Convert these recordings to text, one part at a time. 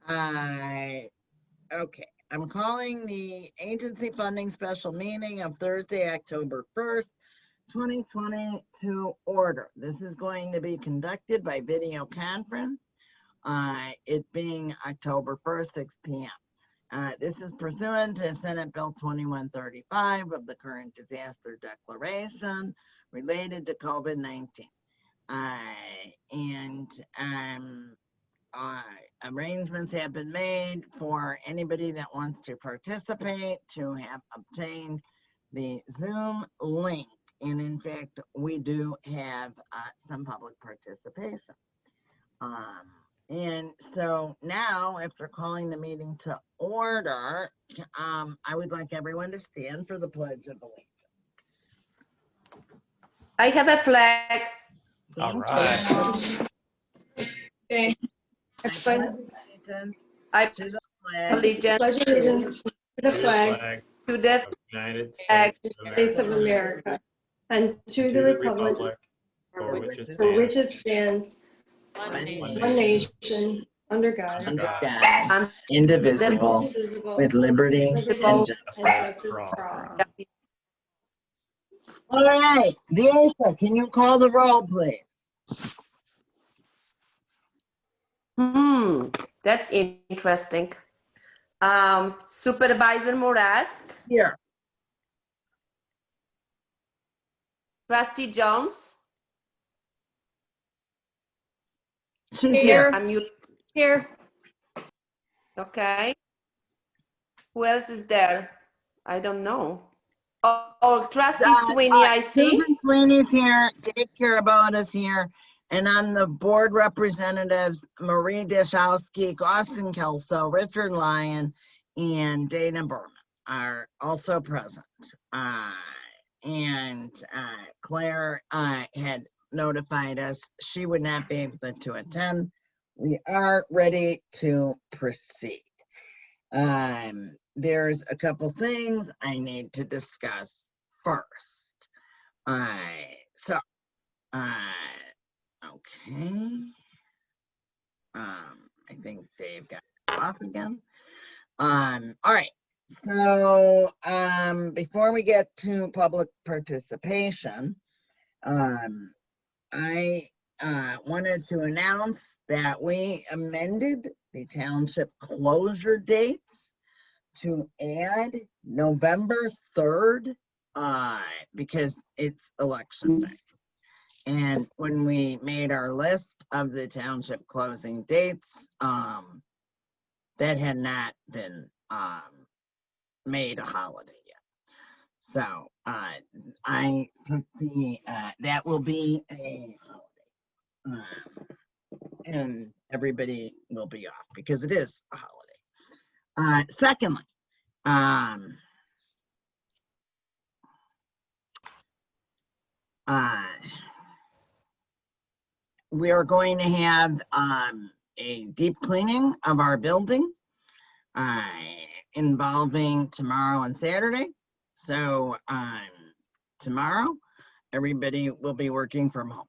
Okay, I'm calling the agency funding special meeting of Thursday, October 1st, 2020 to order. This is going to be conducted by video conference, it being October 1st, 6 p.m. This is pursuant to Senate Bill 2135 of the current disaster declaration related to COVID-19. Arrangements have been made for anybody that wants to participate to have obtained the Zoom link. And in fact, we do have some public participation. And so now, after calling the meeting to order, I would like everyone to stand for the Pledge of Allegiance. I have a flag. All right. Okay. I pledge allegiance I to the flag pledge allegiance to the flag, to the United flag States of America, and to the republic for which it for which stands, it stands, one one nation, under God, under God, indivisible, indivisible, with liberty and justice. for all. All right, Deisha, can you call the roll, please? That's interesting. Supervisor Morask, Here. Trustee Jones, She's here. I'm mute. Here. Okay. Who else is there? I don't know. Oh, Trustee Sweeney, I see. Susan Sweeney's here, Dave Carabot is here, and on the board representatives, Marie Dishowski, Austin Kelso, Richard Lyon, and Dana Berman are also present. Claire had notified us she would not be able to attend. We are ready to proceed. There's a couple things I need to discuss first. Okay. I think Dave got off again. All right. So, before we get to public participation, I wanted to announce that we amended the township closure dates to add November 3rd, because it's election day. And when we made our list of the township closing dates, that had not been made a holiday yet. So I took the, that will be a holiday. And everybody will be off because it is a holiday. Secondly, we are going to have a deep cleaning of our building involving tomorrow and Saturday. So tomorrow, everybody will be working from home.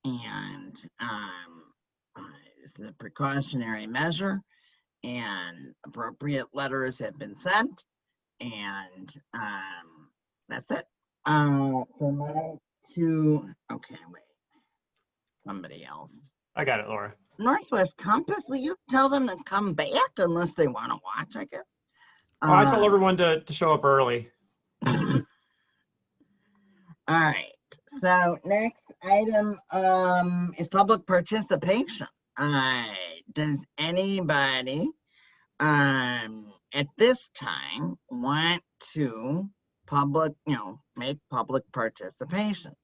And it's a precautionary measure, and appropriate letters have been sent, and that's it. Okay, wait, somebody else. I got it, Laura. Northwest Compass, will you tell them to come back unless they want to watch, I guess? Oh, I told everyone to show up early. All right. So next item is public participation. Does anybody at this time want to make public participation?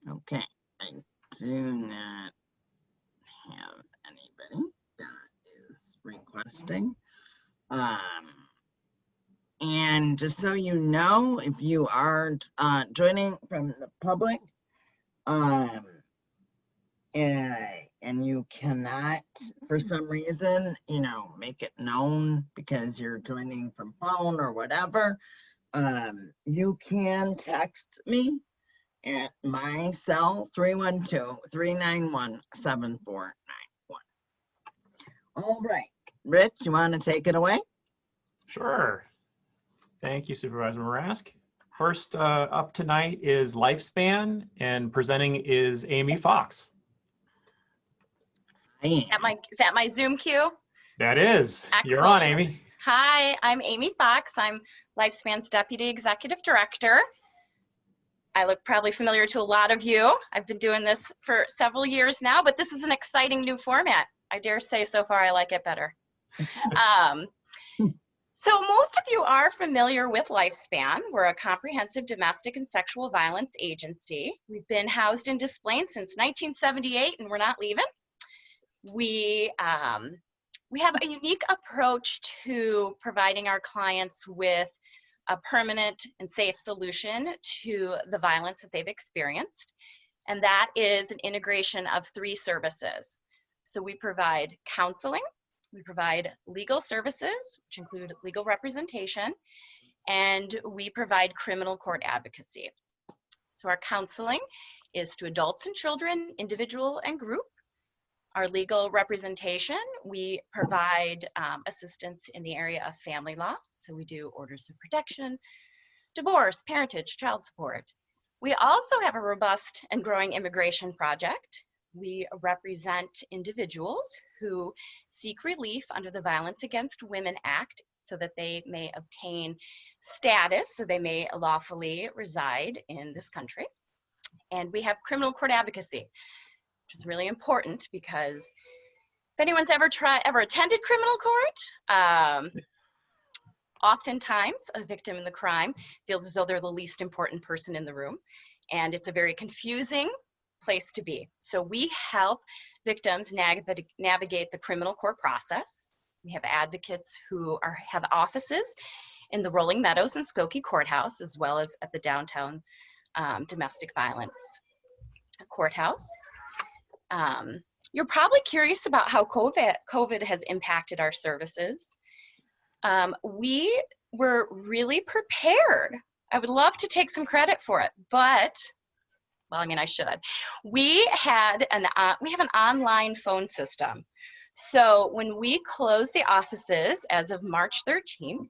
Okay, I do not have anybody that is requesting. And just so you know, if you are joining from the public, and you cannot, for some reason, make it known because you're joining from phone or whatever, you can text me at my cell, 312-391-7491. All right, Rich, you want to take it away? Sure. Thank you, Supervisor Marask. First up tonight is Lifespan, and presenting is Amy Fox. I am. Is that my Zoom cue? That is. You're on, Excellent. Amy. Hi, I'm Amy Fox. I'm Lifespan's Deputy Executive Director. I look probably familiar to a lot of you. I've been doing this for several years now, but this is an exciting new format. I dare say so far I like it better. So most of you are familiar with Lifespan. We're a comprehensive domestic and sexual violence agency. We've been housed in Des Plaines since 1978 and we're not leaving. We have a unique approach to providing our clients with a permanent and safe solution to the violence that they've experienced. And that is an integration of 3 services. So we provide counseling, we provide legal services, which include legal representation, and we provide criminal court advocacy. So our counseling is to adults and children, individual and group. Our legal representation, we provide assistance in the area of family law. So we do orders of protection, divorce, parentage, child support. We also have a robust and growing immigration project. We represent individuals who seek relief under the Violence Against Women Act so that they may obtain status, so they may lawfully reside in this country. And we have criminal court advocacy, which is really important because if anyone's ever attended criminal court, oftentimes a victim in the crime feels as though they're the least important person in the room. And it's a very confusing place to be. So we help victims navigate the criminal court process. We have advocates who have offices in the Rolling Meadows and Skokie Courthouse, as well as at the downtown domestic violence courthouse. You're probably curious about how COVID has impacted our services. We were really prepared. I would love to take some credit for it, but, well, I mean, I should. We have an online phone system. So when we closed the offices as of March 13th,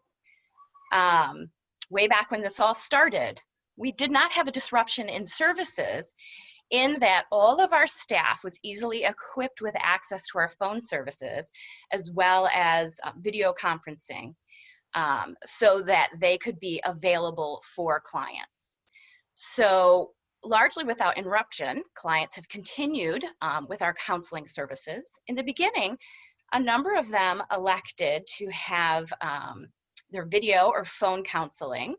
way back when this all started, we did not have a disruption in services in that all of our staff was easily equipped with access to our phone services as well as video conferencing so that they could be available for clients. So largely without interruption, clients have continued with our counseling services. In the beginning, a number of them elected to have their video or phone counseling.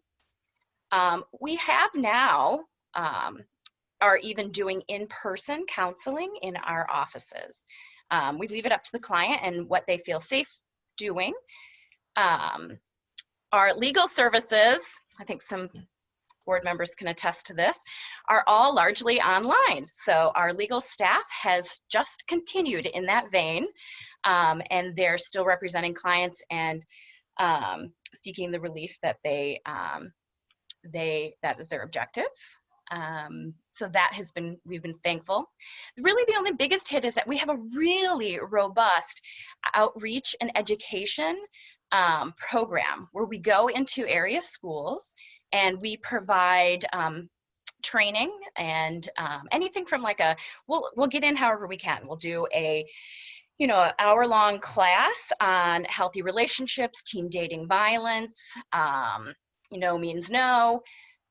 We have now are even doing in-person counseling in our offices. We leave it up to the client and what they feel safe doing. Our legal services, I think some board members can attest to this, are all largely online. So our legal staff has just continued in that vein, and they're still representing clients and seeking the relief that that is their objective. So that has been, we've been thankful. Really the only biggest hit is that we have a really robust outreach and education program where we go into area schools and we provide training and anything from like we'll get in however we can. We'll do an hour-long class on healthy relationships, teen dating violence, no means no.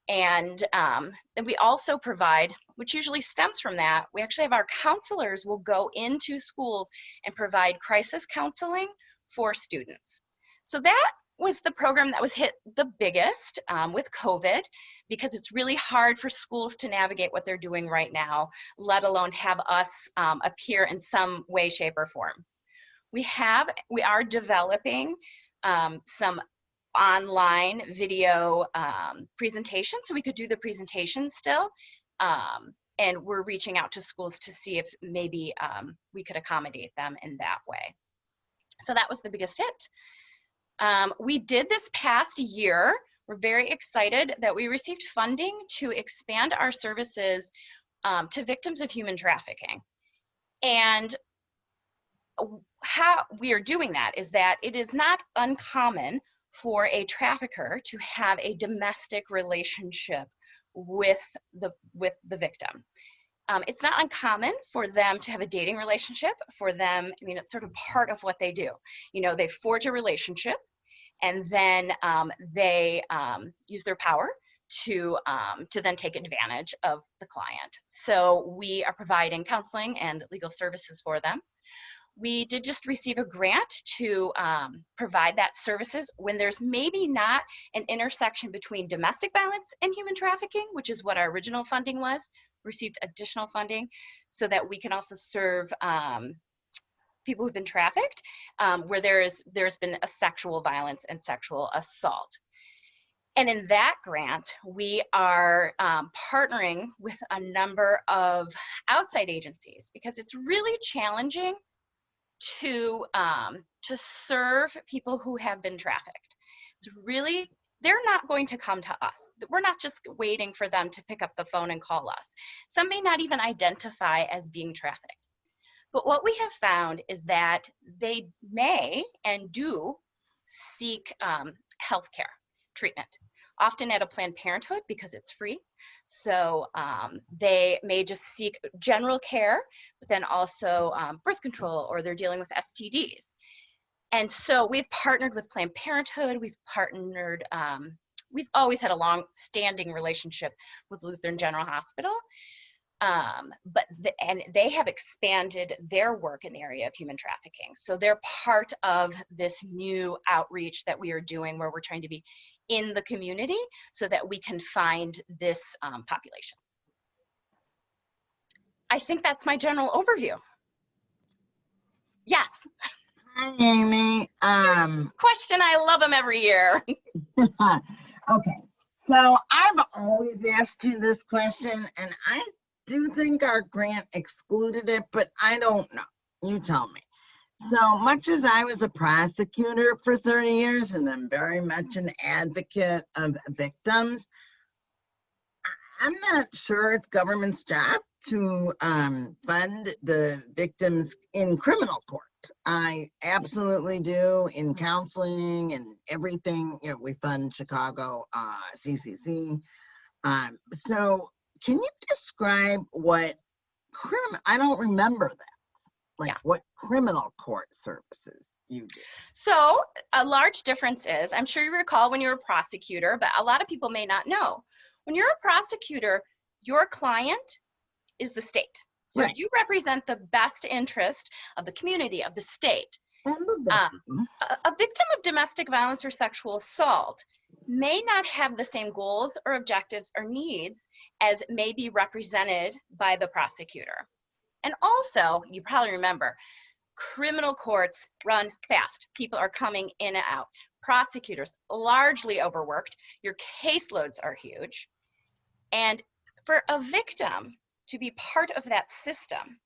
And then we also provide, which usually stems from that, we actually have our counselors will go into schools and provide crisis counseling for students. So that was the program that was hit the biggest with COVID, because it's really hard for schools to navigate what they're doing right now, let alone have us appear in some way, shape, or form. We are developing some online video presentation, so we could do the presentation still, and we're reaching out to schools to see if maybe we could accommodate them in that way. So that was the biggest hit. We did this past year we're very excited that we received funding to expand our services to victims of human trafficking. And how we are doing that is that it is not uncommon for a trafficker to have a domestic relationship with the victim. It's not uncommon for them to have a dating relationship. For them, I mean, it's sort of part of what they do. You know, they forge a relationship, and then they use their power to then take advantage of the client. So we are providing counseling and legal services for them. We did just receive a grant to provide that services when there's maybe not an intersection between domestic violence and human trafficking, which is what our original funding was. Received additional funding so that we can also serve people who've been trafficked, where there's been a sexual violence and sexual assault. And in that grant, we are partnering with a number of outside agencies because it's really challenging to serve people who have been trafficked. It's really, they're not going to come to us. We're not just waiting for them to pick up the phone and call us. Some may not even identify as being trafficked. But what we have found is that they may and do seek healthcare treatment, often at a Planned Parenthood because it's free. So they may just seek general care, but then also birth control, or they're dealing with STDs. And so we've partnered with Planned Parenthood. We've always had a long-standing relationship with Lutheran General Hospital. And they have expanded their work in the area of human trafficking. So they're part of this new outreach that we are doing, where we're trying to be in the community so that we can find this population. I think that's my general overview. Yes. Hi, Amy. Question, I love them every year. Okay, so I've always asked you this question, and I do think our grant excluded it, but I don't know. You tell me. So much as I was a prosecutor for 30 years, and I'm very much an advocate of victims, I'm not sure it's government's job to fund the victims in criminal court. I absolutely do in counseling and everything. You know, we fund Chicago CCC. So can you describe what I don't remember that. Like, yeah, what criminal court services you do? So a large difference is, I'm sure you recall when you were a prosecutor, but a lot of people may not know. When you're a prosecutor, your client is the state. So right, you represent the best interest of the community, of the state. A victim of domestic violence or sexual assault may not have the same goals or objectives or needs as may be represented by the prosecutor. And also, you probably remember, criminal courts run fast. People are coming in and out. Prosecutors, largely overworked. Your caseloads are huge. And for a victim to be part of that system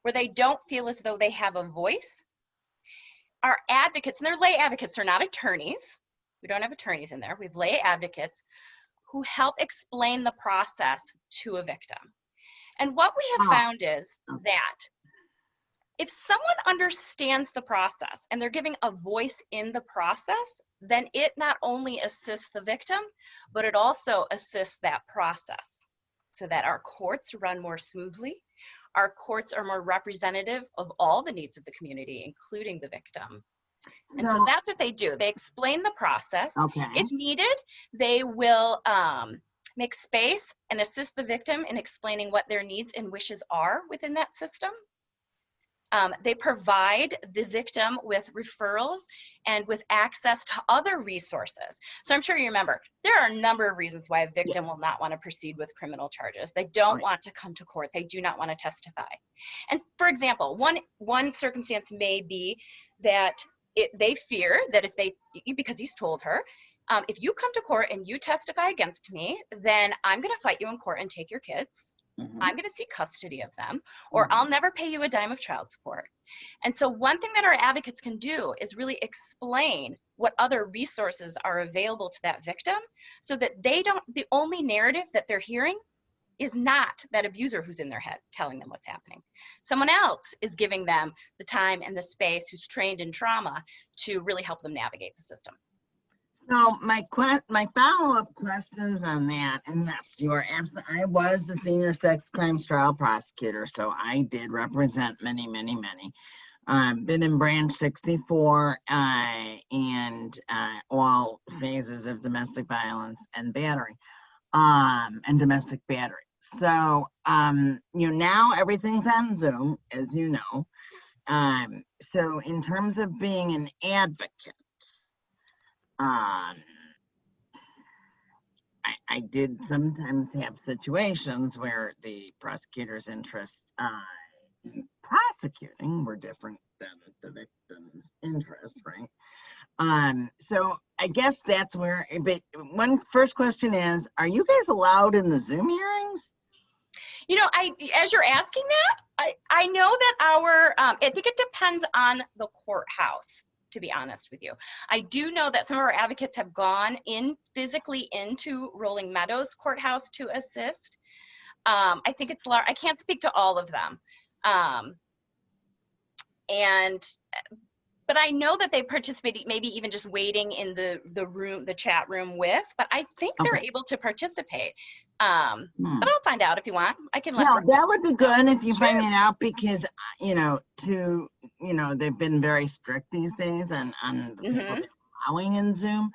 where they don't feel as though they have a voice, our advocates, and they're lay advocates, they're not attorneys. We don't have attorneys in there. We have lay advocates who help explain the process to a victim. And what we have found is that if someone understands the process and they're giving a voice in the process, then it not only assists the victim, but it also assists that process so that our courts run more smoothly. Our courts are more representative of all the needs of the community, including the victim. And so that's what they do. They explain the process. Okay. If needed, they will make space and assist the victim in explaining what their needs and wishes are within that system. They provide the victim with referrals and with access to other resources. So I'm sure you remember, there are a number of reasons why a victim will not want to proceed with criminal charges. They don't want to come to court. They do not want to testify. And for example, one circumstance may be that they fear that if because he's told her, if you come to court and you testify against me, then I'm going to fight you in court and take your kids. I'm going to seek custody of them, or I'll never pay you a dime of child support. And so one thing that our advocates can do is really explain what other resources are available to that victim, so that they don't, the only narrative that they're hearing is not that abuser who's in their head telling them what's happening. Someone else is giving them the time and the space, who's trained in trauma, to really help them navigate the system. So my follow-up questions on that, and yes, you are absolutely, I was the senior sex crimes trial prosecutor, so I did represent many. Been in branch 64 and all phases of domestic violence and battery, and domestic battery. So, now everything's on Zoom, as you know. So in terms of being an advocate, I did sometimes have situations where the prosecutor's interest in prosecuting were different than the victim's interest, right? So I guess that's where, but first question is, are you guys allowed in the Zoom hearings? As you're asking that, I know that I think it depends on the courthouse, to be honest with you. I do know that some of our advocates have gone physically into Rolling Meadows Courthouse to assist. I think it's large. I can't speak to all of them. But I know that they participated, maybe even just waiting in the chat room with, but I think they're able to participate. But I'll find out if you want. I can let that would be good if you find it out, because they've been very strict these days on the people they're allowing in Zoom.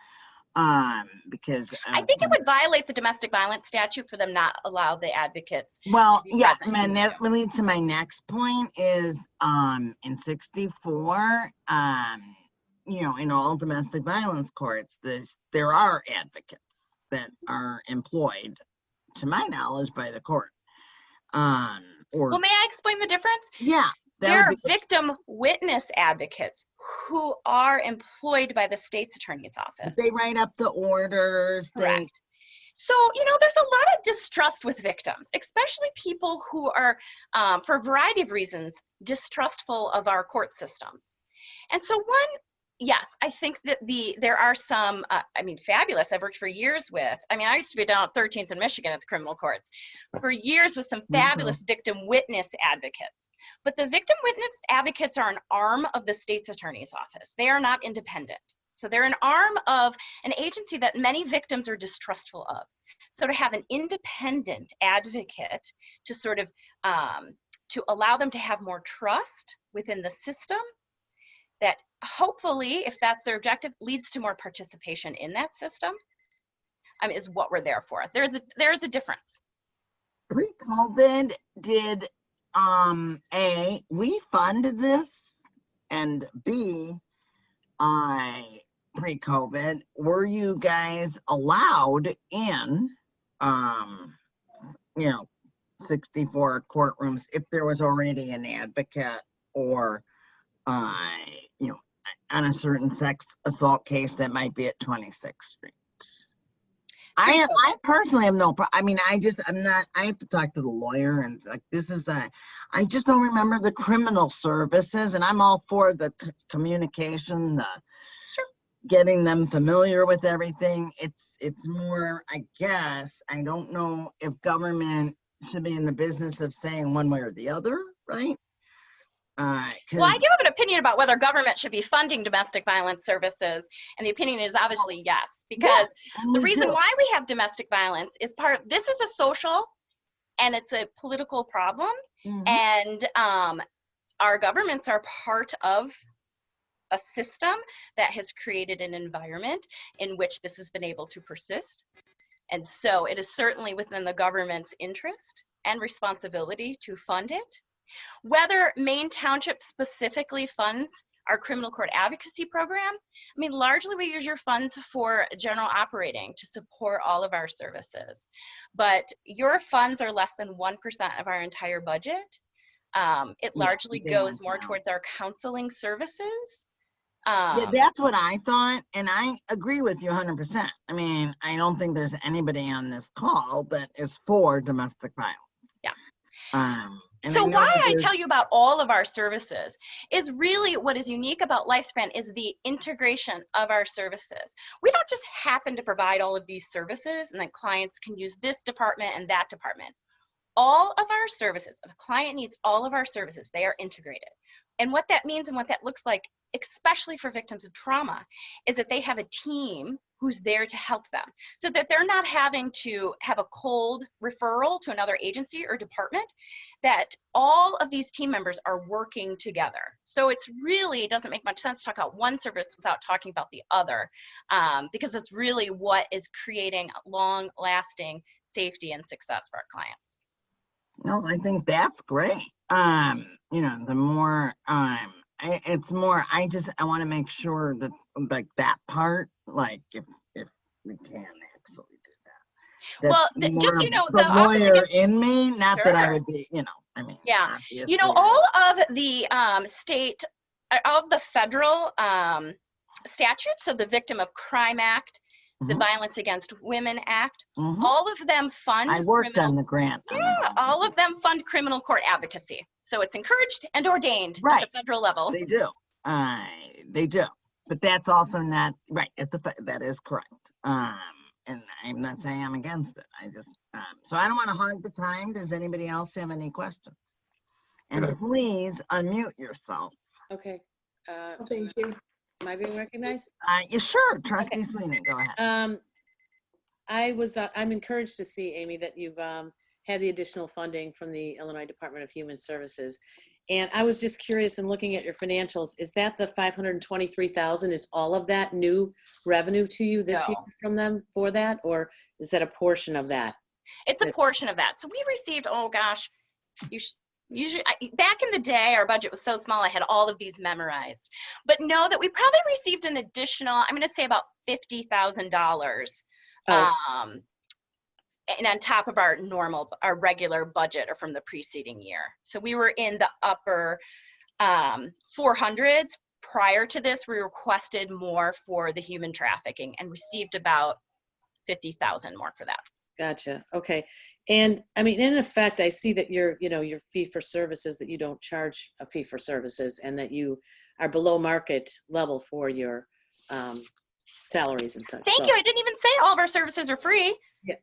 Because I think it would violate the domestic violence statute for them not allow the advocates. Well, yeah, man, that leads to my next point is in 64, in all domestic violence courts, there are advocates that are employed, to my knowledge, by the court. Well, may I explain the difference? Yeah. There are victim witness advocates who are employed by the state's attorney's office. They write up the orders. Correct. So, there's a lot of distrust with victims, especially people who are, for a variety of reasons, distrustful of our court systems. And so yes, I think that there are some, fabulous, I've worked for years with, I used to be down at 13th in Michigan at the criminal courts for years with some fabulous victim witness advocates. But the victim witness advocates are an arm of the state's attorney's office. They are not independent. So they're an arm of an agency that many victims are distrustful of. So to have an independent advocate to sort of, to allow them to have more trust within the system, that hopefully, if that's their objective, leads to more participation in that system, is what we're there for. There's a difference. Pre-COVID, did A, we funded this, and B, pre-COVID, were you guys allowed in 64 courtrooms if there was already an advocate, or on a certain sex assault case that might be at 26th Street? I personally have no problem. I have to talk to the lawyer, and like, I just don't remember the criminal services, and I'm all for the communication, getting them familiar with everything. It's more, I guess, I don't know if government should be in the business of saying one way or the other, right? Well, I do have an opinion about whether government should be funding domestic violence services, and the opinion is obviously yes, because the reason why we have domestic violence is this is a social and it's a political problem, and our governments are part of a system that has created an environment in which this has been able to persist. And so it is certainly within the government's interest and responsibility to fund it. Whether Maine Township specifically funds our criminal court advocacy program, largely we use your funds for general operating to support all of our services. But your funds are less than 1% of our entire budget. It largely goes more towards our counseling services. That's what I thought, and I agree with you 100%. I don't think there's anybody on this call that is for domestic violence. Yeah. And So know why I there's- tell you about all of our services is really what is unique about Lifespan is the integration of our services. We don't just happen to provide all of these services and then clients can use this department and that department. All of our services, if a client needs all of our services, they are integrated. And what that means and what that looks like, especially for victims of trauma, is that they have a team who's there to help them so that they're not having to have a cold referral to another agency or department, that all of these team members are working together. So it's really, it doesn't make much sense to talk about one service without talking about the other, because that's really what is creating long-lasting safety and success for our clients. No, I think that's great. You know, the more, it's more, I want to make sure that like that part, like if we can actually do that. Well, That's just, more you know, the the Office lawyer Against- in me, not that I Sure. would be, you know, I mean. Yeah. obviously You know, I- all of the all the federal statutes, so the Victim of Crime Act, the Mhm, Violence Against Women Act, mhm. all of them fund I worked criminal, on the grant. on the yeah, violence all of against- them fund criminal court advocacy. So it's encouraged and ordained at Right. the federal level. They do. They do. But that's also not right. That is correct. And I'm not saying I'm against it. I just so I don't want to hog the time. Does anybody else have any questions? And Good. please unmute yourself. Okay. Thank you. Am I being recognized? You sure, Trustee Sweeney, go ahead. I'm encouraged to see, Amy, that you've had the additional funding from the Illinois Department of Human Services. And I was just curious in looking at your financials, is that the 523,000, is all of that new revenue to you this year No. from them for that? Or is that a portion of that? It's a portion of that. So we received, oh gosh, usually back in the day, our budget was so small, I had all of these memorized. But know that we probably received an additional, I'm going to say about $50,000. Oh. And on top of our regular budget or from the preceding year. So we were in the upper 400s. Prior to this, we requested more for the human trafficking and received about 50,000 more for that. Gotcha. Okay. And I mean, in effect, I see that your fee for services, that you don't charge a fee for services and that you are below market level for your salaries and such. Thank you. I didn't even say all of our services are free. Yeah.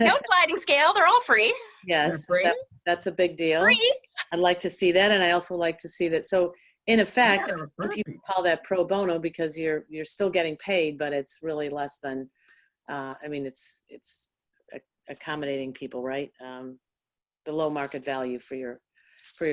No sliding scale. They're all free. Yes, They're free? that's a big deal. Free. I'd like to see that. And I also like to see that. So in effect, Yeah, if you perfect. call that pro bono because you're still getting paid, but it's really less than, I mean, it's accommodating people, right? Below market value for your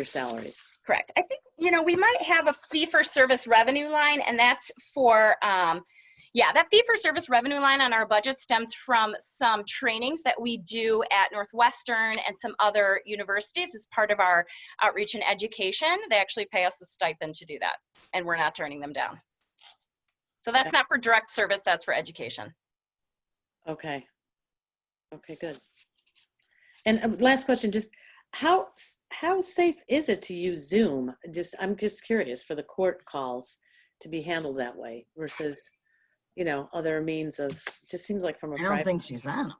salaries. Correct. I think, we might have a fee for service revenue line, and that's for, that fee for service revenue line on our budget stems from some trainings that we do at Northwestern and some other universities as part of our outreach and education. They actually pay us a stipend to do that, and we're not turning them down. So that's not for direct service, that's for education. Okay. Okay, good. And last question, just how safe is it to use Zoom? I'm just curious for the court calls to be handled that way versus, other means of, just seems like from a I don't private. think she's on.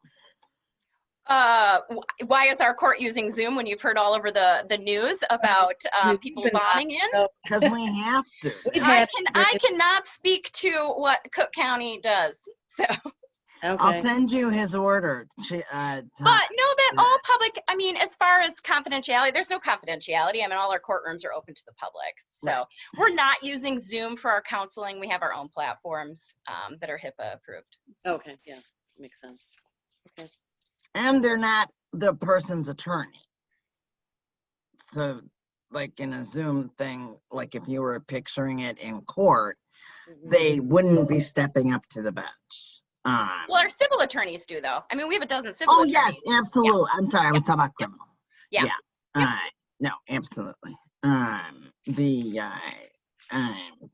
Why is our court using Zoom when you've heard all over the news about people bombing in? Because we have to. I cannot speak to what Cook County does. So, I'll Okay. send you his order. but know that all public, I mean, as far as confidentiality, there's no confidentiality. I mean, all our courtrooms are open to the public. So Right. we're not using Zoom for our counseling. We have our own platforms that are HIPAA approved. So, Okay, yeah, makes sense. Okay. And they're not the person's attorney. So like in a Zoom thing, like if you were picturing it in court, Mhm. they wouldn't be stepping up to the bench. well, our civil attorneys do, though. I mean, we have a dozen civil Oh, yes, attorneys. absolutely. I'm sorry, I was talking about criminal. Yeah. No, absolutely.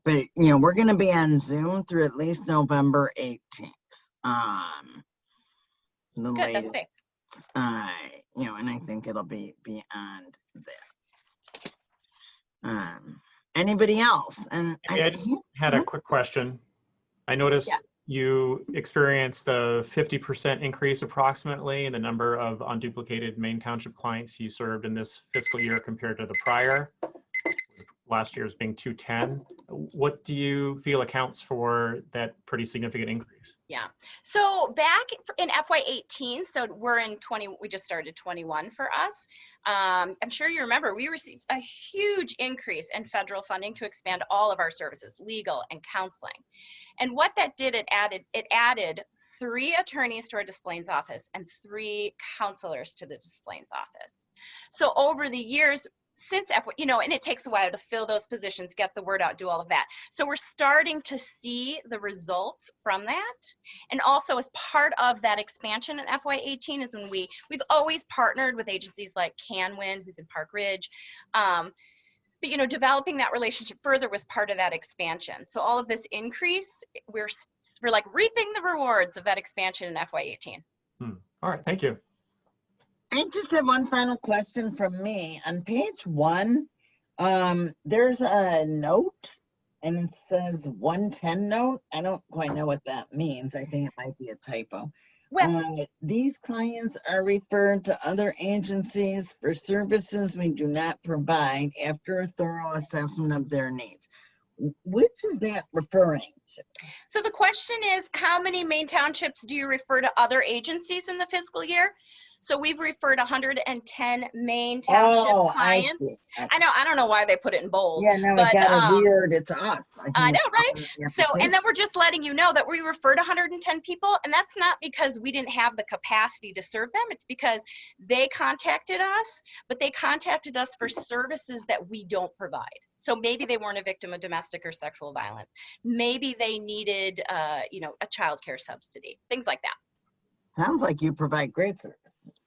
But we're gonna be on Zoom through at least November 18th. The Good, that's latest, safe. and I think it'll be beyond that. Anybody else? And I just had a quick question. I noticed Yes. you experienced a 50% increase approximately in the number of unduplicated Maine Township clients you served in this fiscal year compared to the prior. Last year's being 210. What do you feel accounts for that pretty significant increase? Yeah. So back in FY18, so we're in 20, we just started 21 for us. I'm sure you remember, we received a huge increase in federal funding to expand all of our services, legal and counseling. And what that did, it added 3 attorneys to our displays office and 3 counselors to the displays office. So over the years, since, you know, and it takes a while to fill those positions, get the word out, do all of that. So we're starting to see the results from that. And also as part of that expansion in FY18 is when we've always partnered with agencies like CanWin, who's in Park Ridge. But, you know, developing that relationship further was part of that expansion. So all of this increase, we're like reaping the rewards of that expansion in FY18. All right, thank you. I just have one final question from me. On page 1, there's a note and it says 110 note. I don't quite know what that means. I think it might be a typo. Well, These clients are referred to other agencies for services we do not provide after a thorough assessment of their needs. Which is that referring to? so the question is, how many Maine Townships do you refer to other agencies in the fiscal year? So we've referred 110 Maine Township clients. I see. Okay. I know, I don't know why they put it in bold. Yeah, no, but, it got a weird, it's us. I know, right? Yeah, So, and then we're just letting you know that we referred 110 people, and that's not because we didn't have the capacity to serve them. It's because they contacted us, but they contacted us for services that we don't provide. So maybe they weren't a victim of domestic or sexual violence. Maybe they needed, you know, a child care subsidy, things like that. Sounds like you provide great service.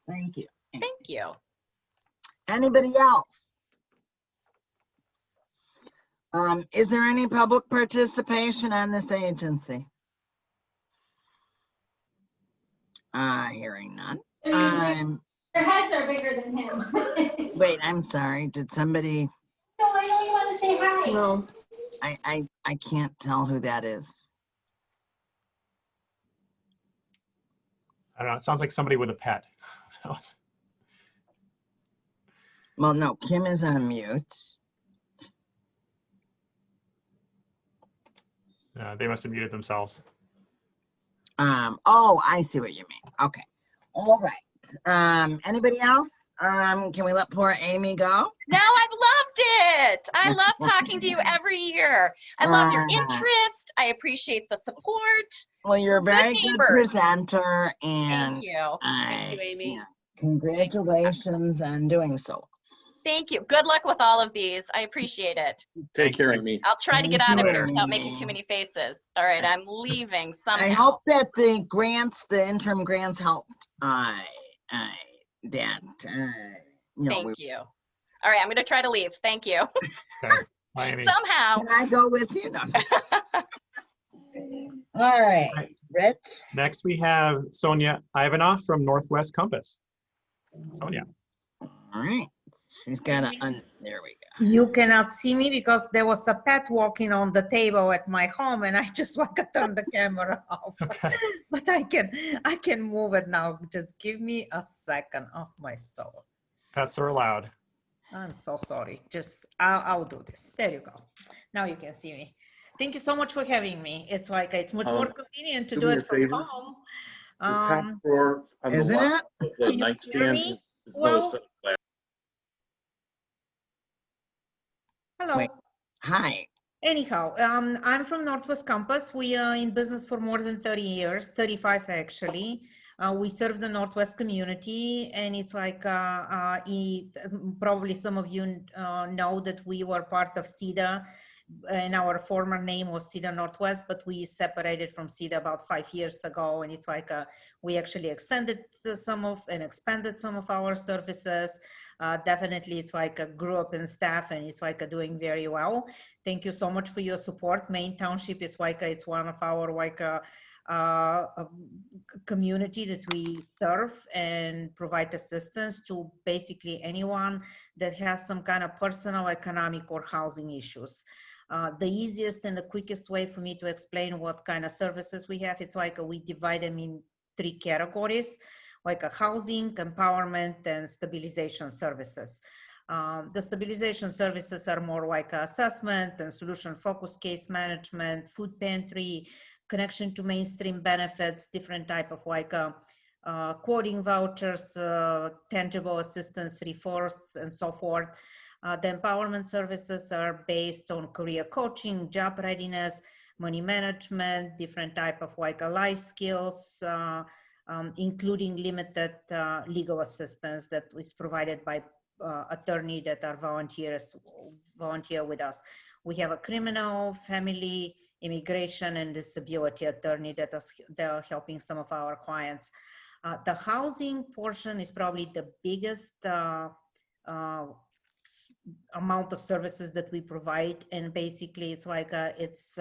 Thank you. Thank you. Anybody else? Is there any public participation on this agency? Hearing none. Their heads are bigger than him. Wait, I'm sorry. Did somebody? No, I know you want to say hi. No. I can't tell who that is. I don't know, it sounds like somebody with a pet. Well, no, Kim is on mute. They must have muted themselves. Oh, I see what you mean. Okay. All right. Anybody else? Can we let poor Amy go? No, I've loved it. I love talking to you every year. I love your interest. I appreciate the support. Well, you're a very good presenter, and Thank you. Thank you, Amy. yeah, congratulations on doing so. Thank you. Good luck with all of these. I appreciate it. Take care, Amy. I'll try to get Thank out of you, here without making Amy. too many faces. All right, I'm leaving somehow. I hope that the grants, the interim grants helped. Thank you. All right, I'm going to try to leave. Thank you. Okay. Bye, Amy. Somehow. Can I go with you? No. All right, Rich. Next, we have Sonia Ivanov from Northwest Compass. Sonia. All right, she's got a, there we go. You cannot see me because there was a pet walking on the table at my home and I just want to turn the camera off. Okay. But I can move it now. Just give me a second. Oh, my soul. Pets are allowed. I'm so sorry. Just, I'll do this. There you go. Now you can see me. Thank you so much for having me. It's like, it's much more convenient to do do me it a from favor. home. The top drawer on the Isn't left of the Can you nightstand hear is me? no Well- such glass. Hello. Wait. Hi. Anyhow, I'm from Northwest Compass. We are in business for more than 30 years, 35 actually. We serve the Northwest community, and it's like probably some of you know that we were part of CEDA, and our former name was CEDA Northwest, but we separated from CEDA about 5 years ago, and it's like we actually extended some of and expanded some of our services. Definitely, it's like a grew up in staff, and it's like doing very well. Thank you so much for your support. Maine Township is like it's one of our like community that we serve and provide assistance to basically anyone that has some kind of personal, economic, or housing issues. The easiest and the quickest way for me to explain what kind of services we have, it's like we divide them in 3 categories, like a housing, empowerment, and stabilization services. The stabilization services are more like assessment and solution-focused case management, food pantry, connection to mainstream benefits, different type of like quoting vouchers, tangible assistance, referrals, and so forth. The empowerment services are based on career coaching, job readiness, money management, different type of like life skills, including limited legal assistance that is provided by attorney that are volunteer with us. We have a criminal, family, immigration, and disability attorney that are helping some of our clients. The housing portion is probably the biggest amount of services that we provide, and basically it's like it's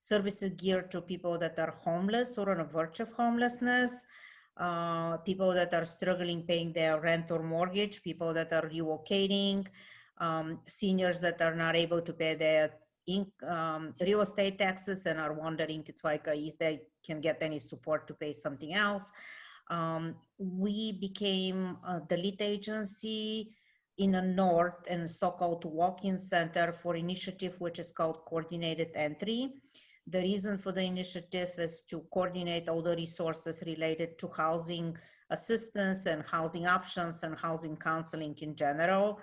services geared to people that are homeless or on the verge of homelessness, people that are struggling paying their rent or mortgage, people that are relocating, seniors that are not able to pay their real estate taxes and are wondering it's like if they can get any support to pay something else. We became the lead agency in the north and so-called walk-in center for initiative which is called Coordinated Entry. The reason for the initiative is to coordinate all the resources related to housing assistance and housing options and housing counseling in general.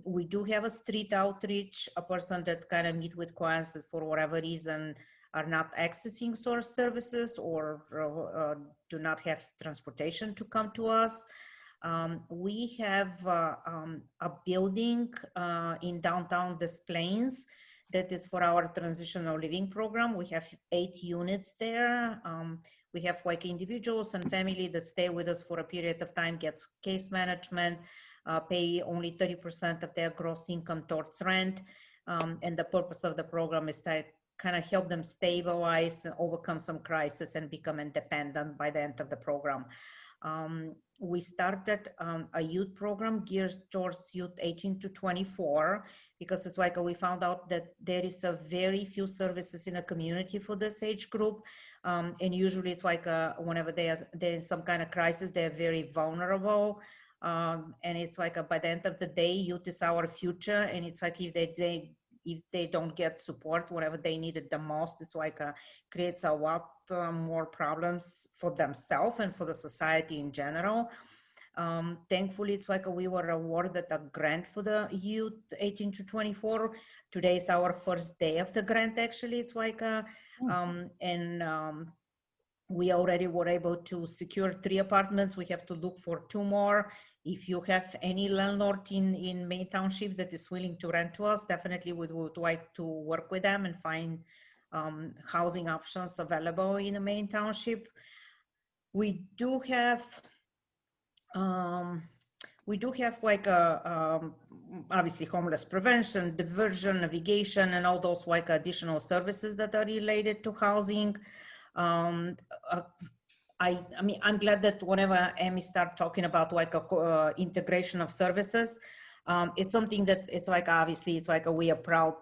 We do have a street outreach, a person that kind of meet with clients that for whatever reason are not accessing source services or do not have transportation to come to us. We have a building in downtown Des Plaines that is for our transitional living program. We have 8 units there. We have like individuals and family that stay with us for a period of time, gets case management, pay only 30% of their gross income towards rent. And the purpose of the program is to kind of help them stabilize and overcome some crisis and become independent by the end of the program. We started a youth program geared towards youth 18 to 24 because it's like we found out that there is a very few services in a community for this age group. And usually it's like whenever there's some kind of crisis, they're very vulnerable. And it's like by the end of the day, youth is our future. And it's like if they don't get support whenever they need it the most, it's like creates a lot more problems for themselves and for the society in general. Thankfully, it's like we were awarded a grant for the youth 18 to 24. Today is our first day of the grant, actually. It's like, we already were able to secure 3 apartments. We have to look for 2 more. If you have any landlord in Maine Township that is willing to rent to us, definitely we would like to work with them and find housing options available in the Maine Township. We do have like obviously homeless prevention, diversion, navigation, and all those like additional services that are related to housing. I mean, I'm glad that whenever Amy start talking about like a integration of services, it's something that it's like, obviously it's like we are proud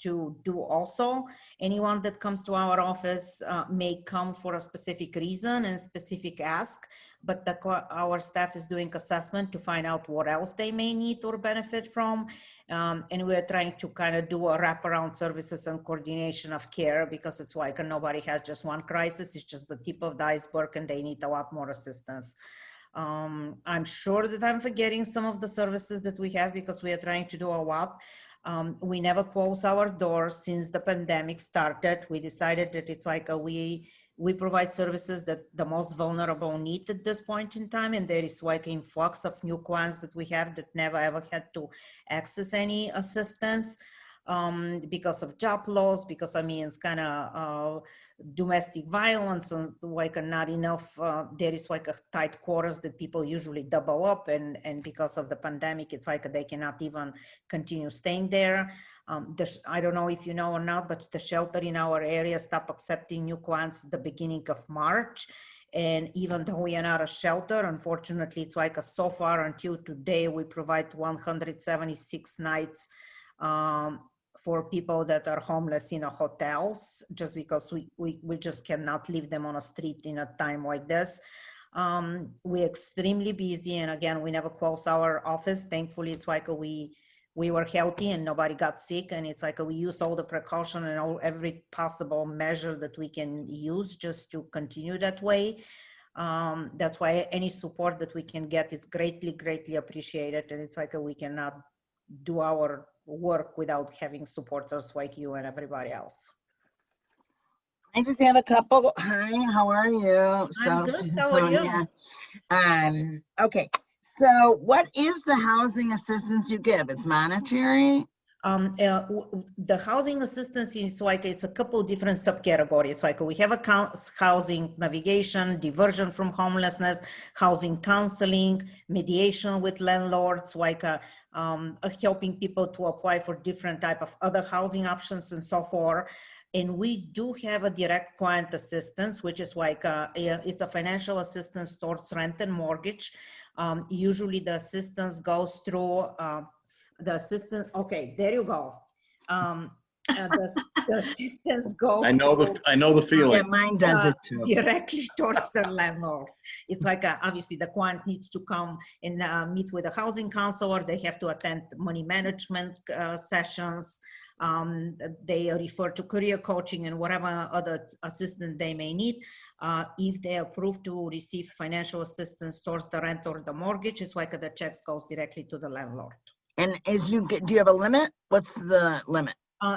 to do also. Anyone that comes to our office may come for a specific reason and specific ask, but our staff is doing assessment to find out what else they may need or benefit from. And we're trying to kind of do a wraparound services and coordination of care because it's like nobody has just one crisis. It's just the tip of the iceberg and they need a lot more assistance. I'm sure that I'm forgetting some of the services that we have because we are trying to do a lot. We never close our doors since the pandemic started. We decided that it's like we provide services that the most vulnerable need at this point in time. And there is like an influx of new clients that we have that never ever had to access any assistance. Because of job loss, because I mean, it's kind of domestic violence and like not enough, there is like a tight quarters that people usually double up and because of the pandemic, it's like they cannot even continue staying there. I don't know if you know or not, but the shelter in our area stopped accepting new clients at the beginning of March. And even though we are not a shelter, unfortunately, it's like so far until today, we provide 176 nights for people that are homeless in a hotels, just because we just cannot leave them on a street in a time like this. We're extremely busy, and again, we never close our office. Thankfully, it's like we were healthy and nobody got sick, and it's like we use all the precaution and every possible measure that we can use just to continue that way. That's why any support that we can get is greatly appreciated, and it's like we cannot do our work without having supporters like you and everybody else. I just have a couple. Hi, how are you? I'm good. How are you? Sonia. Okay. So what is the housing assistance you give? It's monetary? The housing assistance is like, it's a couple different subcategories. Like we have a housing navigation, diversion from homelessness, housing counseling, mediation with landlords, like helping people to apply for different type of other housing options and so forth. And we do have a direct client assistance, which is like it's a financial assistance towards rent and mortgage. Usually the assistance goes through the assistant. Okay, there you go. The assistance goes. I know the Yeah, feeling. mine does it too. Directly towards the landlord. It's like obviously the client needs to come and meet with a housing counselor. They have to attend money management sessions. They refer to career coaching and whatever other assistance they may need. If they approve to receive financial assistance towards the rent or the mortgage, it's like the checks goes directly to the landlord. And do you have a limit? What's the limit?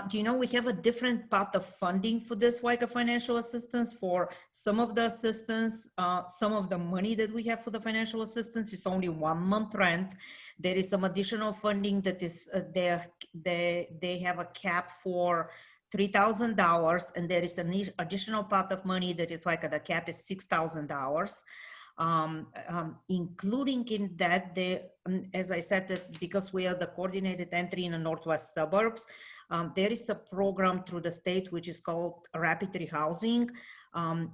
Do you know we have a different path of funding for this, like a financial assistance? For some of the assistance, some of the money that we have for the financial assistance is only 1 month rent. There is some additional funding that is they have a cap for $3,000, and there is an additional pot of money that is like the cap is $6,000. Including in that, as I said, that because we are the coordinated entry in the northwest suburbs, there is a program through the state which is called Repertory Housing.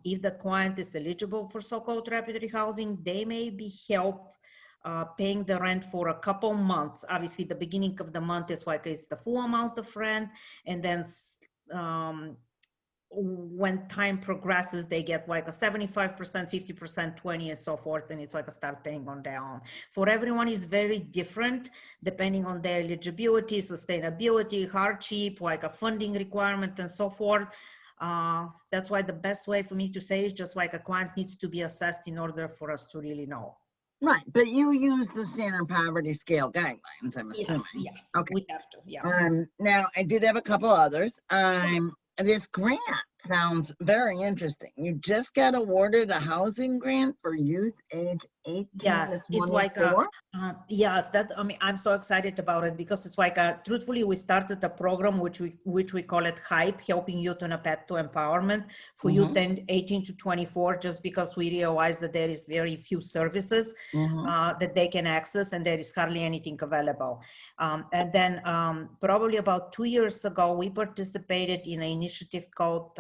If the client is eligible for so-called Repertory Housing, they may be helped paying the rent for a couple months. Obviously, the beginning of the month is like it's the full amount of rent, and then when time progresses, they get like a 75%, 50%, 20, and so forth, and it's like a start paying on their own. For everyone is very different depending on their eligibility, sustainability, hardship, like a funding requirement, and so forth. That's why the best way for me to say is just like a client needs to be assessed in order for us to really know. Right, but you use the standard poverty scale guidelines, I'm assuming. Yes, Okay. we have to, yeah. Now, I did have a couple others. This grant sounds very interesting. You just got awarded a housing grant for youth age 18 Yes, to 24? it's like yes, that, I mean, I'm so excited about it because it's like truthfully, we started a program which we call it HYPE, helping youth on a path to empowerment for youth 18 to 24, just because we realized that there is very few services that they can access, and there is hardly anything available. And then probably about 2 years ago, we participated in an initiative called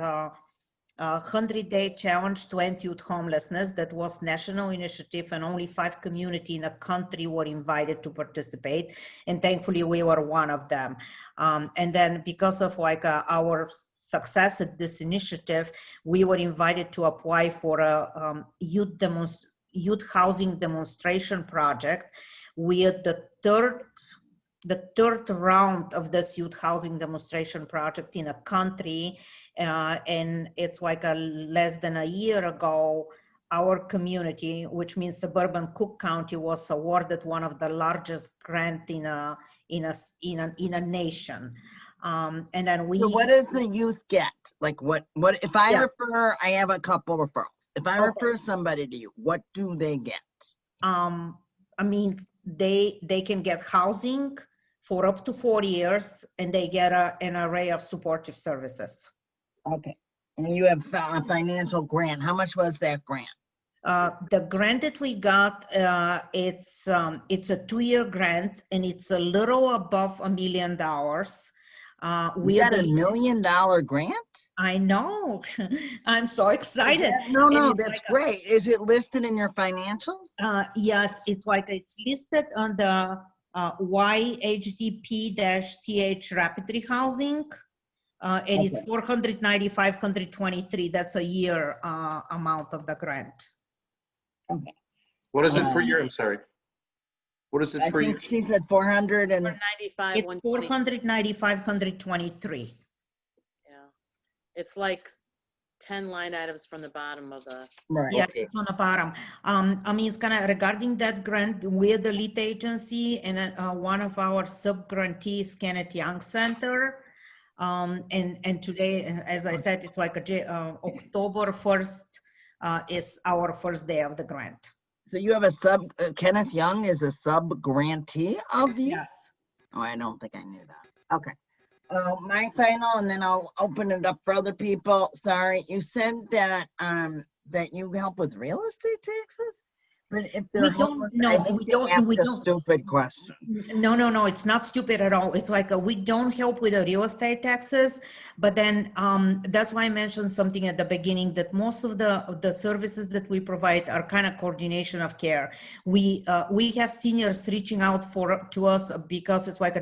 100-Day Challenge to End Youth Homelessness. That was national initiative, and only 5 communities in the country were invited to participate, and thankfully we were one of them. And then because of like our success at this initiative, we were invited to apply for a youth housing demonstration project. We are the third round of this youth housing demonstration project in a country, and it's like less than a year ago, our community, which means Suburban Cook County, was awarded one of the largest grant in a nation. And then we. So what does the youth get? Like what if I refer? I have a couple referrals. If I refer somebody to you, what do they get? I mean, they can get housing for up to 4 years, and they get an array of supportive services. Okay, and you have a financial grant. How much was that grant? The grant that we got, it's a 2-year grant, and it's a little above $1 million. We got $1 million grant? I know. I'm so excited. No, that's like great. Is it listed in your financials? Yes, it's like it's listed on the YHDP-TH Repertory Housing. And it's Okay. 495,123. That's a year amount of the grant. What is it per Um, year? I'm sorry. What is it I per year? think she said 400 and 95, It's 120. 495,123. Yeah. It's like 10 line items from the bottom of the. right. Yes, Okay. it's on the bottom. I mean, it's kind of regarding that grant, we're the lead agency, and one of our sub-grantees, Kenneth Young Center. And today, as I said, it's like October 1st is our first day of the grant. So you have a Kenneth Young is a sub grantee of you? Yes. Oh, I don't think I knew that. Okay. My final, and then I'll open it up for other people. Sorry, you said that that you help with real estate taxes, but if they're We don't- homeless, no, I hate we to don't- ask we a don't. stupid question. No, it's not stupid at all. It's like we don't help with the real estate taxes, but then that's why I mentioned something at the beginning, that most of the services that we provide are kind of coordination of care. We have seniors reaching out to us because it's like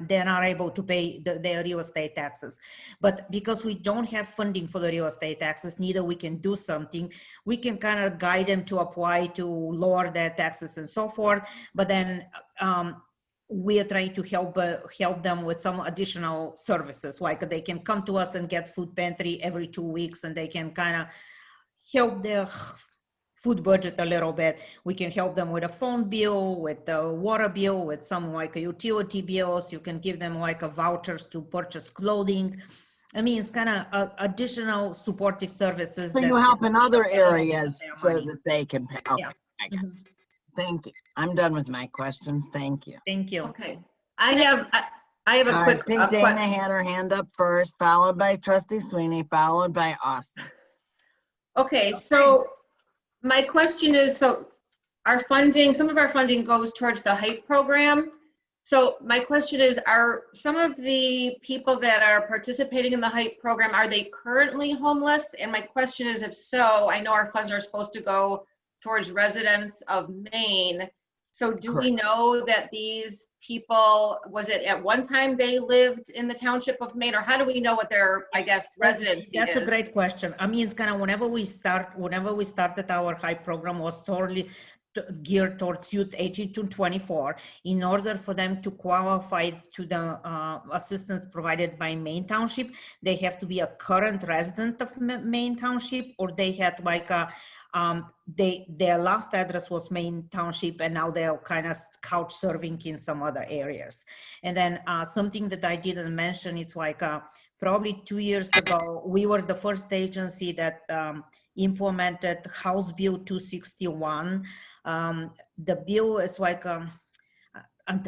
they're not able to pay their real estate taxes. But because we don't have funding for the real estate taxes, neither we can do something. We can kind of guide them to apply to lower their taxes and so forth. But then we are trying to help them with some additional services, like they can come to us and get food pantry every 2 weeks, and they can kind of help their food budget a little bit. We can help them with a phone bill, with the water bill, with some like utility bills. You can give them like a vouchers to purchase clothing. I mean, it's kind of additional supportive services. So that you help can in other help them with areas their so money. that they can pay. Okay, Yeah. I got it. Mhm. Thank you. I'm done with my questions. Thank you. Thank you. Okay. I have a I quick, think Dana had her hand up first, followed by Trustee Sweeney, followed by Austin. okay, so my question is, so our funding, some of our funding goes towards the HYPE program. So my question is, are some of the people that are participating in the HYPE program, are they currently homeless? And my question is, if so, I know our funds are supposed to go towards residents of Maine. So do we know that these people, was it at one time they lived in the township of Maine, or how do we know what their, I guess, residency is? That's a great question. I mean, it's kind of whenever we started our HYPE program was totally geared towards youth 18 to 24. In order for them to qualify to the assistance provided by Maine Township, they have to be a current resident of Maine Township, or they had like a their last address was Maine Township, and now they're kind of couch serving in some other areas. And then something that I didn't mention, it's like probably 2 years ago, we were the first agency that implemented House Bill 261. The bill is like,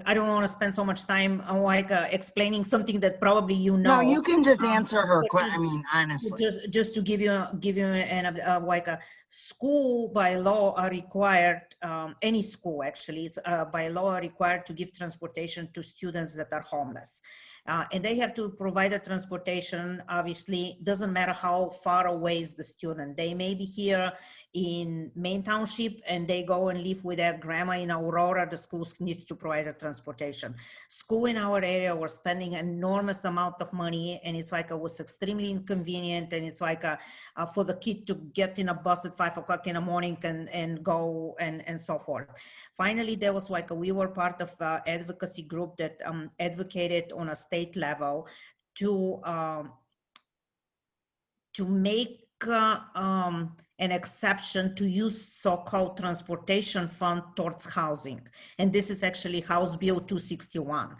I don't want to spend so much time on like explaining something that probably you know. No, you can just answer her but question. just- I mean, honestly. Just to give you an like a school by law are required, any school actually, it's by law are required to give transportation to students that are homeless. And they have to provide a transportation, obviously, doesn't matter how far away is the student. They may be here in Maine Township and they go and live with their grandma in Aurora, the school needs to provide a transportation. School in our area, we're spending enormous amount of money, and it's like it was extremely inconvenient, and it's like for the kid to get in a bus at 5 o'clock in the morning and go and so forth. Finally, there was like we were part of an advocacy group that advocated on a state level to make an exception to use so-called transportation fund towards housing. And this is actually House Bill 261.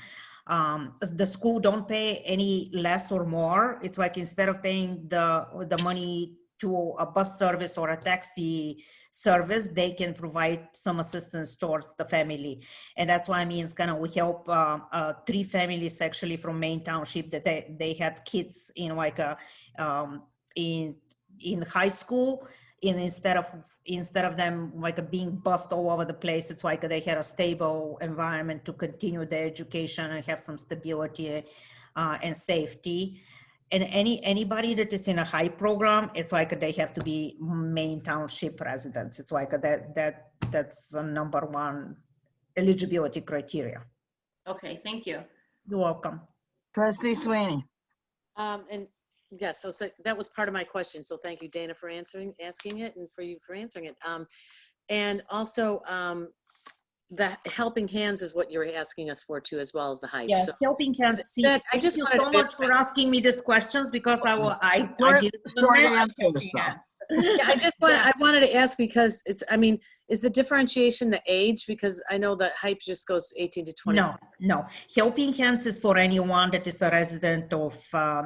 The school don't pay any less or more. It's like instead of paying the money to a bus service or a taxi service, they can provide some assistance towards the family. And that's why I mean, it's kind of, we help 3 families actually from Maine Township that they had kids in like a, in high school, and instead of them like being bussed all over the place, it's like they had a stable environment to continue their education and have some stability and safety. And anybody that is in a HYPE program, it's like they have to be Maine Township residents. It's like that's a #1 eligibility criteria. Okay, thank you. You're welcome. Trustee Sweeney. And yes, so that was part of my question. So thank you, Dana, for asking it, and for you for answering it. And also, the helping hands is what you're asking us for too, as well as the hype. Yes, So helping hands. See, I thank just you wanted so to much for asking me these questions because I Short- didn't short mention answers, helping though. hands. yeah, I wanted to ask because I mean, is the differentiation the age? Because I know that hype just goes 18 to 20. No. Helping Hands is for anyone that is a resident of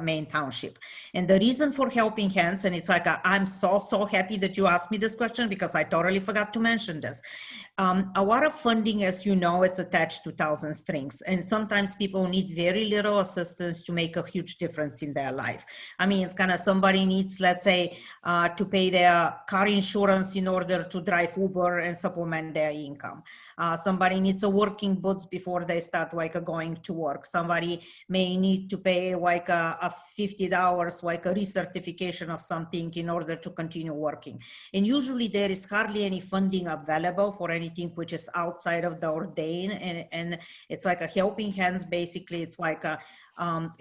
Maine Township. And the reason for Helping Hands, and it's like, I'm so happy that you asked me this question because I totally forgot to mention this. A lot of funding, as you know, it's attached to thousand strings. And sometimes people need very little assistance to make a huge difference in their life. I mean, it's kind of somebody needs, let's say, to pay their car insurance in order to drive Uber and supplement their income. Somebody needs a working boots before they start like going to work. Somebody may need to pay like a $50 like a recertification of something in order to continue working. And usually there is hardly any funding available for anything which is outside of the ordain. And it's like a Helping Hands. Basically, it's like a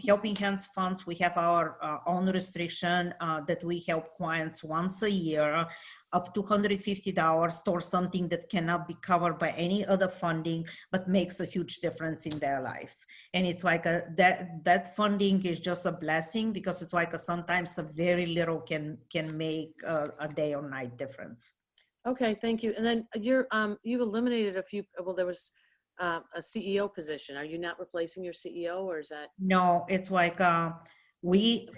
Helping Hands funds. We have our own restriction that we help clients once a year up to $150 towards something that cannot be covered by any other funding, but makes a huge difference in their life. And it's like that funding is just a blessing because it's like sometimes a very little can make a day or night difference. Okay, thank you. And then you've eliminated a few. Well, there was a CEO position. Are you not replacing your CEO, or is that? No, it's like we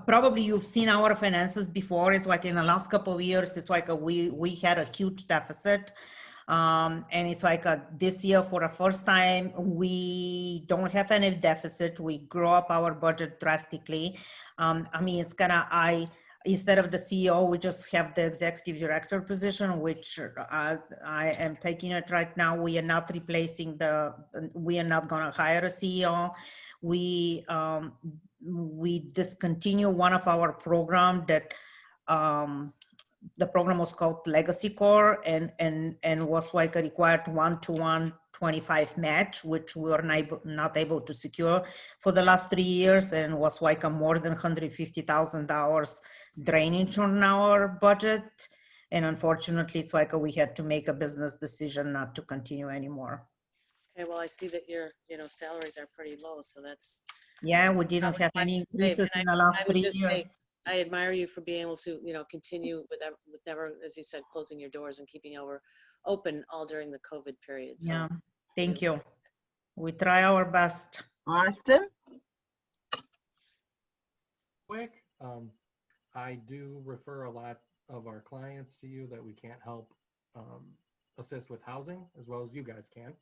probably you've seen our finances before. It's like in the last couple of years, it's like we had a huge deficit. And it's like this year for the first time, we don't have any deficit. We grow up our budget drastically. I mean, it's instead of the CEO, we just have the executive director position, which I am taking it right now. We are not replacing we are not going to hire a CEO. We discontinue one of our program that the program was called Legacy Core and was like a required 1-to-1 25 match, which we were not able to secure for the last 3 years, and was like a more than $150,000 drainage on our budget. And unfortunately, it's like we had to make a business decision not to continue anymore. Okay, well, I see that your salaries are pretty low, so that's. Yeah, we didn't have any increases in the last 3 years. I admire you for being able to, continue with never, as you said, closing your doors and keeping open all during the COVID period. So. Yeah, thank you. We try our best. Austin? Quick, I do refer a lot of our clients to you that we can't help assist with housing as well as you guys can.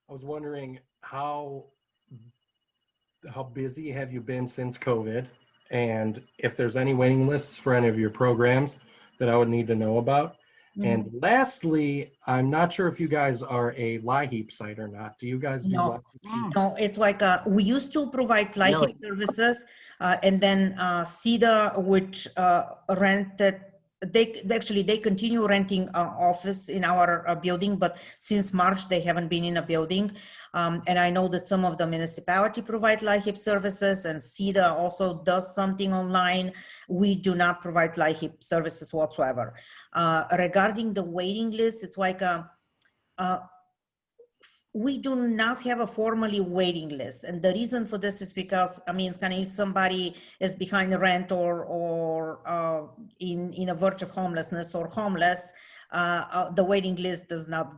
I was wondering how busy have you been since COVID? And if there's any waiting lists for any of your programs that I would need to know about. Mm-hmm. And lastly, I'm not sure if you guys are a LIHEAP site or not. Do you guys do LIHEAP? No, it's like we used to provide LIHEAP services, and then CEDA, which rented. They continue renting office in our building, but since March they haven't been in a building. And I know that some of the municipality provide LIHEAP services, and CEDA also does something online. We do not provide LIHEAP services whatsoever. Regarding the waiting list, it's like we do not have a formally waiting list. And the reason for this is because, I mean, it's kind of if somebody is behind rent or in a verge of homelessness or homeless, the waiting list does not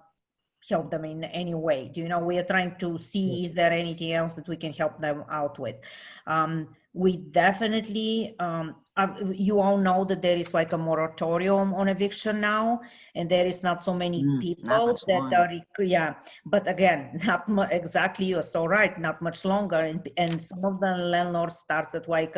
help them in any way. We are trying to see, is there anything else that we can help them out with? We definitely, you all know that there is like a moratorium on eviction now, and there is not so many people that are, but again, not exactly, you're so right, not much longer. And some of the landlords started like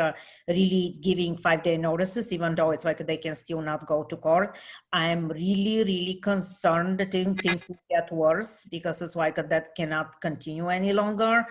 really giving 5-day notices, even though it's like they can still not go to court. I'm really, really concerned that things will get worse because it's like that cannot continue any longer.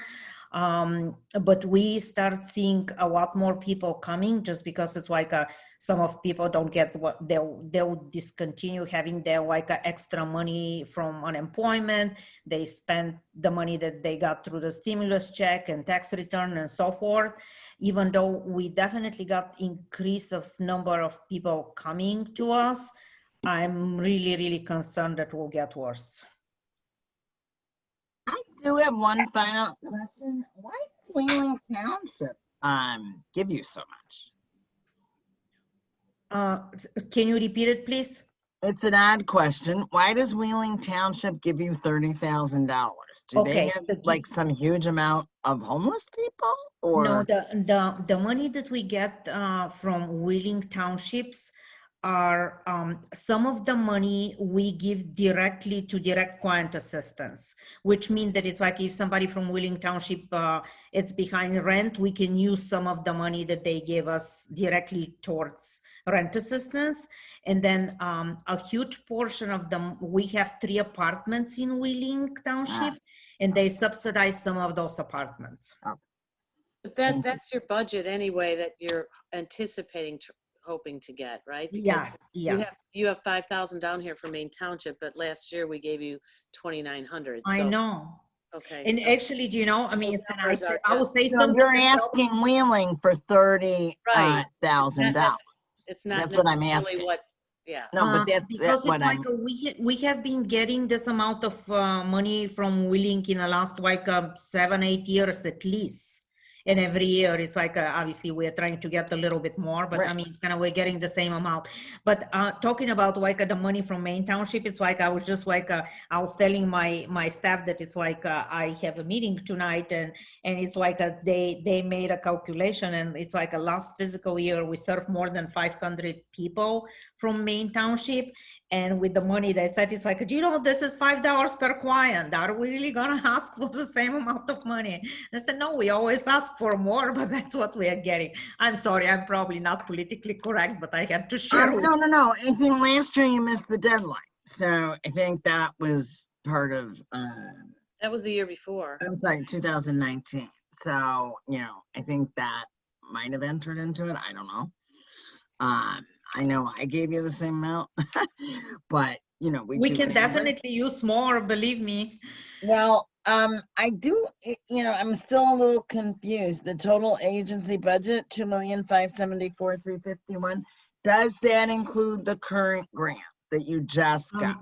But we start seeing a lot more people coming just because it's like some of people don't get what they'll discontinue having their like extra money from unemployment. They spend the money that they got through the stimulus check and tax return and so forth. Even though we definitely got increase of number of people coming to us, I'm really, really concerned that will get worse. I do have one final question. Why did Wheeling Township give you so much? Can you repeat it, please? It's an odd question. Why does Wheeling Township give you $30,000? Do they Okay, have like some huge amount of homeless people? Or No, the money that we get from Wheeling Townships are some of the money we give directly to direct client assistance, which means that it's like if somebody from Wheeling Township it's behind rent, we can use some of the money that they gave us directly towards rent assistance. And then a huge portion of them, we have 3 apartments in Wheeling Township, and they subsidize some of those apartments. But that's your budget anyway that you're anticipating hoping to get, right? Because Yes, yes. You have 5,000 down here for Maine Township, but last year we gave you 2,900. I so, know. Okay. And so actually, do you know, I mean, those it's kind numbers are I will just- say so something. you're that- asking Wheeling for $30,000. It's not That's what I'm necessarily asking. what, yeah. No, but that's because what it's I'm. like we have been getting this amount of money from Wheeling in the last like 7-8 years at least. And every year it's like obviously we're trying to get a little bit more, but Right. I mean it's kind of we're getting the same amount. But talking about like the money from Maine Township, it's like I was just like I was telling my staff that it's like I have a meeting tonight, and it's like they made a calculation, and it's like a last fiscal year we served more than 500 people from Maine Township. And with the money they said, it's like, you know, this is $5 per client. Are we really gonna ask for the same amount of money? I said, no, we always ask for more, but that's what we are getting. I'm sorry, I'm probably not politically correct, but I had to share with you. No. I think last year you missed the deadline. So I think that was part of, That was the year before. I'm sorry, 2019. So, you know, I think that might have entered into it. I don't know. I know I gave you the same amount, but you know, We do can have it. definitely use more, believe me. Well, I do, you know, I'm still a little confused. The total agency budget, 2,574,351. Does that include the current grant that you just got?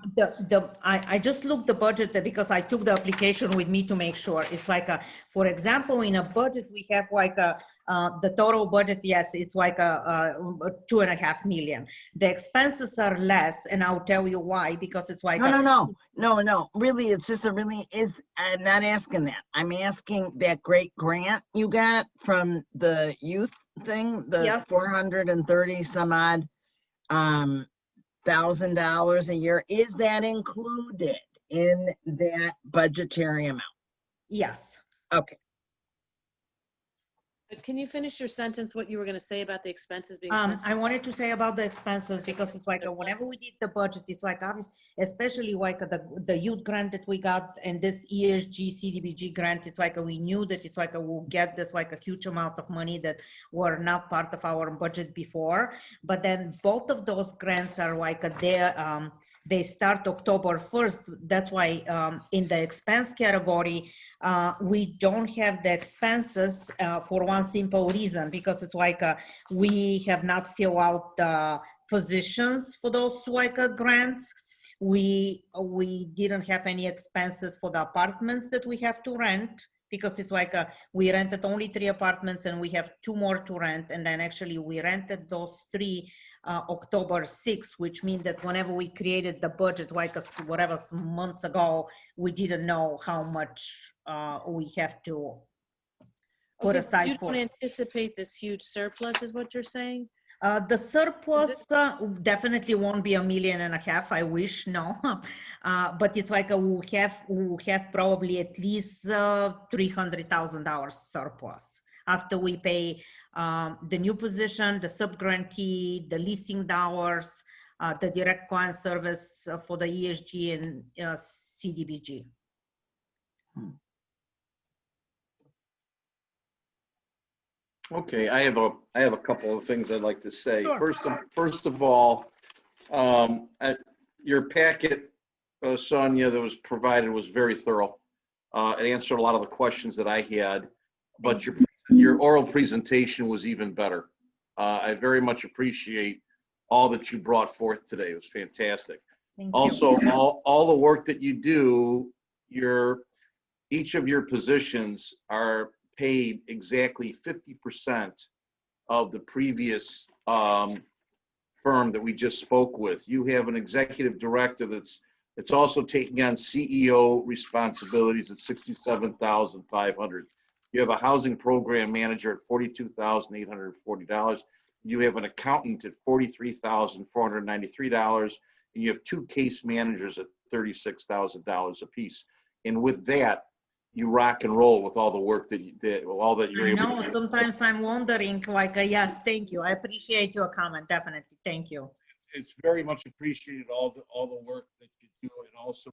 I just looked the budget because I took the application with me to make sure. It's like for example, in a budget we have like the total budget. Yes, it's like a 2.5 million. The expenses are less, and I'll tell you why. Because it's like No. Really, it's just I'm not asking that. I'm asking that great grant you got from the youth thing, the Yes. 430 some odd $1,000 a year. Is that included in that budgetary amount? Yes. Okay. But can you finish your sentence, what you were going to say about the expenses being sent? I wanted to say about the expenses because it's like whenever we did the budget, it's like obviously, especially like the youth grant that we got and this ESG CDBG grant, it's like we knew that it's like we'll get this like a huge amount of money that were not part of our budget before. But then both of those grants are like they start October 1st. That's why in the expense category, we don't have the expenses for one simple reason, because it's like we have not filled out the positions for those like grants. We didn't have any expenses for the apartments that we have to rent, because it's like we rented only 3 apartments and we have 2 more to rent. And then actually we rented those 3 October 6th, which means that whenever we created the budget, like whatever months ago, we didn't know how much we have to put aside you for. don't anticipate this huge surplus is what you're saying? The surplus definitely won't be $1.5 million. I wish, no. But it's like we'll have probably at least $300,000 surplus after we pay the new position, the subgrantee, the leasing dollars, the direct client service for the ESG and CDBG. Okay, I have a couple of things I'd like to say. Sure. First of all, at your packet, Sonia, that was provided was very thorough. It answered a lot of the questions that I had, but your oral presentation was even better. I very much appreciate all that you brought forth today. It was fantastic. Thank you. Also, all the work that you do, each of your positions are paid exactly 50% of the previous firm that we just spoke with. You have an executive director that's also taking on CEO responsibilities at $67,500. You have a housing program manager at $42,840. You have an accountant at $43,493, and you have 2 case managers at $36,000 apiece. And with that, you rock and roll with all the work that you did, all that you're I able know, to do. sometimes I'm wondering, like, yes, thank you. I appreciate your comment, definitely. Thank you. It's very much appreciated, all the work that you do, and also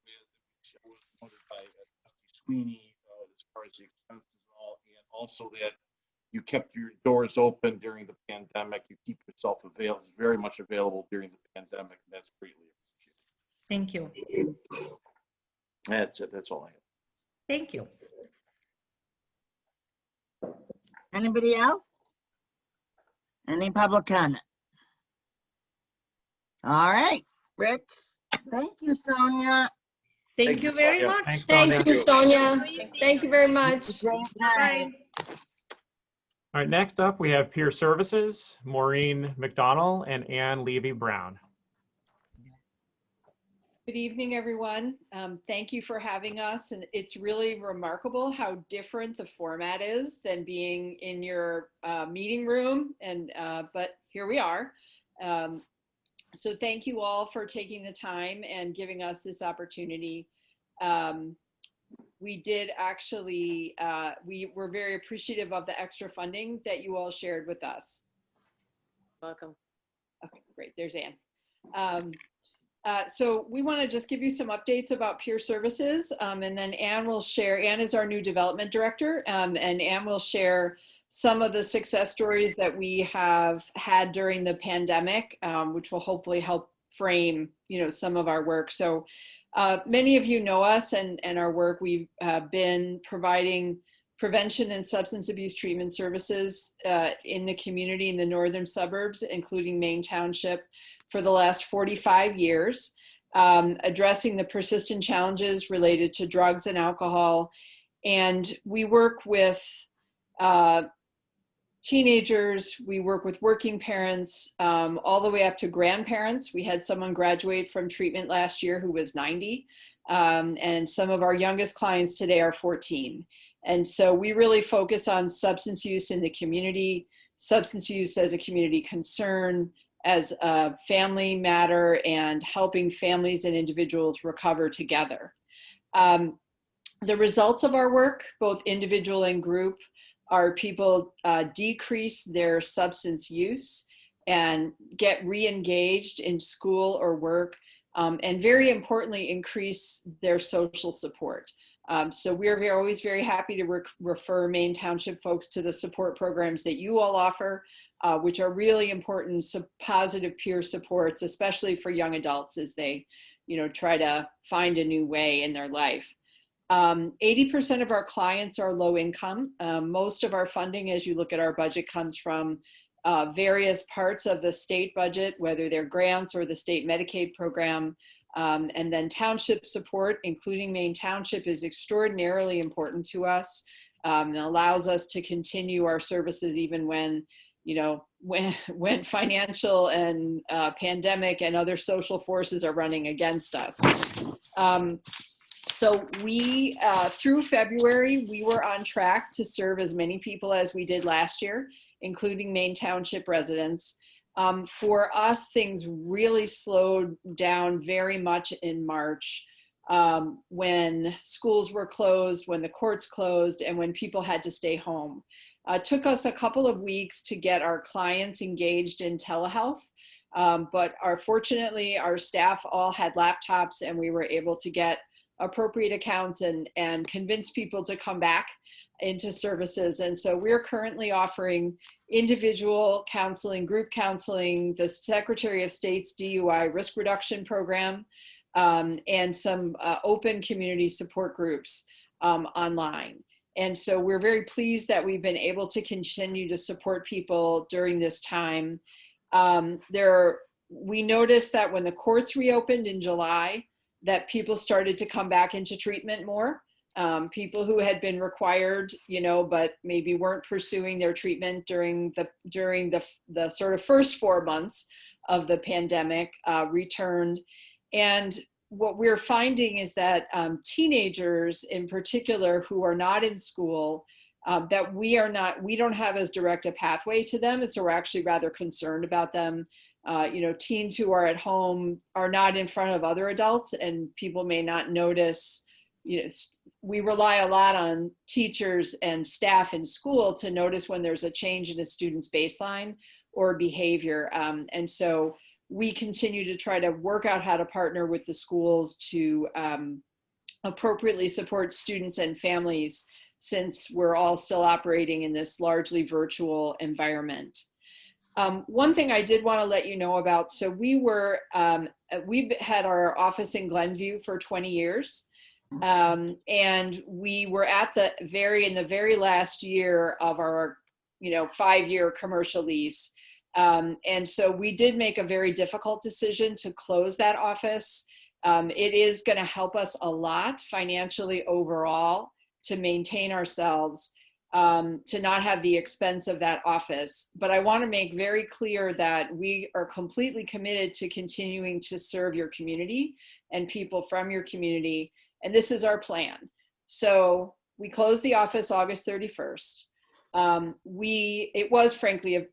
was noted by Trustee Sweeney as far as the expenses and all, and also that you kept your doors open during the pandemic. You keep yourself very much available during the pandemic, and that's greatly appreciated. Thank you. That's it. That's all I have. Thank you. Anybody else? Any public comment? All right, Rick. Thank you, Sonia. Thank you very Sonia. much. Thanks, Thank Sonia. you, Sonia. Thank you very much. Great Bye. night. All right, next up, we have Peer Services, Maureen McDonnell and Ann Levy-Brown. Good evening, everyone. Thank you for having us. And it's really remarkable how different the format is than being in your meeting room. But here we are. So thank you all for taking the time and giving us this opportunity. We did actually, we were very appreciative of the extra funding that you all shared with us. Welcome. Okay, great. There's Ann. So we want to just give you some updates about Peer Services, and then Ann will share. Ann is our new development director, and Ann will share some of the success stories that we have had during the pandemic, which will hopefully help frame, some of our work. So many of you know us and our work. We've been providing prevention and substance abuse treatment services in the community in the northern suburbs, including Maine Township, for the last 45 years, addressing the persistent challenges related to drugs and alcohol. And we work with teenagers, we work with working parents, all the way up to grandparents. We had someone graduate from treatment last year who was 90, and some of our youngest clients today are 14. And so we really focus on substance use in the community, substance use as a community concern, as a family matter, and helping families and individuals recover together. The results of our work, both individual and group, are people decrease their substance use and get re-engaged in school or work, and very importantly, increase their social support. So we're always very happy to refer Maine Township folks to the support programs that you all offer, which are really important, positive peer supports, especially for young adults as they, try to find a new way in their life. 80% of our clients are low income. Most of our funding, as you look at our budget, comes from various parts of the state budget, whether they're grants or the state Medicaid program. And then township support, including Maine Township, is extraordinarily important to us, and allows us to continue our services even when, when financial and pandemic and other social forces are running against us. So we, through February, we were on track to serve as many people as we did last year, including Maine Township residents. For us, things really slowed down very much in March, when schools were closed, when the courts closed, and when people had to stay home. It took us a couple of weeks to get our clients engaged in telehealth, but fortunately our staff all had laptops, and we were able to get appropriate accounts and convince people to come back into services. And so we're currently offering individual counseling, group counseling, the Secretary of State's DUI risk reduction program, and some open community support groups online. And so we're very pleased that we've been able to continue to support people during this time. We noticed that when the courts reopened in July, that people started to come back into treatment more. People who had been required, but maybe weren't pursuing their treatment during the sort of first 4 months of the pandemic returned. And what we're finding is that teenagers in particular who are not in school, that we don't have as direct a pathway to them. And so we're actually rather concerned about them. Teens who are at home are not in front of other adults, and people may not notice. We rely a lot on teachers and staff in school to notice when there's a change in a student's baseline or behavior. And so we continue to try to work out how to partner with the schools to appropriately support students and families, since we're all still operating in this largely virtual environment. One thing I did want to let you know about, so we've had our office in Glenview for 20 years. And we were at the very last year of our 5-year commercial lease. And so we did make a very difficult decision to close that office. It is going to help us a lot financially overall to maintain ourselves, to not have the expense of that office. But I want to make very clear that we are completely committed to continuing to serve your community and people from your community. And this is our plan. So we closed the office August 31st.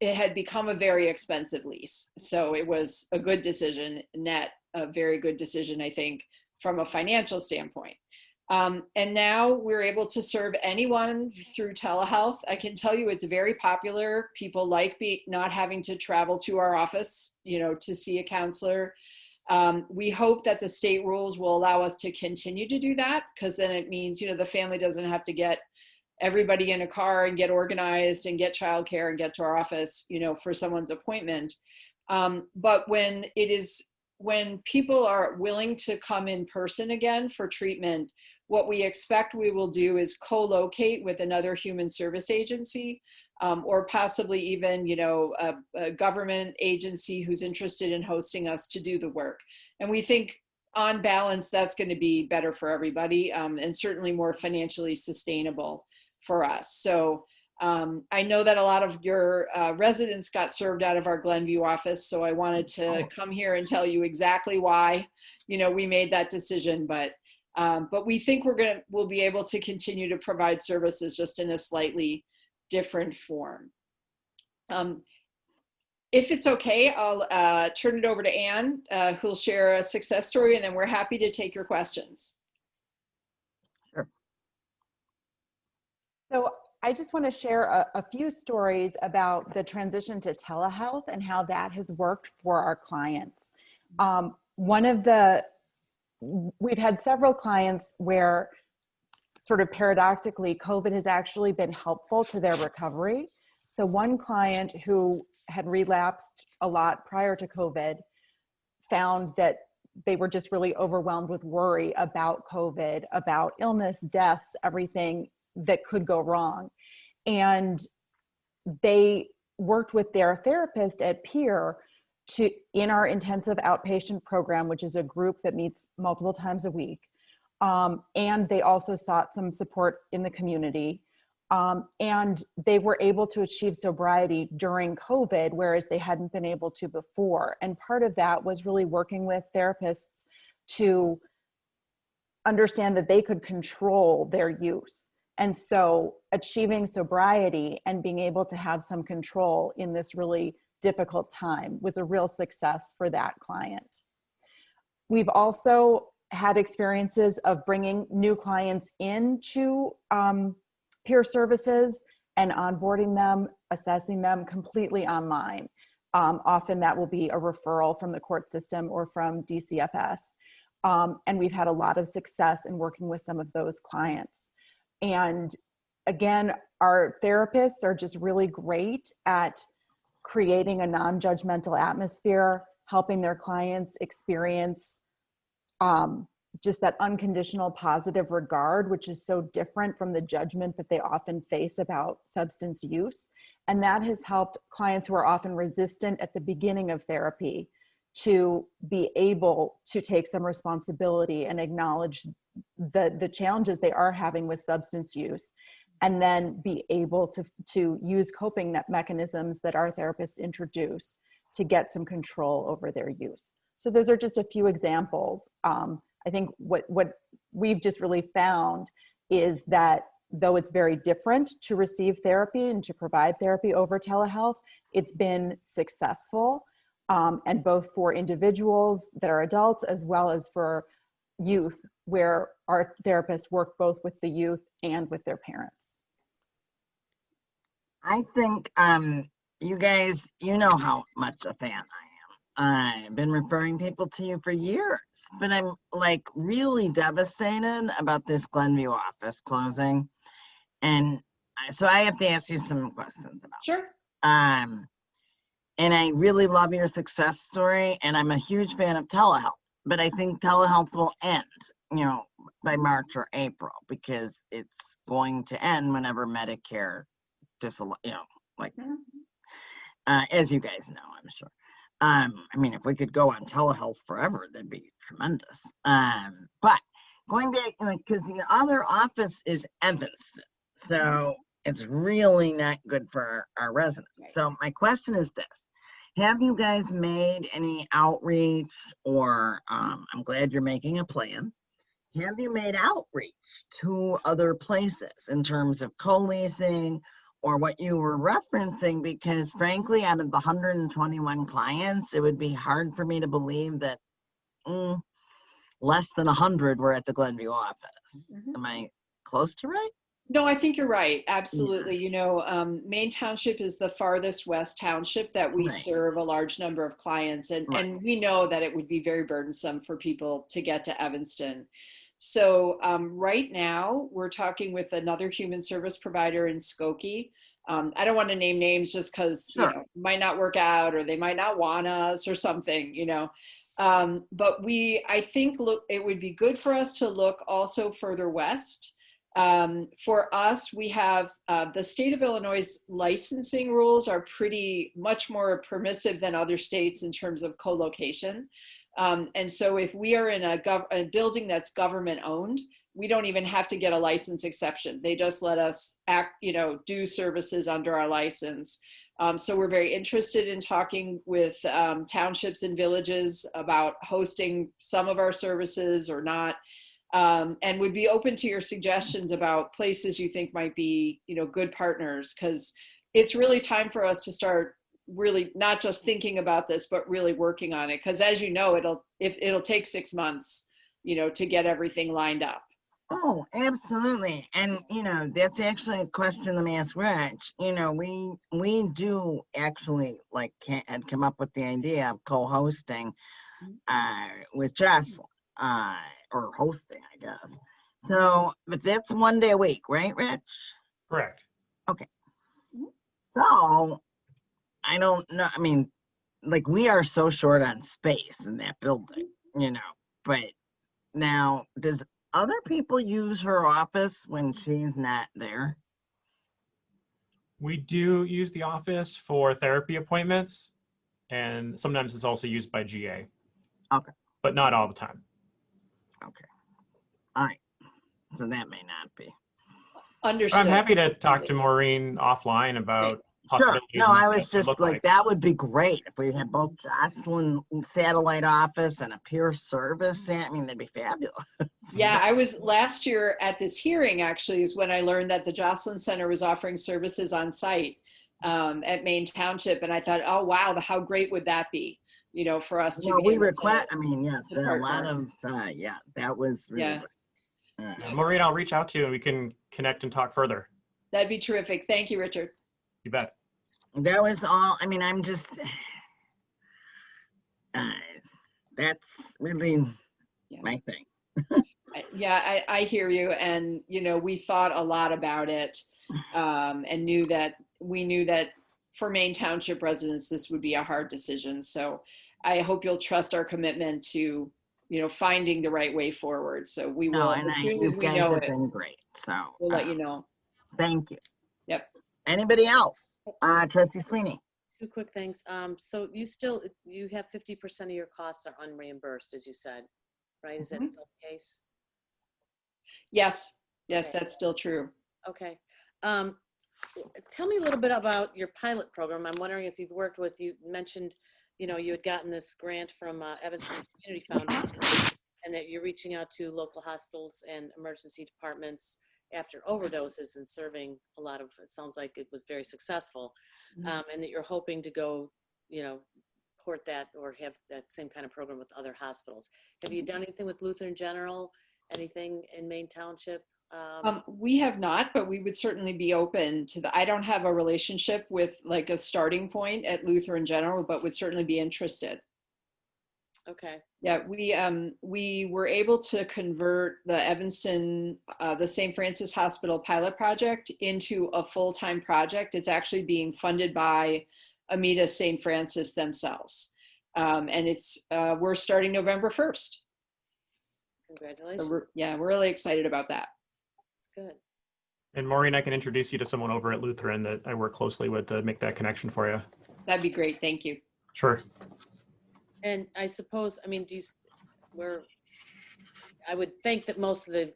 It had become a very expensive lease. So it was a good decision, a very good decision, I think, from a financial standpoint. And now we're able to serve anyone through telehealth. I can tell you it's very popular. People like not having to travel to our office, to see a counselor. We hope that the state rules will allow us to continue to do that, because then it means, the family doesn't have to get everybody in a car and get organized and get childcare and get to our office, for someone's appointment. But when people are willing to come in person again for treatment, what we expect we will do is co-locate with another human service agency, or possibly even, a government agency who's interested in hosting us to do the work. And we think on balance, that's going to be better for everybody, and certainly more financially sustainable for us. So I know that a lot of your residents got served out of our Glenview office. So I wanted to come here and tell you exactly why, we made that decision, but we think we'll be able to continue to provide services just in a slightly different form. If it's okay, I'll turn it over to Anne, who'll share a success story, and then we're happy to take your questions. Sure. So I just want to share a few stories about the transition to telehealth and how that has worked for our clients. We've had several clients where, sort of paradoxically, COVID has actually been helpful to their recovery. So one client who had relapsed a lot prior to COVID found that they were just really overwhelmed with worry about COVID, about illness, deaths, everything that could go wrong. And they worked with their therapist at Peer in our intensive outpatient program, which is a group that meets multiple times a week. And they also sought some support in the community. And they were able to achieve sobriety during COVID, whereas they hadn't been able to before. And part of that was really working with therapists to understand that they could control their use. And so achieving sobriety and being able to have some control in this really difficult time was a real success for that client. We've also had experiences of bringing new clients into peer services and onboarding them, assessing them completely online. Often that will be a referral from the court system or from DCFS. And we've had a lot of success in working with some of those clients. And again, our therapists are just really great at creating a non-judgmental atmosphere, helping their clients experience just that unconditional positive regard, which is so different from the judgment that they often face about substance use. And that has helped clients who are often resistant at the beginning of therapy to be able to take some responsibility and acknowledge the challenges they are having with substance use, and then be able to use coping mechanisms that our therapists introduce to get some control over their use. So those are just a few examples. I think what we've just really found is that though it's very different to receive therapy and to provide therapy over telehealth, it's been successful. And both for individuals that are adults as well as for youth, where our therapists work both with the youth and with their parents. I think you guys, you know how much a fan I am. I've been referring people to you for years, but I'm like really devastated about this Glenview office closing. And so I have to ask you some questions about it. Sure. And I really love your success story, and I'm a huge fan of telehealth, but I think telehealth will end, by March or April, because it's going to end whenever Medicare just, as you guys know, I'm sure. If we could go on telehealth forever, that'd be tremendous. But going back, because the other office is Evanston, so it's really not good for our residents. So my question is this. Have you guys made any outreach, or I'm glad you're making a plan. Have you made outreach to other places in terms of co-leasing or what you were referencing? Because frankly, out of the 121 clients, it would be hard for me to believe that less than 100 were at the Glenview office. Am I close to right? No, I think you're right. Absolutely. Maine Township is the farthest west township that we serve a large number of clients. And we know that it would be very burdensome for people to get to Evanston. So right now we're talking with another human service provider in Skokie. I don't want to name names just because it might not work out, or they might not want us or something, but I think it would be good for us to look also further west. For us, we have the state of Illinois' licensing rules are pretty much more permissive than other states in terms of co-location. And so if we are in a building that's government owned, we don't even have to get a license exception. They just let us do services under our license. So we're very interested in talking with townships and villages about hosting some of our services or not. And would be open to your suggestions about places you think might be, good partners, because it's really time for us to start really not just thinking about this, but really working on it. Because as you know, it'll take 6 months, to get everything lined up. Oh, absolutely. And, that's actually a question let me ask Rich. We do actually had come up with the idea of co-hosting with Jocelyn. Or hosting, I guess. So, but that's 1 day a week, right, Rich? Correct. Okay. So, I don't know. We are so short on space in that building, but now, does other people use her office when she's not there? We do use the office for therapy appointments, and sometimes it's also used by GA. Okay. But not all the time. Okay. All right. So that may not be. Understood. I'm happy to talk to Maureen offline about Sure. No, I was just that would be great if we had both Jocelyn satellite office and a peer service. That'd be fabulous. Yeah, I was last year at this hearing, actually, is when I learned that the Jocelyn Center was offering services on site at Maine Township. And I thought, oh, wow, how great would that be? For us to. Well, we request. Yes, there are a lot of. That was really. Yeah. Maureen, I'll reach out to you and we can connect and talk further. That'd be terrific. Thank you, Richard. You bet. That was all. I'm just. That's really Yeah. my thing. Yeah, I hear you. And, you know, we thought a lot about it and we knew that for Maine Township residents, this would be a hard decision. So I hope you'll trust our commitment to, you know, finding the right way forward. So we No, will, and as soon you as we guys know have it, been great. So we'll let you know. thank you. Yep. Anybody else? Trustee Sweeney. Two quick things. So you have 50% of your costs are unreimbursed, as you said, right? Is that Mhm. still the case? Yes, Okay. that's still true. Okay. Tell me a little bit about your pilot program. I'm wondering if you've worked with, you mentioned, you know, you had gotten this grant from Evanston Community Foundation and that you're reaching out to local hospitals and emergency departments after overdoses and serving a lot of, it sounds like it was very successful, and that you're hoping to go, you know, port that or have that same kind of program with other hospitals. Have you done anything with Lutheran General, anything in Maine Township? We have not, but we would certainly be open to I don't have a relationship with like a starting point at Lutheran General, but would certainly be interested. Okay. Yeah, we were able to convert the Evanston, the St. Francis Hospital pilot project into a full-time project. It's actually being funded by Amita St. Francis themselves. And we're starting November 1st. Congratulations. So we're really excited about that. That's good. And Maureen, I can introduce you to someone over at Lutheran that I work closely with to make that connection for you. That'd be great. Thank you. Sure. And I suppose, I mean, I would think that most of the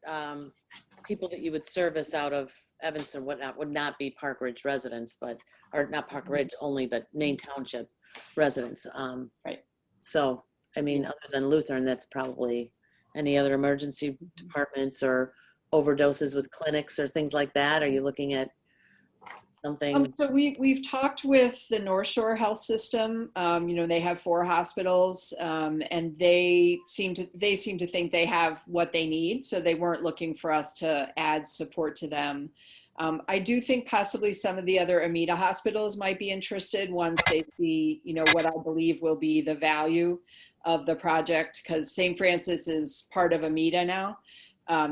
people that you would service out of Evanston would not be Park Ridge residents, or not Park Ridge only, but Maine Township residents. Right. So, I mean, other than Lutheran, that's probably any other emergency departments or overdoses with clinics or things like that. Are you looking at something? So we've talked with the North Shore Health System. You know, they have 4 hospitals, and they seem to think they have what they need. So they weren't looking for us to add support to them. I do think possibly some of the other Amita hospitals might be interested once they see, you know, what I believe will be the value of the project, because St. Francis is part of Amita now.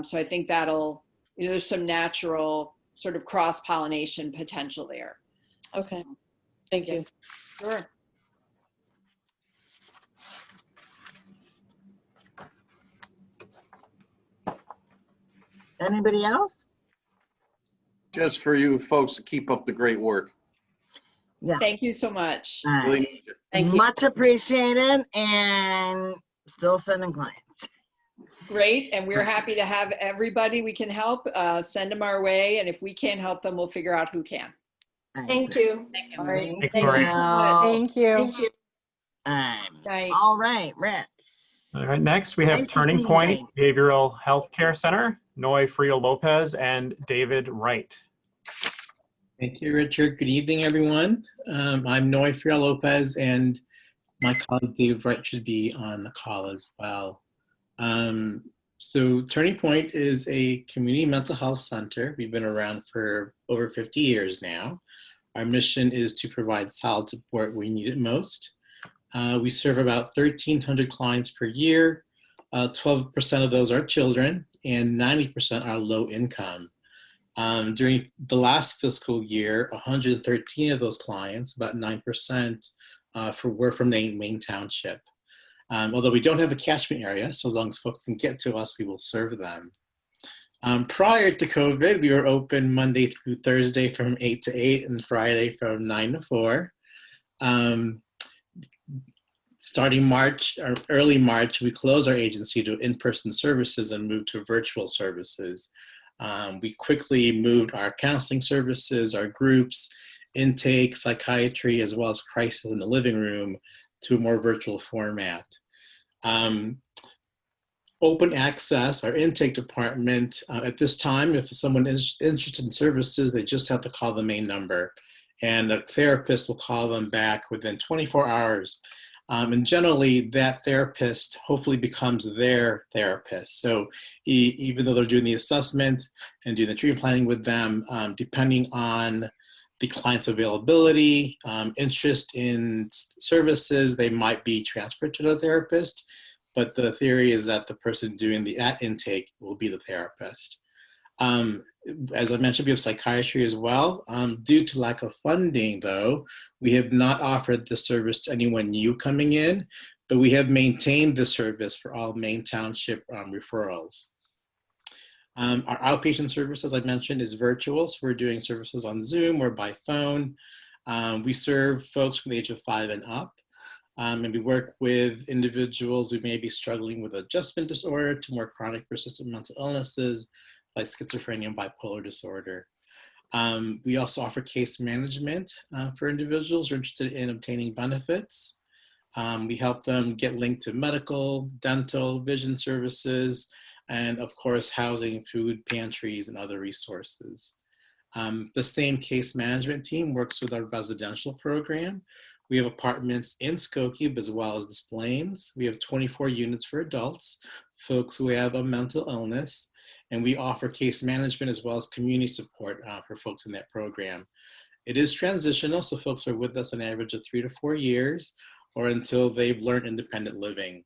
So I think that'll, you know, there's some natural sort of cross-pollination potential there. Okay. Thank you. Sure. Anybody else? Just for you folks to keep up the great work. Yeah. Thank you so much. Really need it. Thank you. Much appreciated, and still sending clients. Great, and we're happy to have everybody we can help, send them our way, and if we can't help them, we'll figure out who can. Thank you. All right. Thanks, Thank Lori. you so much. Thank you. Thank you. Night. All right, Rich. All right, next we have Nice to Turning see you, Point Behavioral Health Care Center, Noy Frio Lopez and David Wright. Thank you, Richard. Good evening, everyone. I'm Noy Frio Lopez, and my colleague David Wright should be on the call as well. So Turning Point is a community mental health center. We've been around for over 50 years now. Our mission is to provide solid support where we need it most. We serve about 1,300 clients per year. 12% of those are children, and 90% are low income. During the last fiscal year, 113 of those clients, about 9%, were from Maine Township. Although we don't have a catchment area, so as long as folks can get to us, we will serve them. Prior to COVID, we were open Monday through Thursday from 8 to 8 and Friday from 9 to 4. Starting March, or early March, we closed our agency to in-person services and moved to virtual services. We quickly moved our counseling services, our groups, intake, psychiatry, as well as crisis in the living room to a more virtual format. Open access, our intake department, at this time, if someone is interested in services, they just have to call the main number, and a therapist will call them back within 24 hours. And generally, that therapist hopefully becomes their therapist. So even though they're doing the assessment and doing the treatment planning with them, depending on the client's availability, interest in services, they might be transferred to the therapist. but the theory is that the person doing that intake will be the therapist. As I mentioned, we have psychiatry as well. Due to lack of funding, though, we have not offered the service to anyone new coming in, but we have maintained the service for all Maine Township referrals. Our outpatient service, as I mentioned, is virtual, so we're doing services on Zoom or by phone. We serve folks from the age of 5 and up, and we work with individuals who may be struggling with adjustment disorder to more chronic persistent mental illnesses like schizophrenia and bipolar disorder. We also offer case management for individuals who are interested in obtaining benefits. We help them get linked to medical, dental, vision services, and of course, housing, food pantries, and other resources. The same case management team works with our residential program. We have apartments in Skokie as well as Des Plaines. We have 24 units for adults, folks who have a mental illness, and we offer case management as well as community support for folks in that program. It is transitional, so folks are with us an average of 3 to 4 years or until they've learned independent living.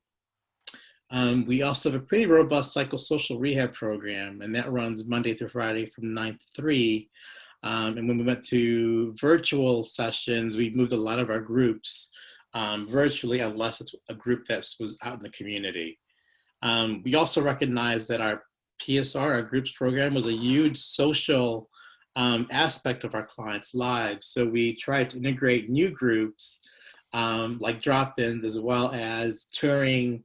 We also have a pretty robust psychosocial rehab program, and that runs Monday through Friday from 9 to 3. And when we went to virtual sessions, we moved a lot of our groups virtually, unless it's a group that was out in the community. We also recognize that our PSR, our groups program, was a huge social aspect of our clients' lives. So we tried to integrate new groups like drop-ins, as well as touring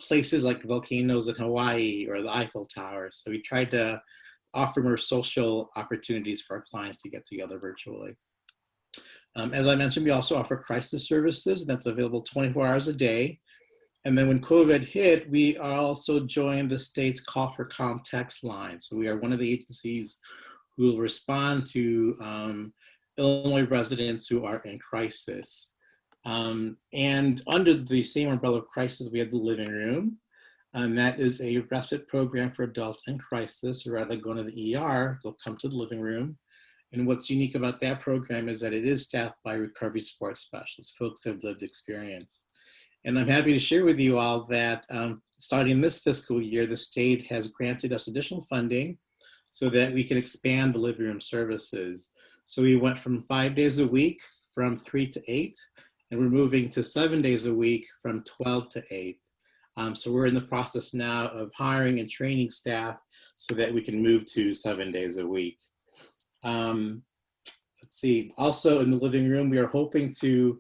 places like volcanoes in Hawaii or the Eiffel Tower. So we tried to offer more social opportunities for our clients to get together virtually. As I mentioned, we also offer crisis services, and that's available 24 hours a day. And then when COVID hit, we also joined the state's call for calm text line. So we are one of the agencies who will respond to Illinois residents who are in crisis. And under the same umbrella of crisis, we have the living room. And that is a respite program for adults in crisis. Rather than going to the ER, they'll come to the living room. And what's unique about that program is that it is staffed by recovery support specialists, folks who have lived experience. And I'm happy to share with you all that starting this fiscal year, the state has granted us additional funding so that we can expand the living room services. So we went from 5 days a week from 3 to 8. And we're moving to 7 days a week from 12 to 8. So we're in the process now of hiring and training staff so that we can move to 7 days a week. Let's see, also in the living room, we are hoping to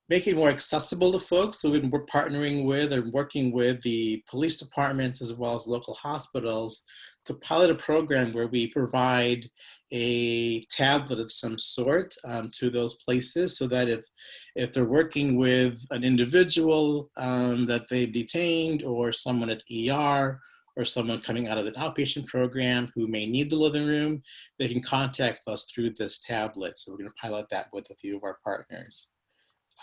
make it more accessible to folks. So we're partnering with and working with the police departments as well as local hospitals to pilot a program where we provide a tablet of some sort to those places, so that if they're working with an individual that they've detained, or someone at the ER, or someone coming out of an outpatient program who may need the living room, they can contact us through this tablet. So we're going to pilot that with a few of our partners.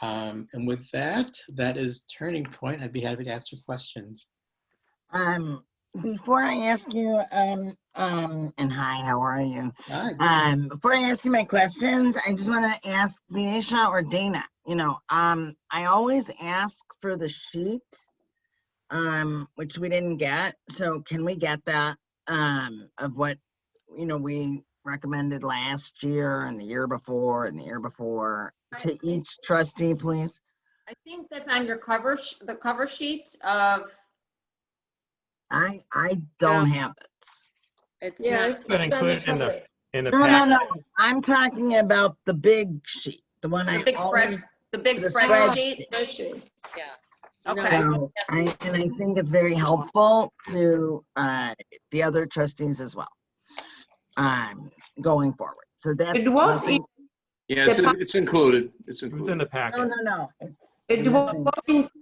And with that, that is Turning Point. I'd be happy to answer questions. Before I ask you, and hi, how are you? Hi. Before I ask you my questions, I just want to ask Leisha or Dana, I always ask for the sheet, which we didn't get. So can we get that, of what, we recommended last year and the year before and the year before to each trustee, please? I think that's on your the cover sheet of. I don't have it. It's Yeah, not. it's Been on the included cover. in the No, packet. no. I'm talking about the big sheet, the one I The big always. the big the spreadsheet. Spreadsheet. Yeah. Okay. No, So I think it's very helpful to the other trustees as well, going forward. So that's. It was one thing. Yeah, it's included. It's It was included. in the packet. No. it was in it's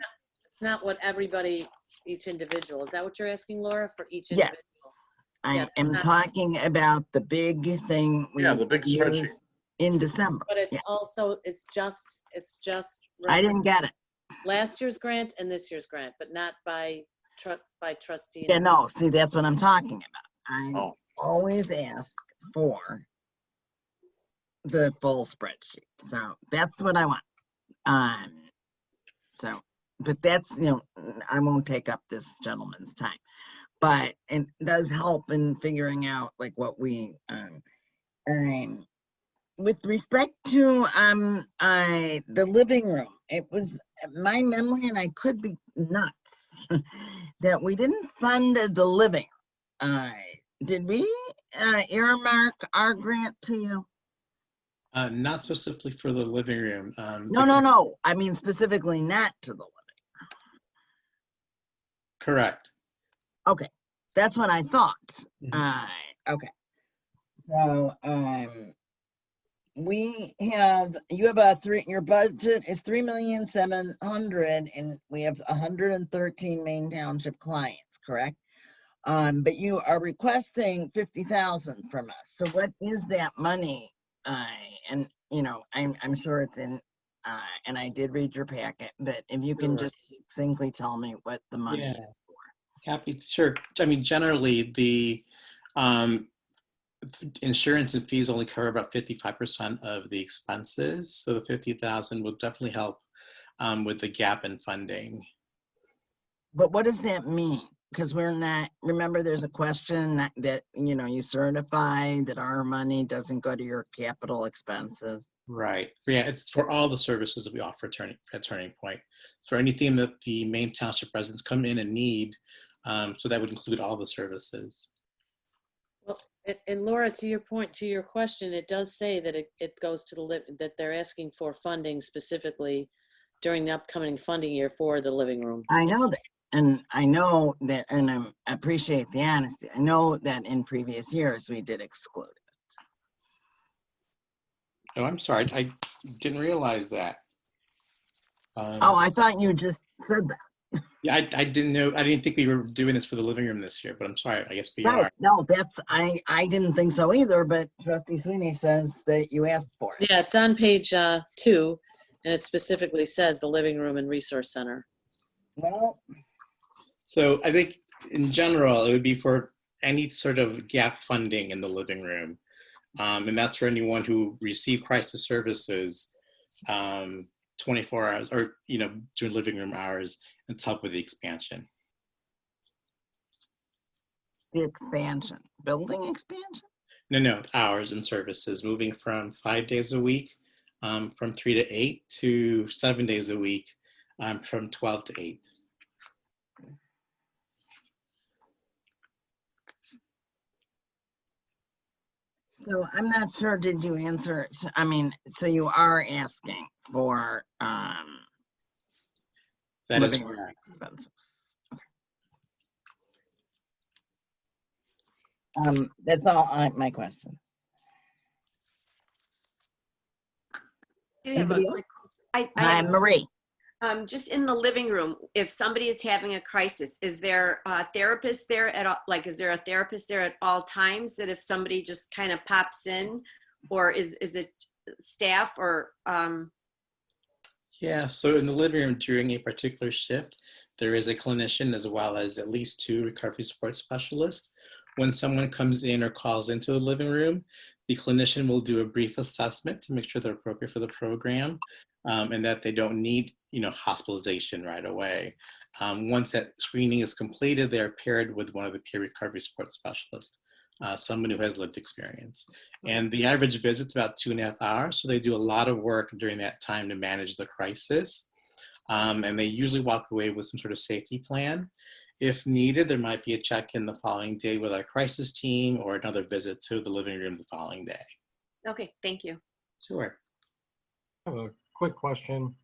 not what everybody, each individual. Is that what you're asking, Laura, for each Yes. individual? I Yeah, it's am not- talking about the big thing we Yeah, the big spreadsheet. used in December. But it's Yeah. also, it's just. I didn't get it. Last year's grant and this year's grant, but not by trustees. Yeah, no, see, that's what I'm talking about. I Oh. always ask for the full spreadsheet. So that's what I want. So but that's, you know, I won't take up this gentleman's time. But it does help in figuring out like what we, with respect to the living room, it was my memory, and I could be nuts, that we didn't fund the living. Did we earmark our grant to you? Not specifically for the living room. No. I mean specifically not to the living. Correct. Okay, that's what I thought. Mhm. Okay, so you have your budget is 3,700,000, and we have 113 Maine Township clients, correct? But you are requesting 50,000 from us. So what is that money? And you know, I'm sure it's in. And I did read your packet, but if you can Sure. just succinctly tell me what the money Yeah. is for. Happy, sure. I mean, generally, the insurance and fees only cover about 55% of the expenses. So the 50,000 will definitely help with the gap in funding. But what does that mean? Because we're not, remember there's a question that, you know, you certify that our money doesn't go to your capital expenses. Right. Yeah, it's for all the services that we offer at Turning Point. For anything that the Maine Township residents come in and need, so that would include all the services. Well, and Laura, to your point, to your question, it does say that it goes to that they're asking for funding specifically during the upcoming funding year for the living room. I know that, and I know that, and I appreciate the honesty. I know that in previous years we did exclude it. Oh, I'm sorry. I didn't realize that. Oh, I thought you just said that. Yeah, I didn't know. I didn't think we were doing this for the living room this year, but I'm sorry. I guess we Right. are. No, that's, I didn't think so either, but Trustee Sweeney says that you asked for it. Yeah, it's on page 2, and it specifically says the living room and resource center. Well, So I think in general, it would be for any sort of gap funding in the living room. And that's for anyone who received crisis services 24 hours or, you know, during living room hours, and to help with the expansion. the expansion, building expansion? No, hours and services, moving from 5 days a week, from 3 to 8 to 7 days a week, from 12 to 8. So I'm not sure, did you answer? I mean, so you are asking for That is living room correct. expenses. That's all my question. do have a Anybody quick, else? I have Marie. just in the living room, if somebody is having a crisis, is there a therapist there at all? Like, is there a therapist there at all times that if somebody just kind of pops in, or is it staff or? Yeah, so in the living room during a particular shift, there is a clinician as well as at least 2 recovery support specialists. When someone comes in or calls into the living room, the clinician will do a brief assessment to make sure they're appropriate for the program, and that they don't need, you know, hospitalization right away. Once that screening is completed, they're paired with one of the peer recovery support specialists, someone who has lived experience. And the average visit's about 2.5 hours, so they do a lot of work during that time to manage the crisis. And they usually walk away with some sort of safety plan. If needed, there might be a check-in the following day with our crisis team or another visit to the living room the following day. Okay, thank you. Sure. I have a quick question,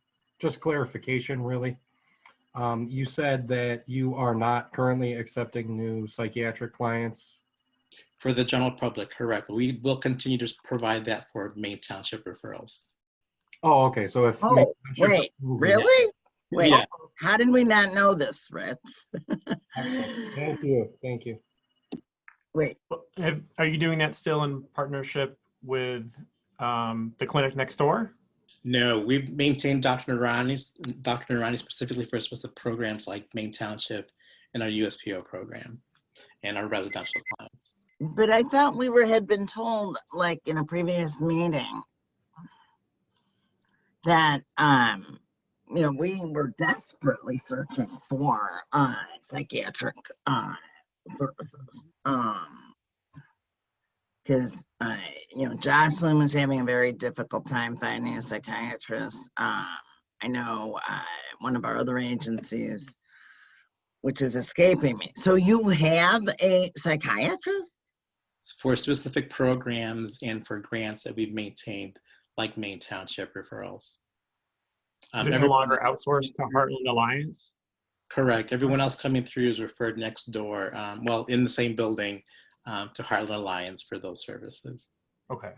just clarification, really. You said that you are not currently accepting new psychiatric clients. For the general public, correct. We will continue to provide that for Maine Township referrals. Oh, okay. So if Oh, wait, really? Wait, Yeah. how did we not know this, Rich? Excellent. Thank you. Thank you. Wait, Are you doing that still in partnership with the clinic next door? No, we've maintained Dr. Narani specifically for specific programs like Maine Township and our USPO program and our residential clients. but I thought we had been told, like in a previous meeting, that we were desperately searching for psychiatric services. Because Jocelyn was having a very difficult time finding a psychiatrist. I know one of our other agencies, which is escaping me. So you have a psychiatrist? For specific programs and for grants that we've maintained, like Maine Township referrals. Is it no longer outsourced to Heartland Alliance? Correct. Everyone else coming through is referred next door, well, in the same building, to Heartland Alliance for those services. Okay.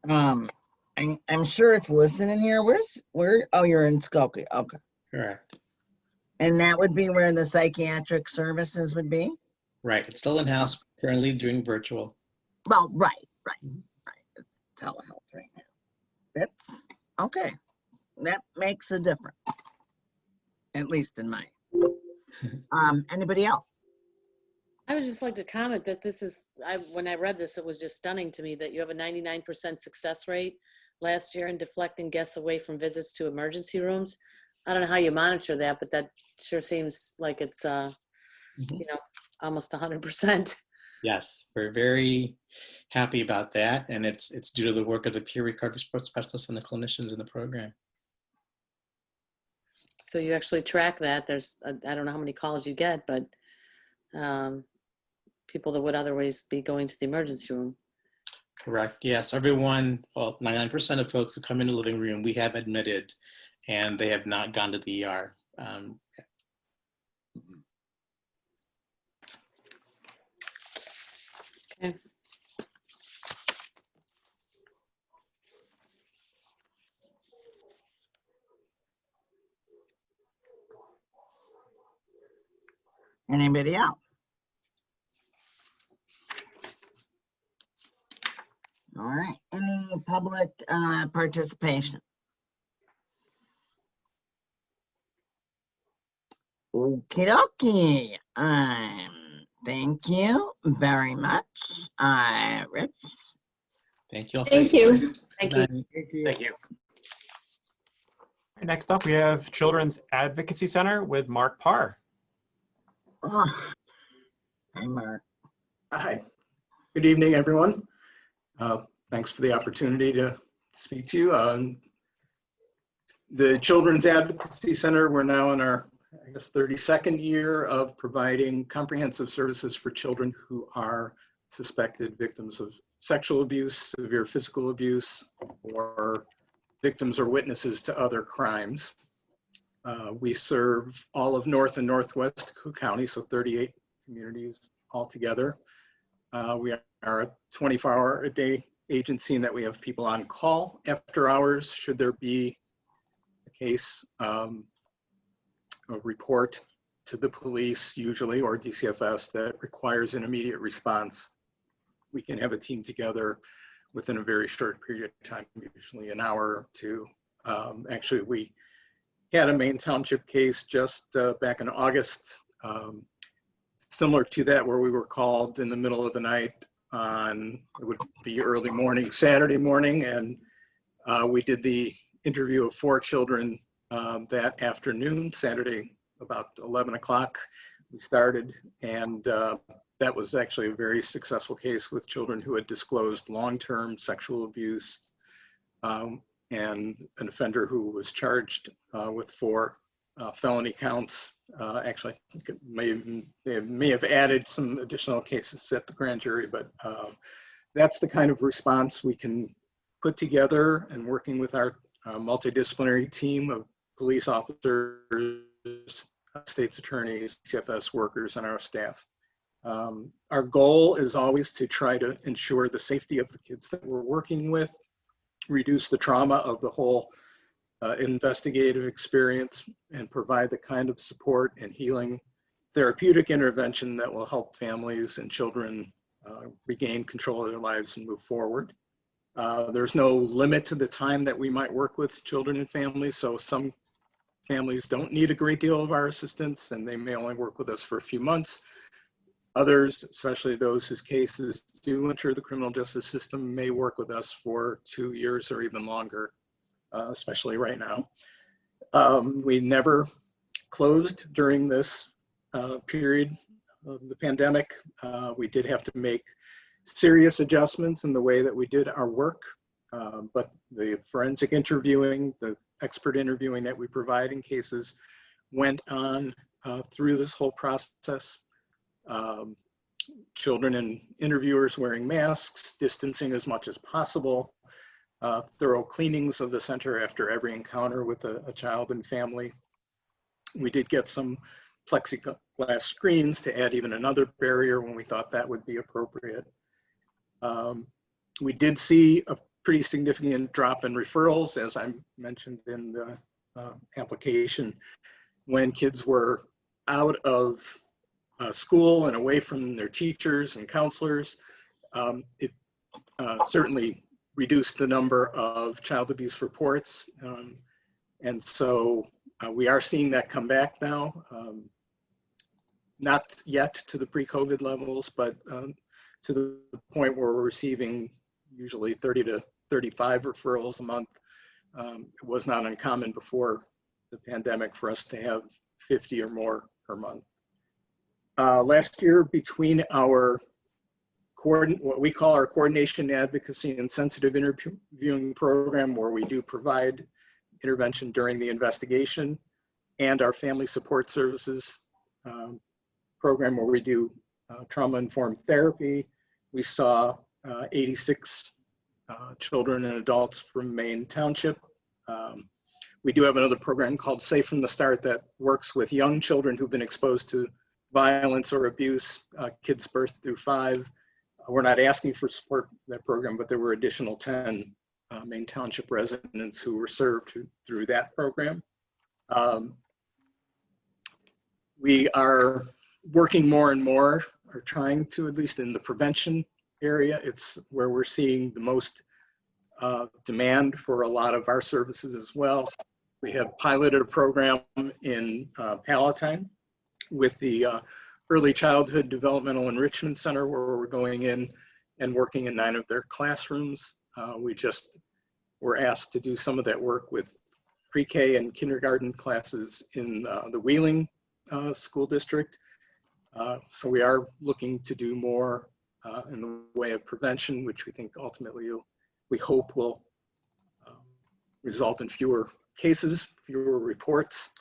I'm sure it's listed in here. Oh, you're in Skokie. Okay. Correct. And that would be where the psychiatric services would be? Right. It's still in-house, currently doing virtual. Well, right. It's telehealth right now. That's okay. That makes a difference, at least in mine. Anybody else? I would just like to comment that this is, when I read this, it was just stunning to me that you have a 99% success rate last year in deflecting guests away from visits to emergency rooms. I don't know how you monitor that, but that sure seems like it's, almost 100%. Yes, we're very happy about that. And it's due to the work of the peer recovery support specialists and the clinicians in the program. So you actually track that. There's, I don't know how many calls you get, but people that would otherwise be going to the emergency room. Correct. Yes, everyone, well, 99% of folks who come into the living room, we have admitted, and they have not gone to the ER. Okay. Anybody else? All right. Any public participation? Okie dokie. Thank you very much, Rich. Thank you all. Thank you. Thank you. Thank you. Next up, we have Children's Advocacy Center with Mark Parr. Oh, hi, Mark. Hi. Good evening, everyone. Thanks for the opportunity to speak to you. The Children's Advocacy Center, we're now in our, 32nd year of providing comprehensive services for children who are suspected victims of sexual abuse, severe physical abuse, or victims or witnesses to other crimes. We serve all of North and Northwest Cook County, so 38 communities altogether. We are a 24-hour-a-day agency in that we have people on call after hours should there be a case, a report to the police usually, or DCFS, that requires an immediate response. We can have a team together within a very short period of time, usually an hour or two. Actually, we had a Maine Township case just back in August, similar to that, where we were called in the middle of the night on, it would be early morning, Saturday morning, and we did the interview of 4 children that afternoon, Saturday, about 11 o'clock we started, and that was actually a very successful case with children who had disclosed long-term sexual abuse, and an offender who was charged with 4 felony counts. Actually, I think they may have added some additional cases at the grand jury, but that's the kind of response we can put together, and working with our multidisciplinary team of police officers, state's attorneys, CFS workers, and our staff. Our goal is always to try to ensure the safety of the kids that we're working with, reduce the trauma of the whole investigative experience, and provide the kind of support and healing therapeutic intervention that will help families and children regain control of their lives and move forward. There's no limit to the time that we might work with children and families, so some families don't need a great deal of our assistance and they may only work with us for a few months. Others, especially those whose cases do enter the criminal justice system, may work with us for 2 years or even longer, especially right now. We never closed during this period of the pandemic. We did have to make serious adjustments in the way that we did our work, but the forensic interviewing, the expert interviewing that we provide in cases went on through this whole process. Children and interviewers wearing masks, distancing as much as possible, thorough cleanings of the center after every encounter with a child and family. We did get some plexiglass screens to add even another barrier when we thought that would be appropriate. We did see a pretty significant drop in referrals, as I mentioned in the application, when kids were out of school and away from their teachers and counselors. It certainly reduced the number of child abuse reports. And so we are seeing that come back now. Not yet to the pre-COVID levels, but to the point where we're receiving usually 30 to 35 referrals a month. It was not uncommon before the pandemic for us to have 50 or more per month. Last year, between our what we call our coordination, advocacy, and sensitive interviewing program, where we do provide intervention during the investigation, and our family support services program, where we do trauma-informed therapy, we saw 86 children and adults from Maine Township. We do have another program called Safe from the Start that works with young children who've been exposed to violence or abuse, kids birth through 5. We're not asking for support for that program, but there were additional 10 Maine Township residents who were served through that program. We are working more and more, or trying to, at least in the prevention area. It's where we're seeing the most demand for a lot of our services as well. So we have piloted a program in Palatine with the Early Childhood Developmental Enrichment Center, where we're going in and working in 9 of their classrooms. We just were asked to do some of that work with pre-K and kindergarten classes in the Wheeling School District. So we are looking to do more in the way of prevention, which we think ultimately we hope will result in fewer cases, fewer reports.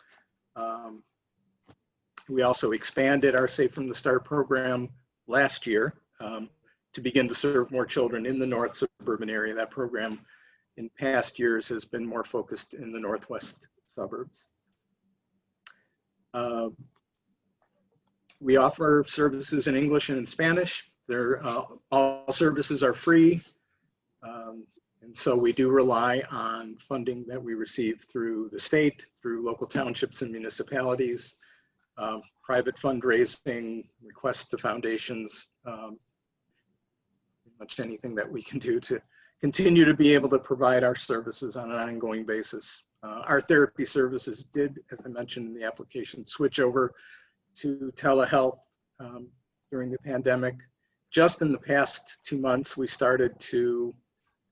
We also expanded our Safe from the Start program last year to begin to serve more children in the North Suburban area. That program in past years has been more focused in the Northwest suburbs. We offer services in English and in Spanish. All services are free. And so we do rely on funding that we receive through the state, through local townships and municipalities, private fundraising, requests to foundations, much anything that we can do to continue to be able to provide our services on an ongoing basis. Our therapy services did, as I mentioned in the application, switch over to telehealth during the pandemic. Just in the past 2 months, we started to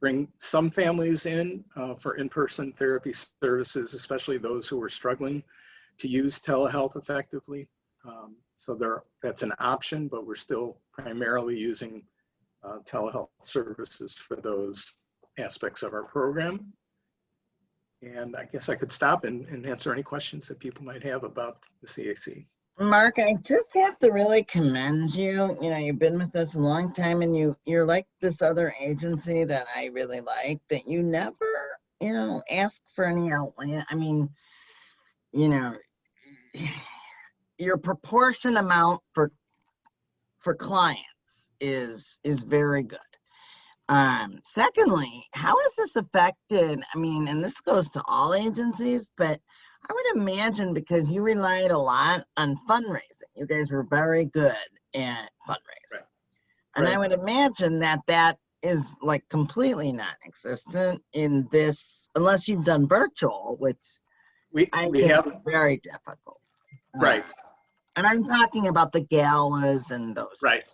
bring some families in for in-person therapy services, especially those who were struggling to use telehealth effectively. So that's an option, but we're still primarily using telehealth services for those aspects of our program. And I guess I could stop and answer any questions that people might have about the CAC. Mark, I just have to really commend you. You know, you've been with us a long time, and you're like this other agency that I really like, that you never, ask for any outlay. I mean, your proportion amount for clients is very good. Secondly, how has this affected, and this goes to all agencies, but I would imagine because you relied a lot on fundraising. You guys were very good at fundraising. Right. And I would imagine that is like completely non-existent in this, unless you've done virtual, which I think is very difficult. Right. And I'm talking about the galas and those. Right.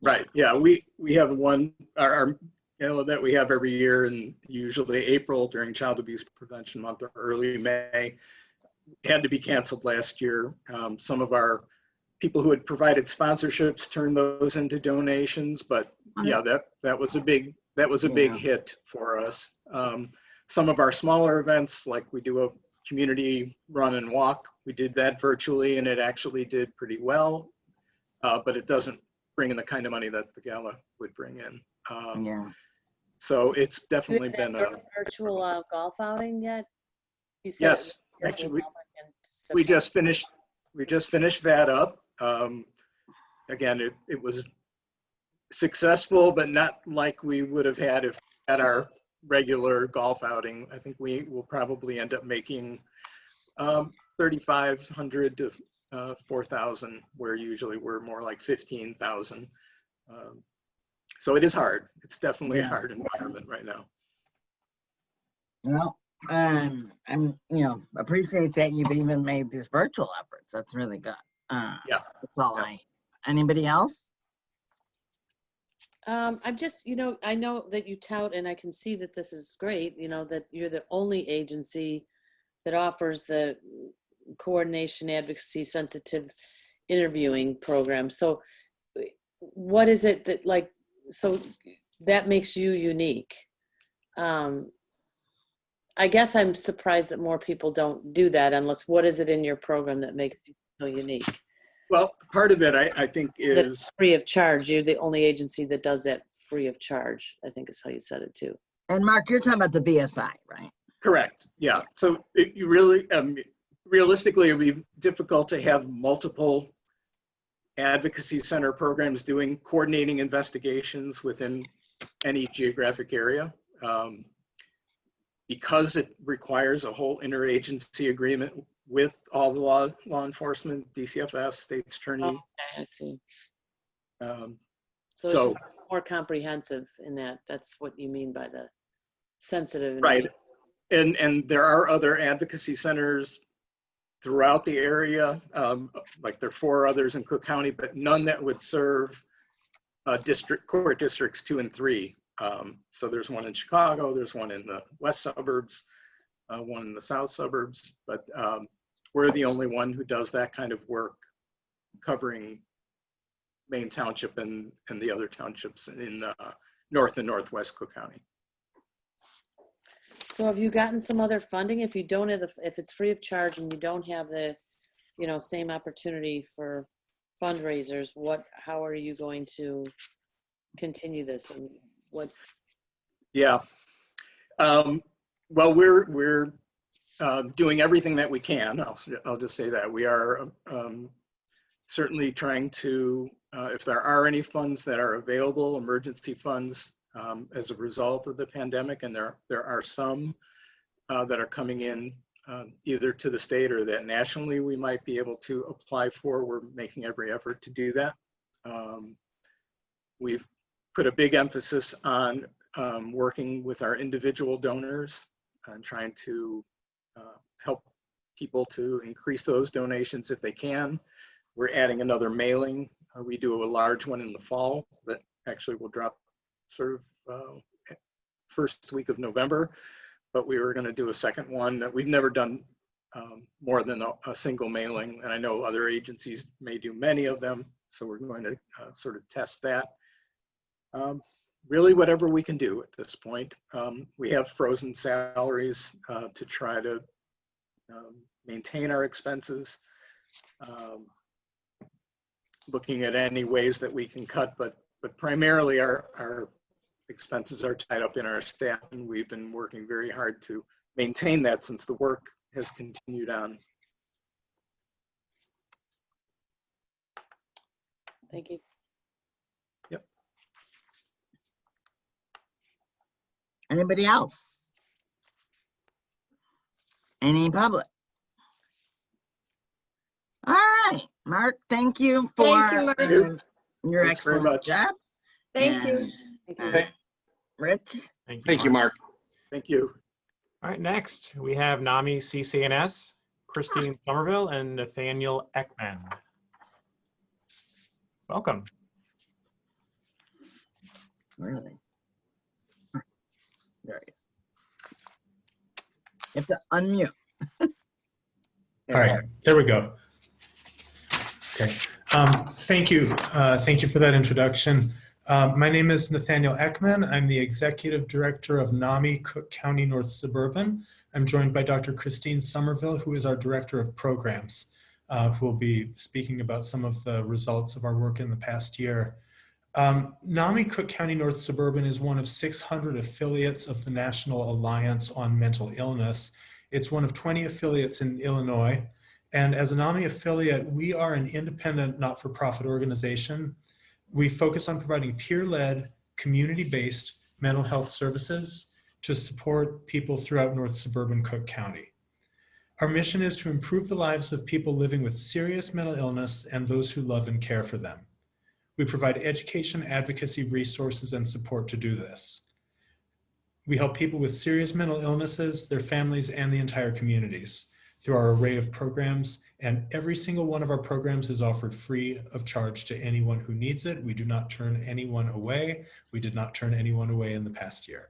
Right. Yeah, we have one, our gala that we have every year, and usually April during Child Abuse Prevention Month or early May. Had to be canceled last year. Some of our people who had provided sponsorships turned those into donations, but yeah, that was a big hit for us. Some of our smaller events, like we do a community run and walk, we did that virtually, and it actually did pretty well, but it doesn't bring in the kind of money that the gala would bring in. Yeah. So it's definitely been a virtual golf outing yet? You said yes. Actually, we just finished that up. Again, it was successful, but not like we would have had if at our regular golf outing. I think we will probably end up making 3,500 to 4,000, where usually we're more like 15,000. So it is hard. It's definitely a hard environment right now. Well, I'm appreciate that you've even made these virtual efforts. That's really good. Yeah. That's all anybody else? I'm just, I know that you tout, and I can see that this is great, that you're the only agency that offers the coordination, advocacy, sensitive interviewing program. So what is it that so that makes you unique? I guess I'm surprised that more people don't do that, unless what is it in your program that makes you so unique? Well, part of it, I think, is that's free of charge. You're the only agency that does that free of charge, I think is how you said it too. And Mark, you're talking about the BSI, right? Correct. Yeah. So you really, realistically, it would be difficult to have multiple advocacy center programs coordinating investigations within any geographic area. Because it requires a whole interagency agreement with all the law enforcement, DCFS, state's attorney. Okay, I see. So it's just more comprehensive in that. That's what you mean by the sensitive. Right. And there are other advocacy centers throughout the area. Like there are 4 others in Cook County, but none that would serve court districts 2 and 3. So there's one in Chicago, there's one in the west suburbs, one in the south suburbs, but we're the only one who does that kind of work covering Maine Township and the other townships in north and northwest Cook County. So have you gotten some other funding? If you don't have if it's free of charge and you don't have the, same opportunity for fundraisers, how are you going to continue this? And what? Yeah. Well, we're doing everything that we can. I'll just say that we are certainly trying to, if there are any funds that are available, emergency funds, as a result of the pandemic, and there are some that are coming in either to the state or that nationally we might be able to apply for. We're making every effort to do that. We've put a big emphasis on working with our individual donors and trying to help people to increase those donations if they can. We're adding another mailing. We do a large one in the fall that actually will drop sort of first week of November, but we were going to do a second one that we've never done more than a single mailing. And I know other agencies may do many of them, so we're going to sort of test that. Really whatever we can do at this point. We have frozen salaries to try to maintain our expenses. Looking at any ways that we can cut, but primarily our expenses are tied up in our staff, and we've been working very hard to maintain that since the work has continued on. Thank you. Yep. Anybody else? Any public? All right, Mark, thank you for your excellent job. Thank you. Rich? Thank you, Mark. Thank you. All right, next we have NAMI CCNS, Christine Somerville, and Nathaniel Ekman. Welcome. Really? There you go. You have to unmute. All right, there we go. Okay, thank you. Thank you for that introduction. My name is Nathaniel Ekman. I'm the Executive Director of NAMI, Cook County North Suburban. I'm joined by Dr. Christine Somerville, who is our Director of Programs, who will be speaking about some of the results of our work in the past year. NAMI Cook County North Suburban is one of 600 affiliates of the National Alliance on Mental Illness. It's one of 20 affiliates in Illinois. And as a NAMI affiliate, we are an independent, not-for-profit organization. We focus on providing peer-led, community-based mental health services to support people throughout North Suburban Cook County. Our mission is to improve the lives of people living with serious mental illness and those who love and care for them. We provide education, advocacy, resources, and support to do this. We help people with serious mental illnesses, their families, and the entire communities through our array of programs, and every single one of our programs is offered free of charge to anyone who needs it. We do not turn anyone away. We did not turn anyone away in the past year.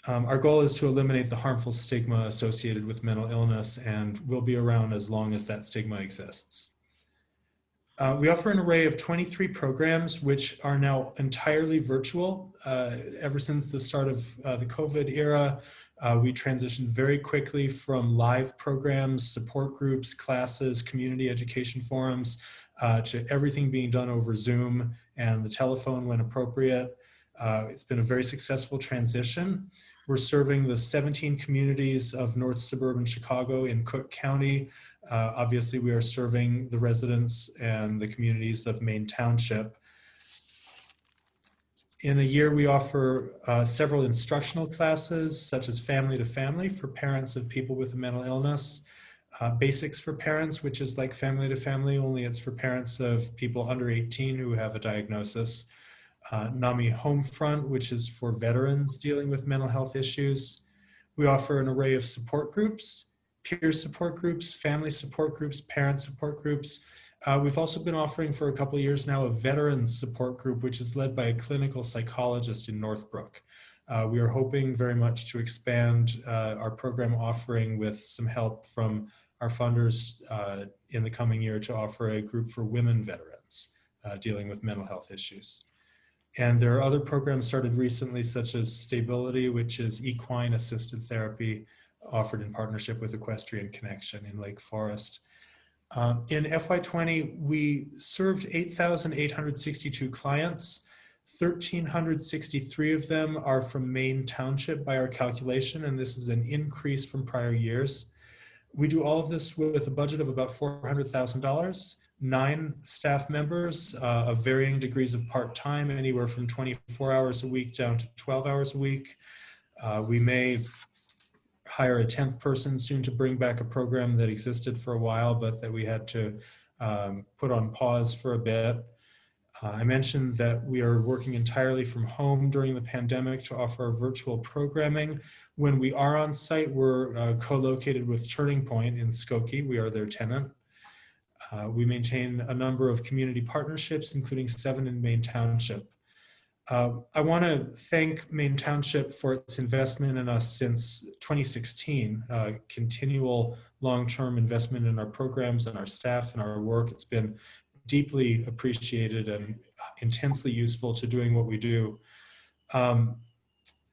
Our goal is to eliminate the harmful stigma associated with mental illness, and we'll be around as long as that stigma exists. We offer an array of 23 programs, which are now entirely virtual. Ever since the start of the COVID era, we transitioned very quickly from live programs, support groups, classes, community education forums, to everything being done over Zoom and the telephone when appropriate. It's been a very successful transition. We're serving the 17 communities of North Suburban Chicago in Cook County. Obviously, we are serving the residents and the communities of Maine Township. In a year, we offer several instructional classes, such as Family to Family for parents of people with a mental illness, Basics for Parents, which is like Family to Family, only it's for parents of people under 18 who have a diagnosis, NAMI Homefront, which is for veterans dealing with mental health issues. We offer an array of support groups, peer support groups, family support groups, parent support groups. We've also been offering for a couple of years now a veterans support group, which is led by a clinical psychologist in Northbrook. We are hoping very much to expand our program offering with some help from our funders in the coming year to offer a group for women veterans dealing with mental health issues. And there are other programs started recently, such as Stability, which is equine assisted therapy offered in partnership with Equestrian Connection in Lake Forest. In FY20, we served 8,862 clients. 1,363 of them are from Maine Township by our calculation, and this is an increase from prior years. We do all of this with a budget of about $400,000, 9 staff members of varying degrees of part-time, anywhere from 24 hours a week down to 12 hours a week. We may hire a 10th person soon to bring back a program that existed for a while, but that we had to put on pause for a bit. I mentioned that we are working entirely from home during the pandemic to offer virtual programming. When we are on site, we're co-located with Turning Point in Skokie. We are their tenant. We maintain a number of community partnerships, including 7 in Maine Township. I want to thank Maine Township for its investment in us since 2016, continual long-term investment in our programs and our staff and our work. It's been deeply appreciated and intensely useful to doing what we do.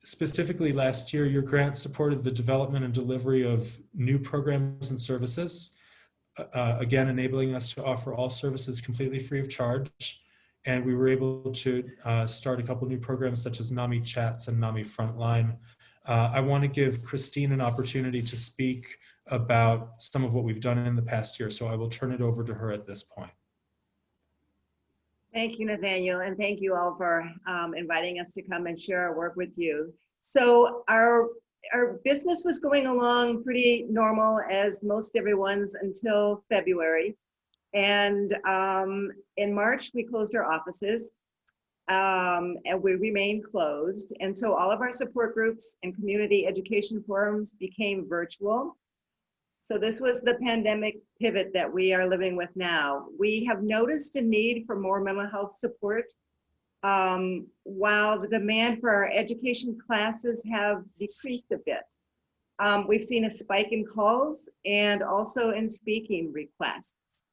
Specifically last year, your grant supported the development and delivery of new programs and services, again, enabling us to offer all services completely free of charge. And we were able to start a couple new programs such as NAMI Chats and NAMI Frontline. I want to give Christine an opportunity to speak about some of what we've done in the past year, so I will turn it over to her at this point. Thank you, Nathaniel, and thank you all for inviting us to come and share our work with you. So our business was going along pretty normal, as most everyone's, until February. And in March, we closed our offices and we remained closed. And so all of our support groups and community education forums became virtual. So this was the pandemic pivot that we are living with now. We have noticed a need for more mental health support. While the demand for our education classes have decreased a bit. We've seen a spike in calls and also in speaking requests.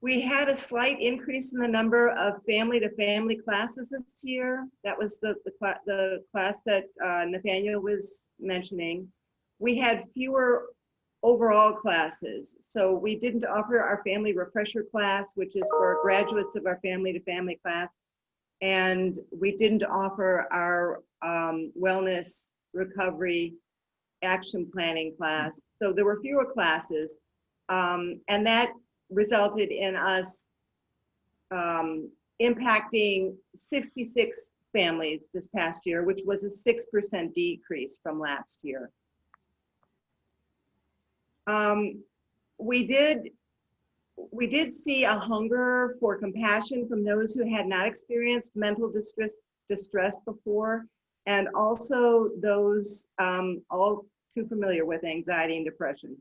We had a slight increase in the number of family-to-family classes this year. That was the class that Nathaniel was mentioning. We had fewer overall classes. So we didn't offer our family refresher class, which is for graduates of our family-to-family class. And we didn't offer our wellness recovery action planning class. So there were fewer classes. And that resulted in us impacting 66 families this past year, which was a 6% decrease from last year. We did see a hunger for compassion from those who had not experienced mental distress before, and also those all too familiar with anxiety and depression.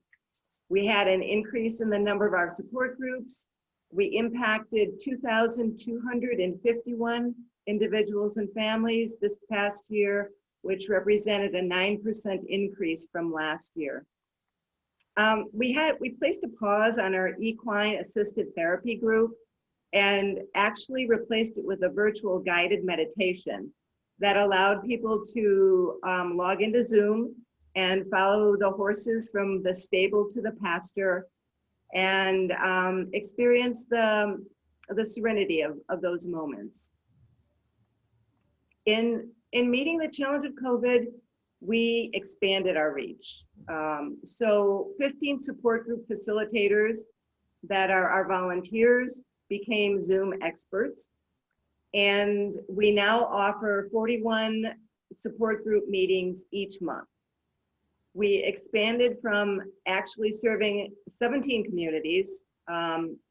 We had an increase in the number of our support groups. We impacted 2,251 individuals and families this past year, which represented a 9% increase from last year. We placed a pause on our equine assisted therapy group and actually replaced it with a virtual guided meditation that allowed people to log into Zoom and follow the horses from the stable to the pasture and experience the serenity of those moments. In meeting the challenge of COVID, we expanded our reach. So 15 support group facilitators that are our volunteers became Zoom experts. And we now offer 41 support group meetings each month. We expanded from actually serving 17 communities,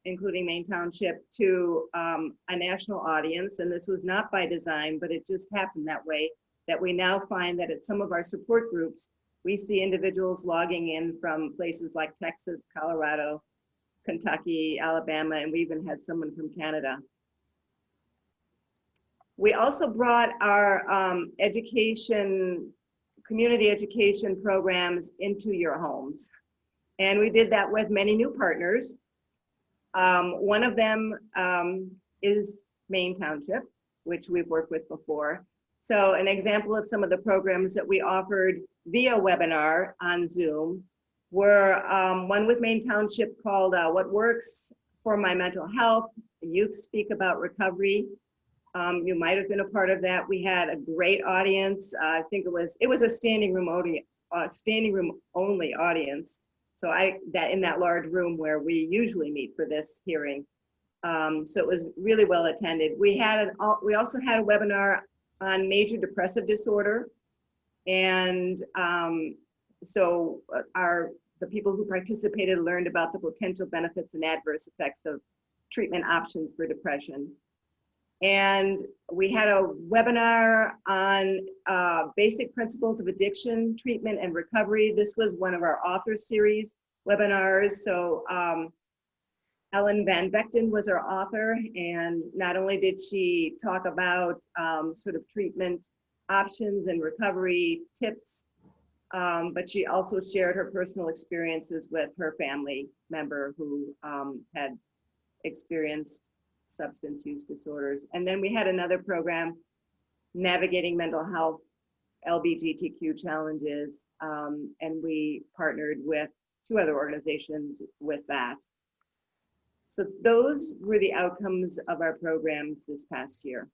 including Maine Township, to a national audience. And this was not by design, but it just happened that way, that we now find that at some of our support groups, we see individuals logging in from places like Texas, Colorado, Kentucky, Alabama, and we even had someone from Canada. We also brought our community education programs into your homes. And we did that with many new partners. One of them is Maine Township, which we've worked with before. So an example of some of the programs that we offered via webinar on Zoom were one with Maine Township called What Works for My Mental Health. Youth Speak About Recovery. You might have been a part of that. We had a great audience. I think it was a standing room only audience. So in that large room where we usually meet for this hearing. So it was really well attended. We also had a webinar on major depressive disorder. And so the people who participated learned about the potential benefits and adverse effects of treatment options for depression. And we had a webinar on basic principles of addiction, treatment, and recovery. This was one of our author series webinars. So Ellen Van Vechten was our author, and not only did she talk about sort of treatment options and recovery tips, but she also shared her personal experiences with her family member who had experienced substance use disorders. And then we had another program, Navigating Mental Health LGBTQ Challenges, and we partnered with 2 other organizations with that. So those were the outcomes of our programs this past year.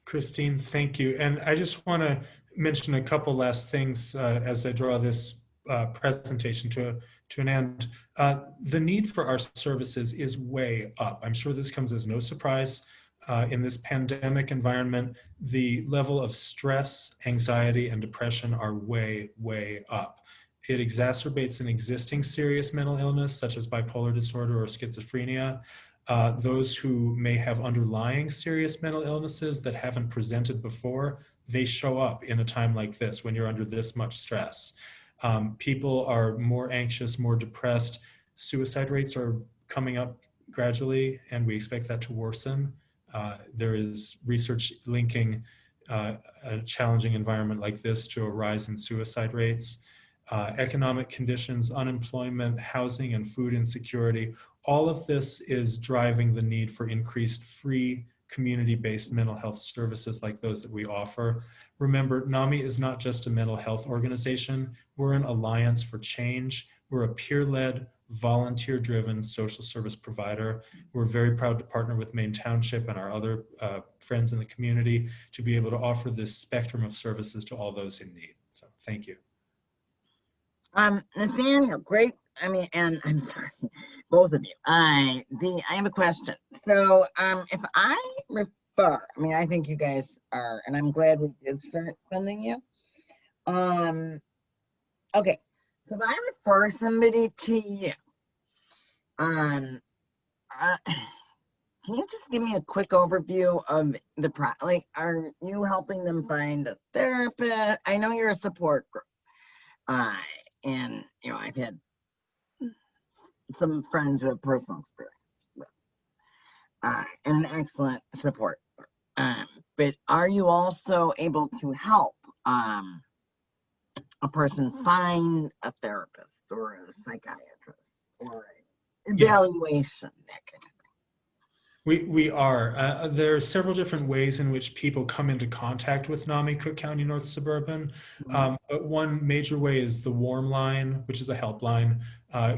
Christine, thank you. And I just want to mention a couple last things as I draw this presentation to an end. The need for our services is way up. I'm sure this comes as no surprise. In this pandemic environment, the level of stress, anxiety, and depression are way, way up. It exacerbates an existing serious mental illness, such as bipolar disorder or schizophrenia. Those who may have underlying serious mental illnesses that haven't presented before, they show up in a time like this when you're under this much stress. People are more anxious, more depressed. Suicide rates are coming up gradually, and we expect that to worsen. There is research linking a challenging environment like this to a rise in suicide rates. Economic conditions, unemployment, housing, and food insecurity, all of this is driving the need for increased free community-based mental health services like those that we offer. Remember, NAMI is not just a mental health organization. We're an alliance for change. We're a peer-led, volunteer-driven social service provider. We're very proud to partner with Maine Township and our other friends in the community to be able to offer this spectrum of services to all those in need. So thank you. Nathaniel, great. I mean, and I'm sorry, both of you. I have a question. So, if I refer, I mean, I think you guys are, and I'm glad we did start funding you. Okay, so if I refer somebody to you, can you just give me a quick overview of the like, are you helping them find a therapist? I know you're a support group. And you know, I've had some friends who have personal experience with, and an excellent support. But are you also able to help a person find a therapist or a psychiatrist or evaluation, that kind of thing? We are. There are several different ways in which people come into contact with NAMI Cook County North Suburban. But one major way is the Warm Line, which is a helpline.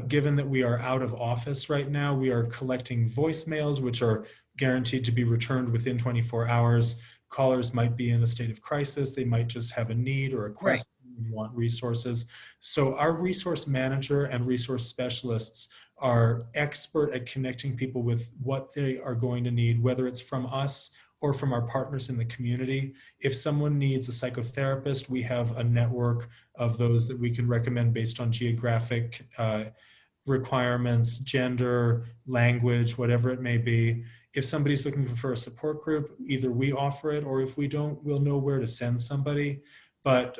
Given that we are out of office right now, we are collecting voicemails, which are guaranteed to be returned within 24 hours. Callers might be in a state of crisis. They might just have a need or a question and want resources. So our resource manager and resource specialists are expert at connecting people with what they are going to need, whether it's from us or from our partners in the community. If someone needs a psychotherapist, we have a network of those that we can recommend based on geographic requirements, gender, language, whatever it may be. If somebody's looking for a support group, either we offer it, or if we don't, we'll know where to send somebody. But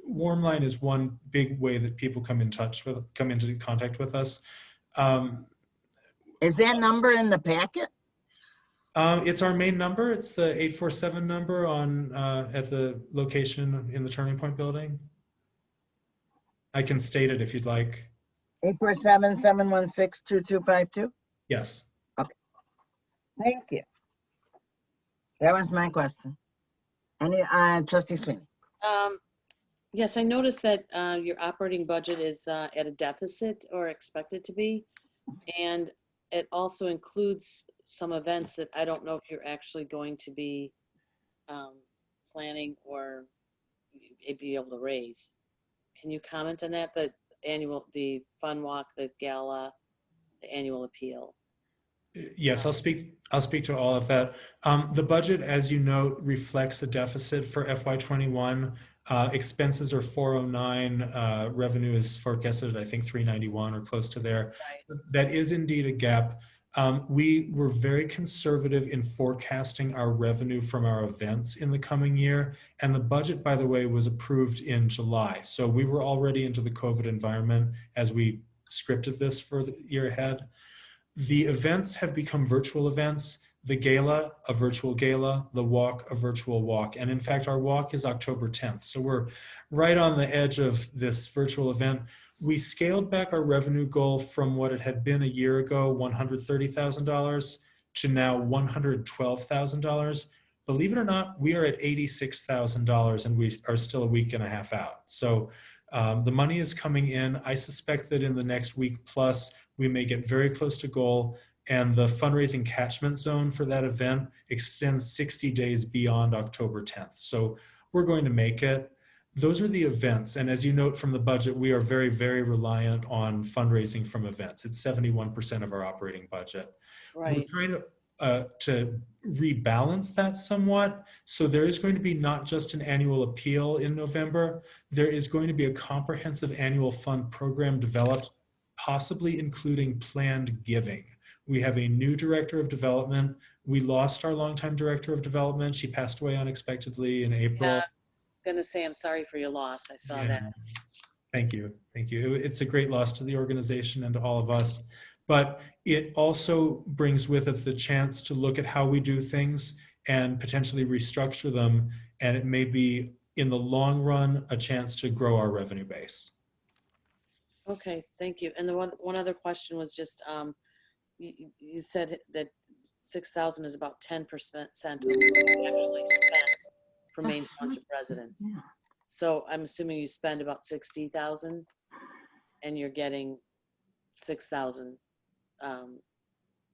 Warm Line is one big way that people come into contact with us. Is that number in the packet? It's our main number. It's the 847 number on at the location in the Turning Point building. I can state it if you'd like. 847-716-2252? Yes. Okay. Thank you. That was my question. Any Trustee Sweeney? Yes, I noticed that your operating budget is at a deficit or expected to be, and it also includes some events that I don't know if you're actually going to be planning or be able to raise. Can you comment on that? The fun walk, the gala, the annual appeal. Yes, I'll speak to all of that. The budget, as you note, reflects a deficit for FY21. Expenses are 409. Revenue is forecasted at, I think, 391 or close to there. Right. That is indeed a gap. We were very conservative in forecasting our revenue from our events in the coming year. And the budget, by the way, was approved in July. So we were already into the COVID environment as we scripted this for the year ahead. The events have become virtual events. The gala, a virtual gala, the walk, a virtual walk. And in fact, our walk is October 10th. So we're right on the edge of this virtual event. We scaled back our revenue goal from what it had been a year ago, $130,000, to now $112,000. Believe it or not, we are at $86,000 and we are still a week and a half out. So the money is coming in. I suspect that in the next week plus, we may get very close to goal. And the fundraising catchment zone for that event extends 60 days beyond October 10th. So we're going to make it. Those are the events. And as you note from the budget, we are very, very reliant on fundraising from events. It's 71% of our operating budget. Right. We're trying to rebalance that somewhat. So there is going to be not just an annual appeal in November. There is going to be a comprehensive annual fund program developed, possibly including planned giving. We have a new director of development. We lost our longtime director of development. She passed away unexpectedly in April. Yeah, I was gonna say I'm sorry for your loss. I saw that. Thank you. Thank you. It's a great loss to the organization and to all of us, but it also brings with it the chance to look at how we do things and potentially restructure them. And it may be, in the long run, a chance to grow our revenue base. Okay, thank you. And the one other question was just, you said that 6,000 is about 10% of what you actually spend for Maine Township residents. Yeah. So I'm assuming you spend about 60,000 and you're getting 6,000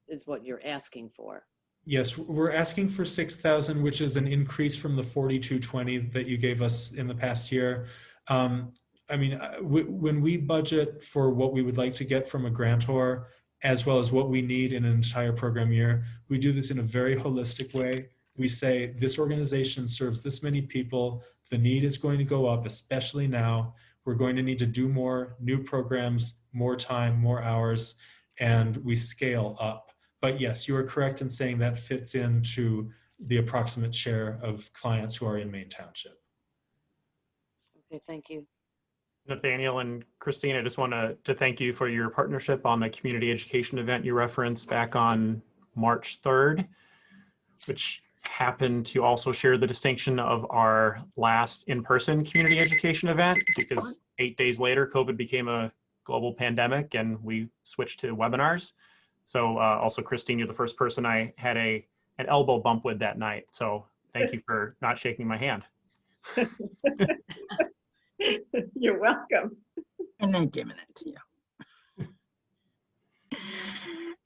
is what you're asking for. Yes, we're asking for 6,000, which is an increase from the 4,220 that you gave us in the past year. I mean, when we budget for what we would like to get from a grantor, as well as what we need in an entire program year, we do this in a very holistic way. We say, this organization serves this many people. The need is going to go up, especially now. We're going to need to do more new programs, more time, more hours, and we scale up. But yes, you are correct in saying that fits into the approximate share of clients who are in Maine Township. Okay, thank you. Nathaniel and Christine, I just want to thank you for your partnership on the community education event you referenced back on March 3rd, which happened to also share the distinction of our last in-person community education event, because 8 days later, COVID became a global pandemic and we switched to webinars. So also, Christine, you're the first person I had an elbow bump with that night. So thank you for not shaking my hand. You're welcome. And then giving it to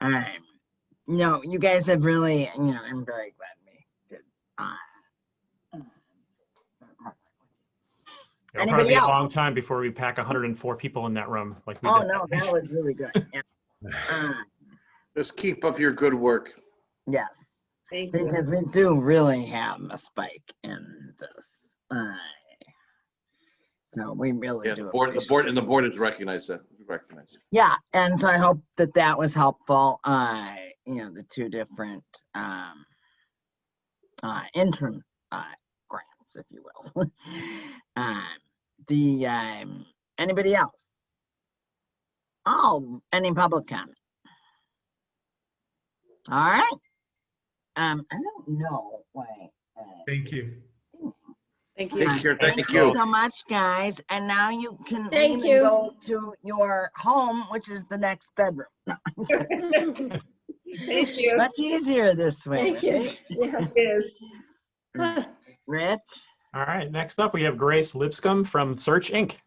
you. No, you guys have really, I'm very glad we did. It'll probably be a long time before we pack 104 people in that room. Like we did. No, that was really good. Yeah. Just keep up your good work. Yes. Thank you. Because we do really have a spike in this. No, we really do. The board has recognized that. Recognize it. Yeah, and so I hope that that was helpful. The two different interim grants, if you will. Anybody else? Oh, any public comment? All right. I don't know why. Thank you. Thank you. Take care. Thank you so much, guys. And now you can leave and go to your home, which is the next bedroom. No. Thank you. Much easier this way. Thank you. Yeah, it is. Rich? All right, next up we have Grace Lipscomb from Search Inc.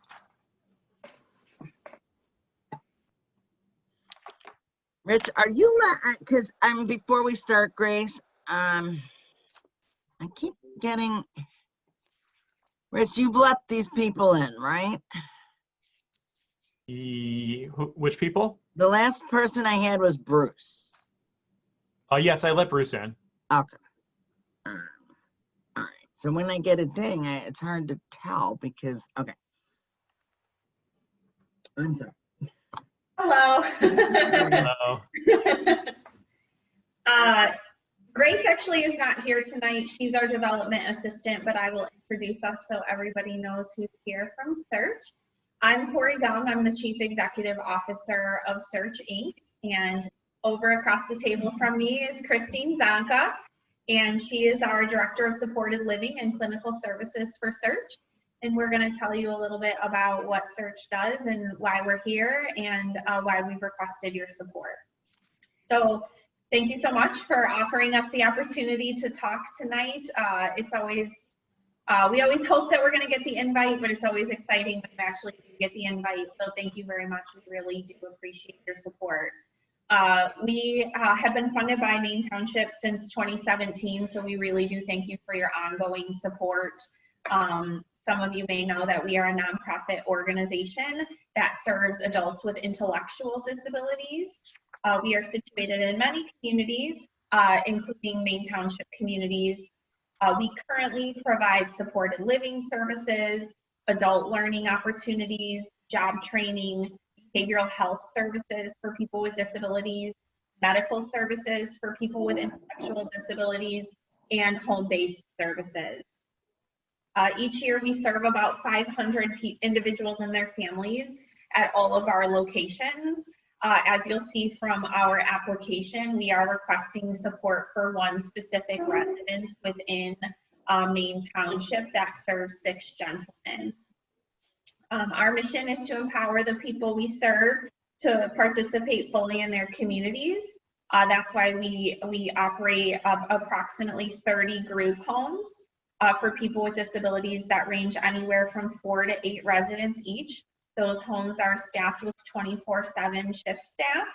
Rich, are you, because before we start, Grace, I keep getting, Rich, you've let these people in, right? Which people? The last person I had was Bruce. Yes, I let Bruce in. Okay. All right. So when I get a ding, it's hard to tell because, okay. I'm sorry. Hello. Hello. Grace actually is not here tonight. She's our development assistant, but I will introduce us so everybody knows who's here from Search. I'm Corey Gum. I'm the Chief Executive Officer of Search Inc. And over across the table from me is Christine Zonka, and she is our Director of Supported Living and Clinical Services for Search. And we're going to tell you a little bit about what Search does and why we're here and why we've requested your support. So thank you so much for offering us the opportunity to talk tonight. It's always, we always hope that we're going to get the invite, but it's always exciting when we actually get the invite. So thank you very much. We really do appreciate your support. We have been funded by Maine Township since 2017, so we really do thank you for your ongoing support. Some of you may know that we are a nonprofit organization that serves adults with intellectual disabilities. We are situated in many communities, including Maine Township communities. We currently provide supported living services, adult learning opportunities, job training, behavioral health services for people with disabilities, medical services for people with intellectual disabilities, and home-based services. Each year we serve about 500 individuals and their families at all of our locations. As you'll see from our application, we are requesting support for one specific residence within Maine Township that serves 6 gentlemen. Our mission is to empower the people we serve to participate fully in their communities. That's why we operate approximately 30 group homes for people with disabilities that range anywhere from 4 to 8 residents each. Those homes are staffed with 24/7 shift staff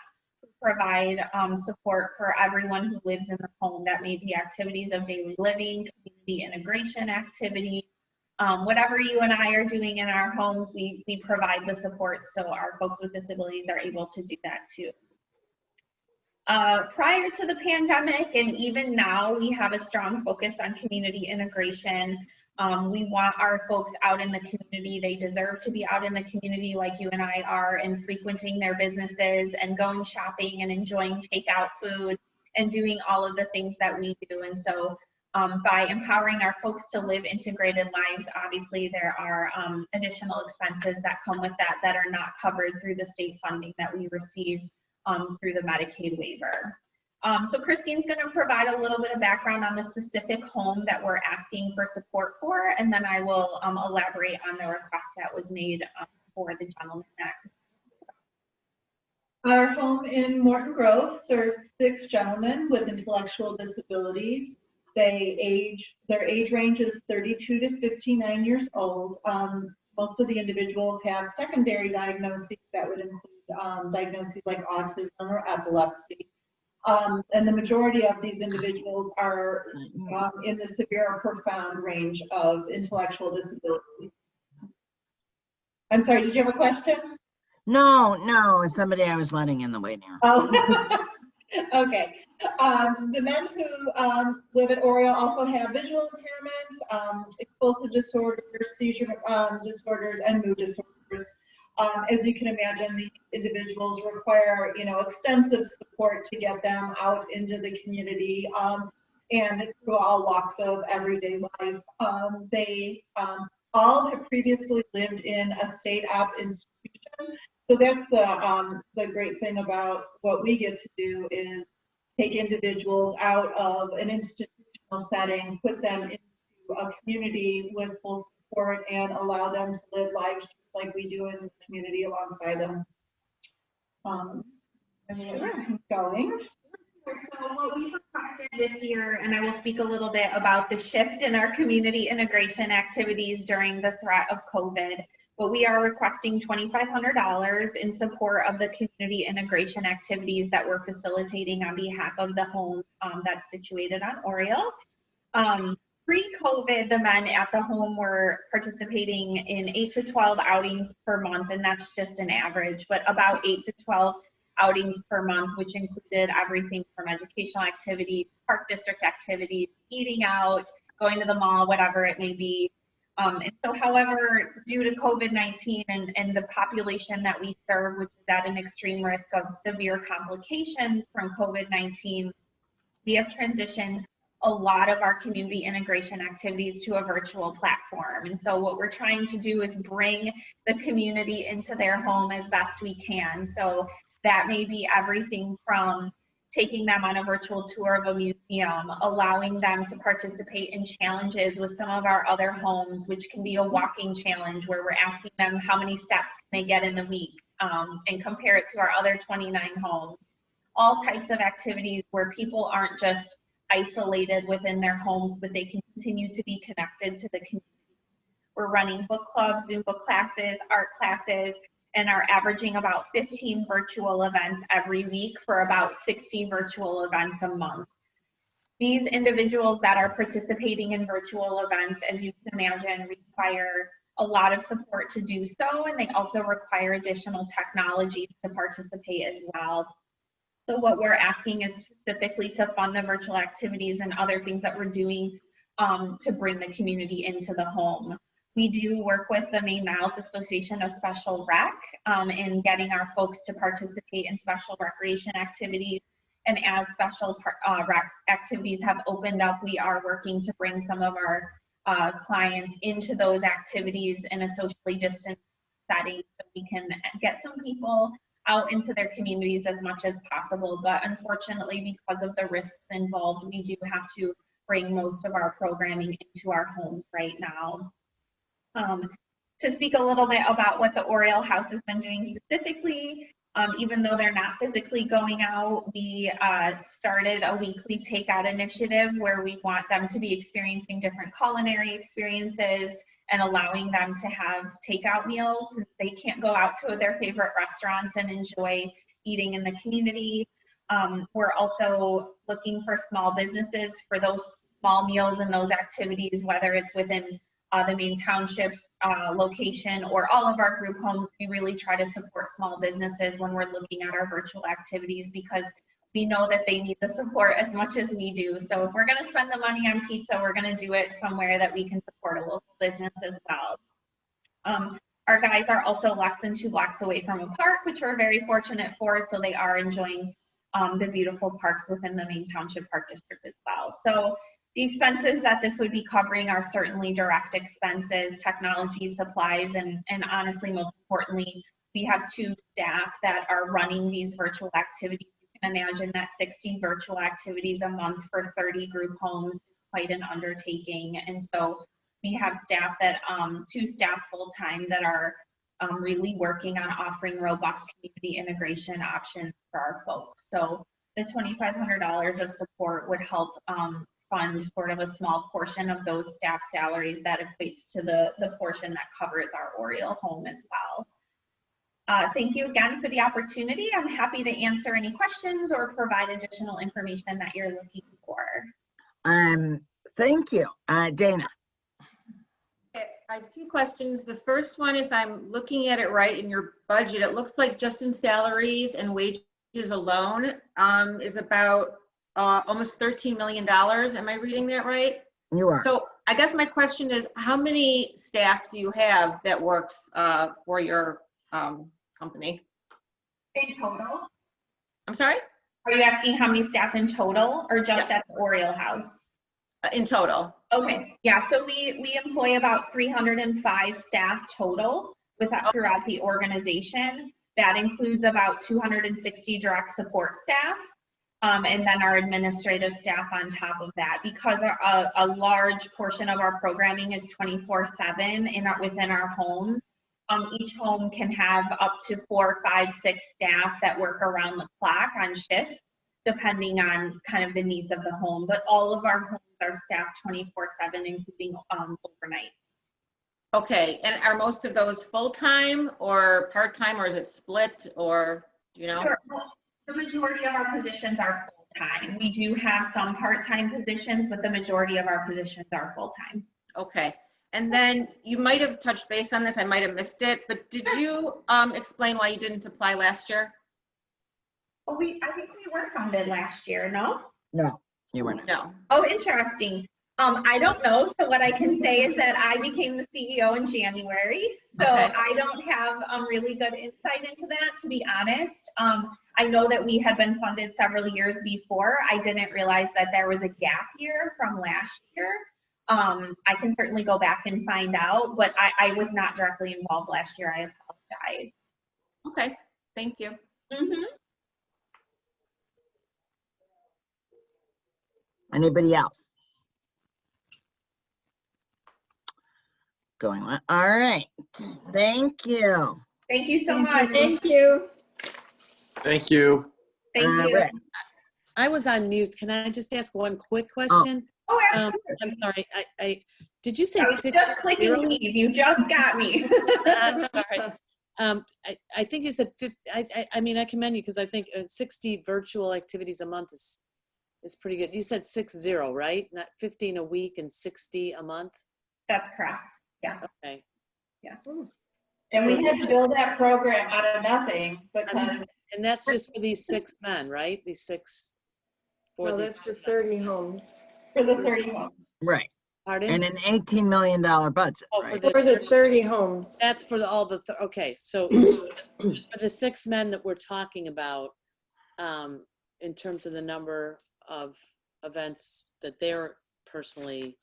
who provide support for everyone who lives in the home. That may be activities of daily living, community integration activities, whatever you and I are doing in our homes, we provide the support so our folks with disabilities are able to do that too. Prior to the pandemic and even now, we have a strong focus on community integration. We want our folks out in the community. They deserve to be out in the community like you and I are, and frequenting their businesses and going shopping and enjoying takeout food and doing all of the things that we do. And so by empowering our folks to live integrated lives, obviously there are additional expenses that come with that that are not covered through the state funding that we receive through the Medicaid waiver. So Christine's going to provide a little bit of background on the specific home that we're asking for support for, and then I will elaborate on the request that was made for the gentleman that. Our home in Morton Grove serves 6 gentlemen with intellectual disabilities. Their age range is 32 to 59 years old. Most of the individuals have secondary diagnoses that would include diagnoses like autism or epilepsy. And the majority of these individuals are in the severe or profound range of intellectual disabilities. I'm sorry, did you have a question? No, somebody I was letting in the waiting room. Oh, okay. The men who live at Oriole also have visual impairments, explosive disorders, seizure disorders, and mood disorders. As you can imagine, the individuals require, extensive support to get them out into the community and through all walks of everyday life. They all have previously lived in a state-op institution. So that's the great thing about what we get to do is take individuals out of an institutional setting, put them into a community with full support, and allow them to live lives just like we do in the community alongside them. I'm going to keep going. So what we've requested this year, and I will speak a little bit about the shift in our community integration activities during the threat of COVID, but we are requesting $2,500 in support of the community integration activities that we're facilitating on behalf of the home that's situated on Oriole. Pre-COVID, the men at the home were participating in 8 to 12 outings per month, and that's just an average, but about 8 to 12 outings per month, which included everything from educational activities, park district activities, eating out, going to the mall, whatever it may be. And so, however, due to COVID-19 and the population that we serve, which is at an extreme risk of severe complications from COVID-19, we have transitioned a lot of our community integration activities to a virtual platform. And so what we're trying to do is bring the community into their home as best we can. So that may be everything from taking them on a virtual tour of a museum, allowing them to participate in challenges with some of our other homes, which can be a walking challenge where we're asking them how many steps can they get in the week and compare it to our other 29 homes. All types of activities where people aren't just isolated within their homes, but they can continue to be connected to the community. We're running book clubs, Zumba classes, art classes, and are averaging about 15 virtual events every week for about 60 virtual events a month. These individuals that are participating in virtual events, as you can imagine, require a lot of support to do so, and they also require additional technologies to participate as well. So what we're asking is specifically to fund the virtual activities and other things that we're doing to bring the community into the home. We do work with the Maine Association of Special Rec in getting our folks to participate in special recreation activities. And as special rec activities have opened up, we are working to bring some of our clients into those activities in a socially distanced setting so we can get some people out into their communities as much as possible. But unfortunately, because of the risks involved, we do have to bring most of our programming into our homes right now. To speak a little bit about what the Oriole House has been doing specifically, even though they're not physically going out, we started a weekly takeout initiative where we want them to be experiencing different culinary experiences and allowing them to have takeout meals since they can't go out to their favorite restaurants and enjoy eating in the community. We're also looking for small businesses for those small meals and those activities, whether it's within the Maine Township location or all of our group homes. We really try to support small businesses when we're looking at our virtual activities because we know that they need the support as much as we do. So if we're going to spend the money on pizza, we're going to do it somewhere that we can support a local business as well. Our guys are also less than 2 blocks away from a park, which we're very fortunate for, so they are enjoying the beautiful parks within the Maine Township Park District as well. So the expenses that this would be covering are certainly direct expenses, technology, supplies, and honestly, most importantly, we have 2 staff that are running these virtual activities. You can imagine that 60 virtual activities a month for 30 group homes is quite an undertaking. And so we have staff that, 2 staff full-time that are really working on offering robust community integration options for our folks. So the $2,500 of support would help fund sort of a small portion of those staff salaries that equates to the portion that covers our Oriole home as well. Thank you again for the opportunity. I'm happy to answer any questions or provide additional information that you're looking for. Thank you. Dana. I have 2 questions. The first one, if I'm looking at it right in your budget, it looks like just in salaries and wages alone is about almost $13 million. Am I reading that right? You are. So I guess my question is, how many staff do you have that works for your company? In total? I'm sorry? Are you asking how many staff in total or just at the Oriole House? In total. Okay, yeah, so we employ about 305 staff total throughout the organization. That includes about 260 direct support staff. And then our administrative staff on top of that, because a large portion of our programming is 24/7 within our homes. Each home can have up to 4, 5, 6 staff that work around the clock on shifts, depending on kind of the needs of the home. But all of our homes are staffed 24/7, including overnight. Okay, and are most of those full-time or part-time, or is it split, or do you know? Sure. The majority of our positions are full-time. We do have some part-time positions, but the majority of our positions are full-time. Okay, and then you might have touched base on this, I might have missed it, but did you explain why you didn't apply last year? Well, I think we were funded last year, no? No, you were not. No. Oh, interesting. I don't know. So what I can say is that I became the CEO in January. So Okay. I don't have really good insight into that, to be honest. I know that we had been funded several years before. I didn't realize that there was a gap year from last year. I can certainly go back and find out, but I was not directly involved last year. I apologize. Okay, thank you. Mm-hmm. Anybody else? Going on. All right. Thank you. Thank you so much. Thank you. Thank you. Thank you. Rick. I was on mute. Can I just ask one quick question? Oh, absolutely. I'm sorry. I did you say I was 6? just clicking leave. You just got me. Sorry. I think you said 50. I mean, I commend you because I think 60 virtual activities a month is pretty good. You said 60, right? Not 15 a week and 60 a month? That's correct. Yeah. Okay. Yeah. And we had to build that program out of nothing because. And that's just for these 6 men, right? These 6. No, that's for 30 homes. For the 30 homes. Right. Pardon? And an $18 million budget. Oh, right? For the 30 homes. That's for okay. So for the 6 men that we're talking about, in terms of the number of events that they're personally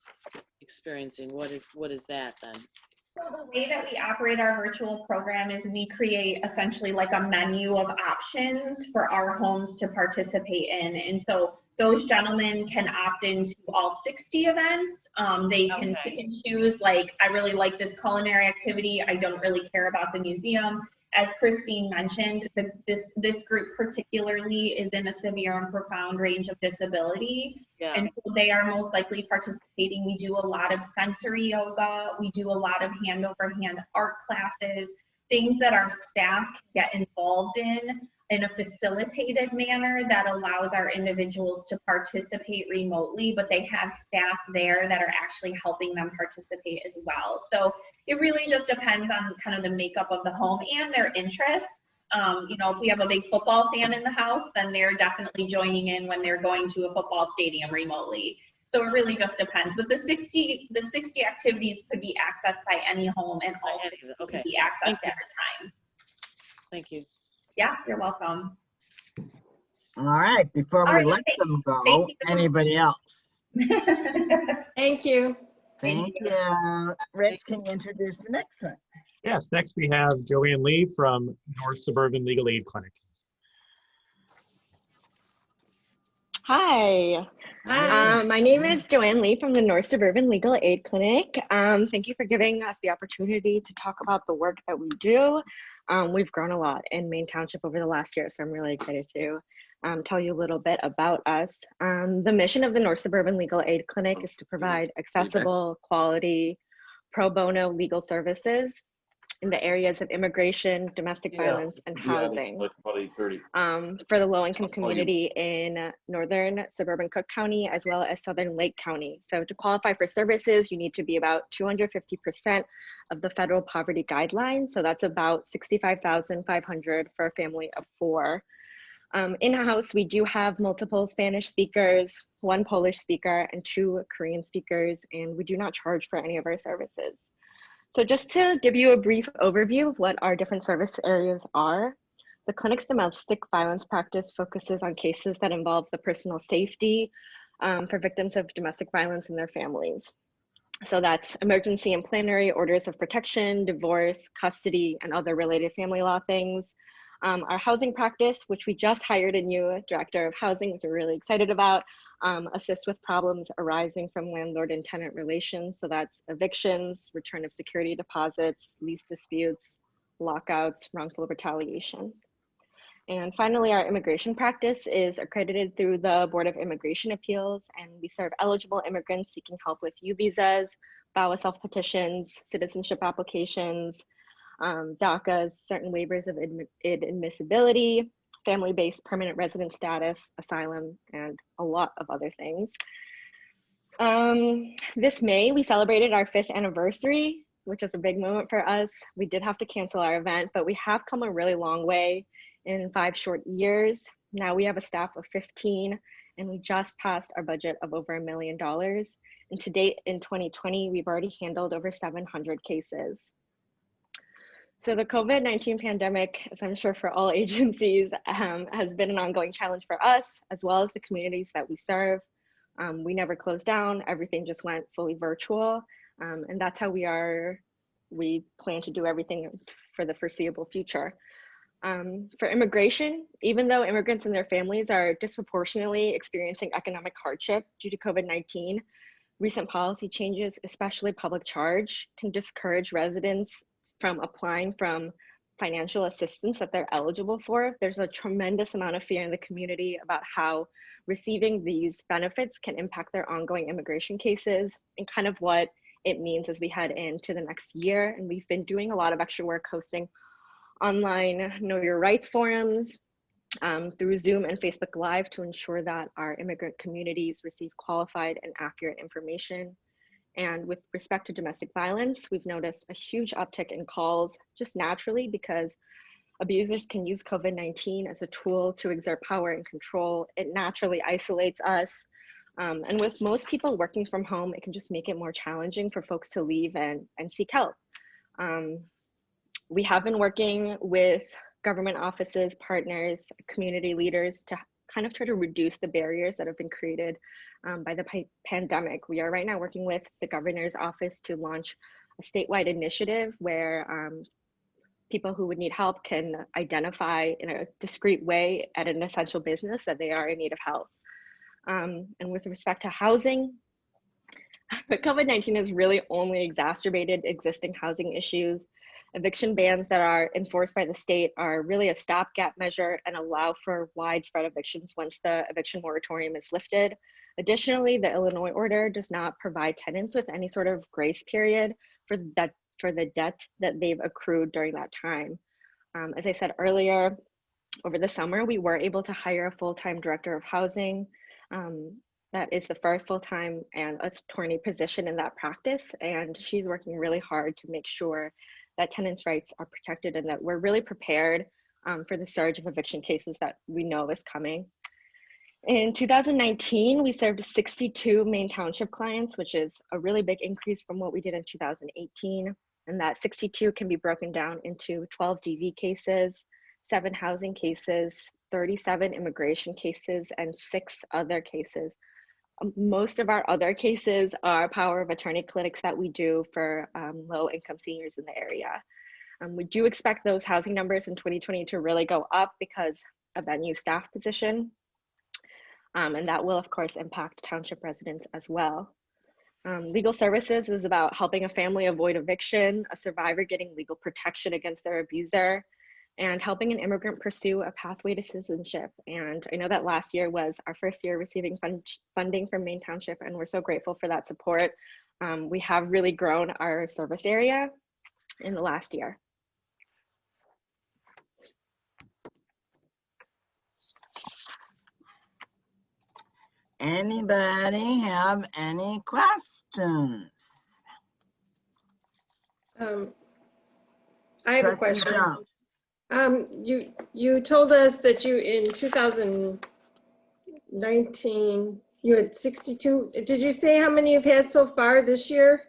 experiencing? What is that then? So the way that we operate our virtual program is we create essentially like a menu of options for our homes to participate in. And so those gentlemen can opt into all 60 events. They can pick and choose, like, I really like this culinary activity. I don't really care about the museum. As Christine mentioned, this group particularly is in a severe and profound range of disability. Yeah. And so they are most likely participating. We do a lot of sensory yoga. We do a lot of hand over hand art classes, things that our staff can get involved in a facilitated manner that allows our individuals to participate remotely, but they have staff there that are actually helping them participate as well. So it really just depends on kind of the makeup of the home and their interests. You know, if we have a big football fan in the house, then they're definitely joining in when they're going to a football stadium remotely. So it really just depends. But the 60 activities could be accessed by any home and all 60 could be accessed at a time. Thank you. Yeah, you're welcome. All right, before we let them go, anybody else? Thank you. Thank you. Rich, can you introduce the next one? Yes, next we have Joanne Lee from North Suburban Legal Aid Clinic. Hi. My name is Joanne Lee from the North Suburban Legal Aid Clinic. Thank you for giving us the opportunity to talk about the work that we do. We've grown a lot in Maine Township over the last year, so I'm really excited to tell you a little bit about us. The mission of the North Suburban Legal Aid Clinic is to provide accessible, quality, pro bono legal services in the areas of immigration, domestic violence, and housing for the low-income community in northern suburban Cook County as well as southern Lake County. So to qualify for services, you need to be about 250% of the federal poverty guideline. So that's about $65,500 for a family of 4. In-house, we do have multiple Spanish speakers, 1 Polish speaker, and 2 Korean speakers, and we do not charge for any of our services. So just to give you a brief overview of what our different service areas are, the clinic's domestic violence practice focuses on cases that involve the personal safety for victims of domestic violence and their families. So that's emergency and plenary orders of protection, divorce, custody, and other related family law things. Our housing practice, which we just hired a new director of housing, which we're really excited about, assists with problems arising from landlord and tenant relations. So that's evictions, return of security deposits, lease disputes, lockouts, wrongful retaliation. And finally, our immigration practice is accredited through the Board of Immigration Appeals, and we serve eligible immigrants seeking help with U visas, VAWA self-petitions, citizenship applications, DACAs, certain waivers of admissibility, family-based permanent resident status, asylum, and a lot of other things. This May, we celebrated our 5th anniversary, which is a big moment for us. We did have to cancel our event, but we have come a really long way in 5 short years. Now we have a staff of 15, and we just passed our budget of over $1 million. And to date in 2020, we've already handled over 700 cases. So the COVID-19 pandemic, as I'm sure for all agencies, has been an ongoing challenge for us, as well as the communities that we serve. We never closed down, everything just went fully virtual. And that's how we plan to do everything for the foreseeable future. For immigration, even though immigrants and their families are disproportionately experiencing economic hardship due to COVID-19, recent policy changes, especially public charge, can discourage residents from applying from financial assistance that they're eligible for. There's a tremendous amount of fear in the community about how receiving these benefits can impact their ongoing immigration cases and kind of what it means as we head into the next year. And we've been doing a lot of extra work hosting online Know Your Rights forums through Zoom and Facebook Live to ensure that our immigrant communities receive qualified and accurate information. And with respect to domestic violence, we've noticed a huge uptick in calls just naturally because abusers can use COVID-19 as a tool to exert power and control. It naturally isolates us. And with most people working from home, it can just make it more challenging for folks to leave and seek help. We have been working with government offices, partners, community leaders to kind of try to reduce the barriers that have been created by the pandemic. We are right now working with the governor's office to launch a statewide initiative where people who would need help can identify in a discreet way at an essential business that they are in need of help. And with respect to housing, COVID-19 has really only exacerbated existing housing issues. Eviction bans that are enforced by the state are really a stopgap measure and allow for widespread evictions once the eviction moratorium is lifted. Additionally, the Illinois order does not provide tenants with any sort of grace period for the debt that they've accrued during that time. As I said earlier, over the summer, we were able to hire a full-time director of housing. That is the first full-time and attorney position in that practice, and she's working really hard to make sure that tenants' rights are protected and that we're really prepared for the surge of eviction cases that we know is coming. In 2019, we served 62 Maine Township clients, which is a really big increase from what we did in 2018. And that 62 can be broken down into 12 DV cases, 7 housing cases, 37 immigration cases, and 6 other cases. Most of our other cases are power of attorney clinics that we do for low-income seniors in the area. We do expect those housing numbers in 2020 to really go up because of that new staff position. And that will, of course, impact township residents as well. Legal services is about helping a family avoid eviction, a survivor getting legal protection against their abuser, and helping an immigrant pursue a pathway to citizenship. And I know that last year was our first year receiving funding from Maine Township, and we're so grateful for that support. We have really grown our service area in the last year. Anybody have any questions? I have a question. You told us that you in 2019 you had 62. Did you say how many you've had so far this year?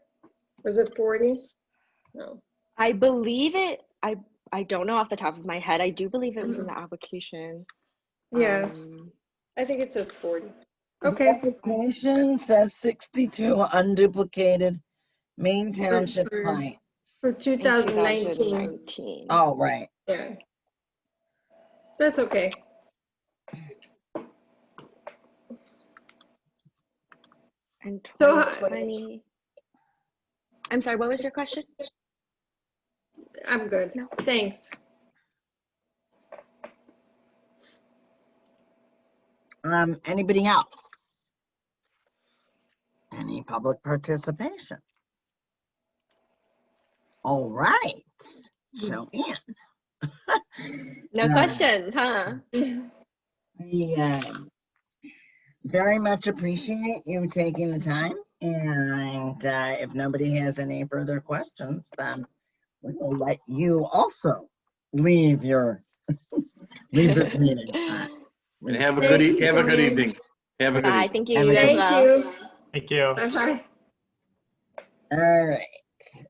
Was it 40? No. I believe it. I don't know off the top of my head. I do believe it was in the application. Yeah, I think it says 40. The Okay. application says 62 unduplicated Maine Township clients. For 2019. Oh, right. Yeah. That's okay. And So 2020. I'm sorry, what was your question? I'm good. No. Thanks. Anybody else? Any public participation? All right. So, No questions, huh? We very much appreciate you taking the time. And if nobody has any further questions, then we will let you also leave this meeting. And have a good evening. Have a good evening. Bye. Thank you. Thank you. Thank you. Bye-bye. All right,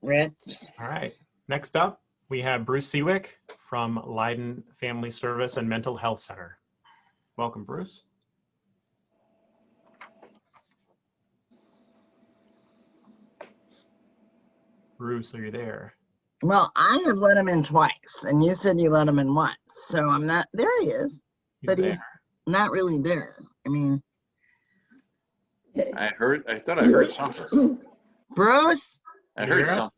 Rich. All right. Next up, we have Bruce Seawick from Leiden Family Service and Mental Health Center. Welcome, Bruce. Bruce, are you there? Well, I have let him in twice, and you said you let him in once. So I'm not, there he is, but he's not really there. I mean, I thought I heard something. Bruce? I heard something.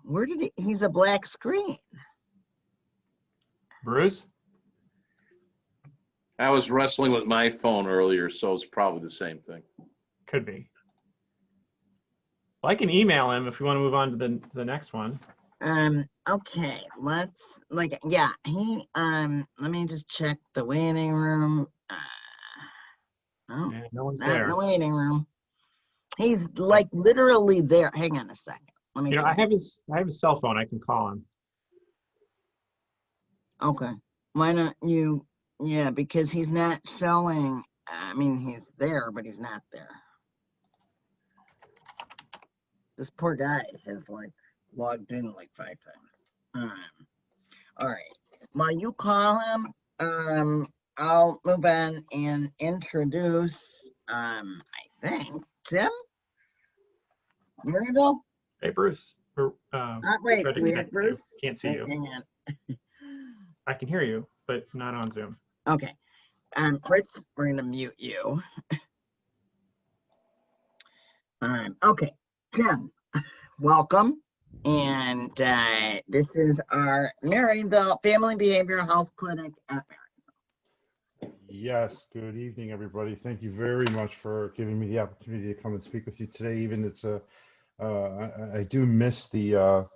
Where did he's a black screen. Bruce? I was wrestling with my phone earlier, so it's probably the same thing. Could be. Well, I can email him if we want to move on to the next one. Okay, yeah, he, let me just check the waiting room. Oh, yeah, no one's not there. in the waiting room. He's like literally there. Hang on a second. Let me. I have his cell phone. I can call him. Okay. Why not you? Yeah, because he's not showing. I mean, he's there, but he's not there. This poor guy has like logged in like 5 times. All right. While you call him, I'll move on and introduce, I think, Tim? Maryville? Hey, Bruce. Wait, Tried to we connect have you. Bruce? Can't see you. Hang on. I can hear you, but not on Zoom. Okay. Rich, we're gonna mute you. Okay, Tim, welcome. And this is our Maryville Family Behavioral Health Clinic at Yes, good evening, everybody. Thank you very much for giving me the opportunity to come and speak with you today. Even it's I do miss the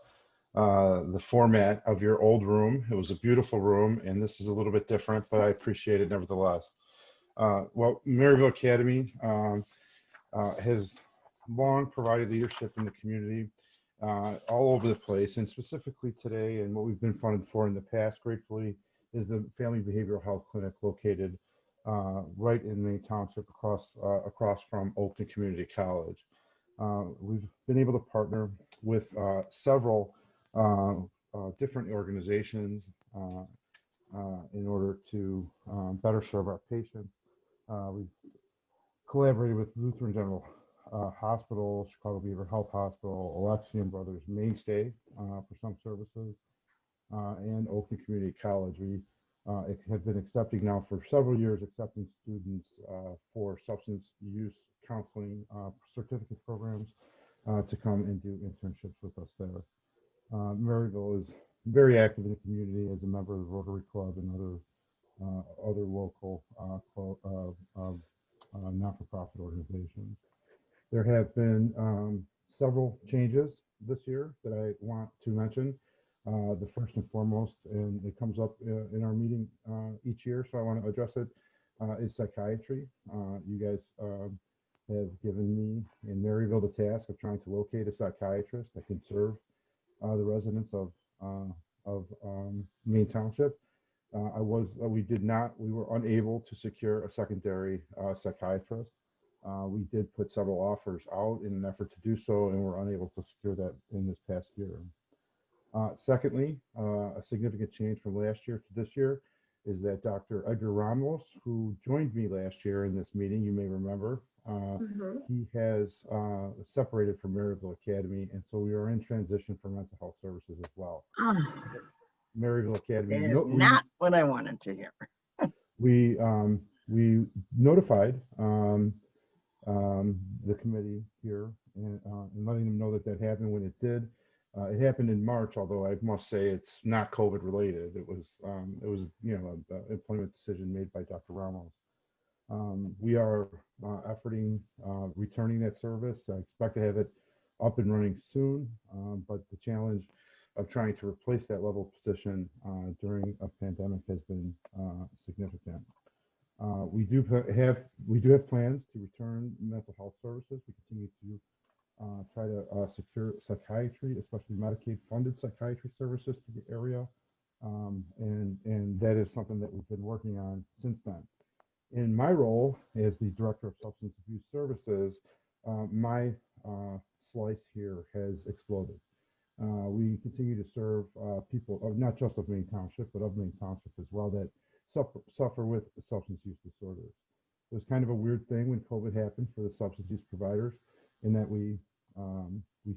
format of your old room. It was a beautiful room, and this is a little bit different, but I appreciate it nevertheless. Well, Maryville Academy has long provided leadership in the community all over the place, and specifically today, and what we've been funded for in the past, gratefully, is the Family Behavioral Health Clinic located right in Maine Township across from Oakland Community College. We've been able to partner with several different organizations in order to better serve our patients. We've collaborated with Lutheran General Hospital, Chicago Behavioral Health Hospital, Alexian Brothers Mainstay for some services, and Oakland Community College. We have been accepting now for several years, accepting students for substance use counseling certificate programs to come and do internships with us there. Maryville is very active in the community as a member of the Rotary Club and other local not-for-profit organizations. There have been several changes this year that I want to mention. The first and foremost, and it comes up in our meeting each year, so I want to address it, is psychiatry. You guys have given me in Maryville the task of trying to locate a psychiatrist that can serve the residents of Maine Township. We were unable to secure a secondary psychiatrist. We did put several offers out in an effort to do so, and were unable to secure that in this past year. Secondly, a significant change from last year to this year is that Dr. Edgar Ramos, who joined me last year in this meeting, you may remember, he has separated from Maryville Academy, and so we are in transition for mental health services as well. Maryville Academy. That is not what I wanted to hear. We notified the committee here and letting them know that that happened when it did. It happened in March, although I must say it's not COVID related. It was an employment decision made by Dr. Ramos. We are efforting returning that service. I expect to have it up and running soon, but the challenge of trying to replace that level position during a pandemic has been significant. We do have plans to return mental health services. We continue to try to secure psychiatry, especially Medicaid-funded psychiatry services to the area, and that is something that we've been working on since then. In my role as the Director of Substance Abuse Services, my slice here has exploded. We continue to serve people, not just of Maine Township, but of Maine Township as well, that suffer with substance use disorders. It was kind of a weird thing when COVID happened for the substance use providers, in that we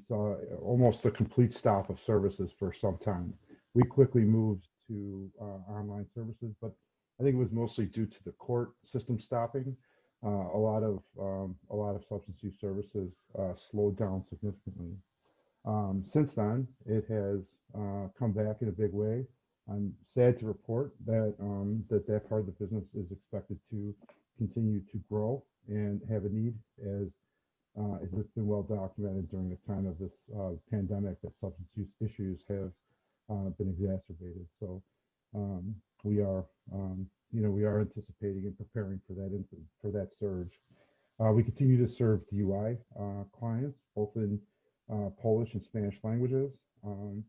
saw almost a complete stop of services for some time. We quickly moved to online services, but I think it was mostly due to the court system stopping. A lot of substance use services slowed down significantly. Since then, it has come back in a big way. I'm sad to report that that part of the business is expected to continue to grow and have a need, as it's been well documented during the time of this pandemic, that substance use issues have been exacerbated. So we are anticipating and preparing for that surge. We continue to serve DUI clients, both in Polish and Spanish languages. And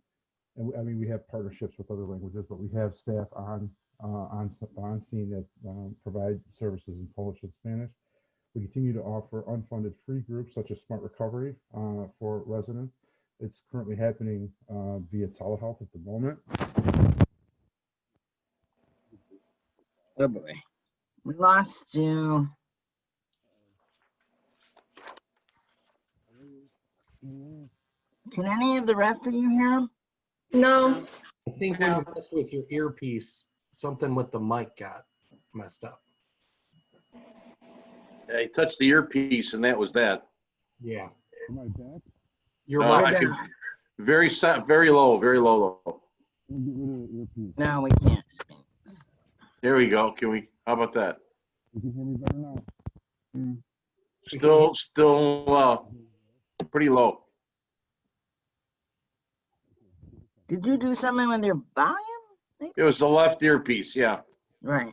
I mean, we have partnerships with other languages, but we have staff on scene that provide services in Polish and Spanish. We continue to offer unfunded free groups such as Smart Recovery for residents. It's currently happening via telehealth at the moment. Oh boy, we lost you. Can any of the rest of you hear him? No. I think when you mess with your earpiece, something with the mic got messed up. Yeah, he touched the earpiece and that was that. Yeah. Am I back? You're No, right. I can, very low, very low. Let me get rid of the earpiece. No, we can't. There we go. Can we, how about that? You can hear me better now. Still pretty low. Did you do something with your volume? It was the left earpiece, yeah. Right.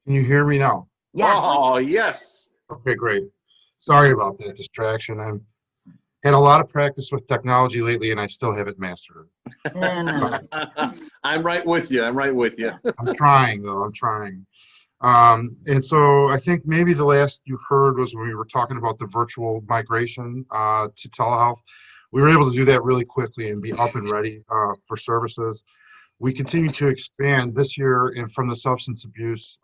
Can you hear me now? Yeah. Oh, yes. Okay, great. Sorry about that distraction. I'm had a lot of practice with technology lately, and I still haven't mastered it. I'm right with you. I'm right with you. I'm trying, though. I'm trying. And so I think maybe the last you heard was when we were talking about the virtual migration to telehealth. We were able to do that really quickly and be up and ready for services. We continue to expand this year and from the substance use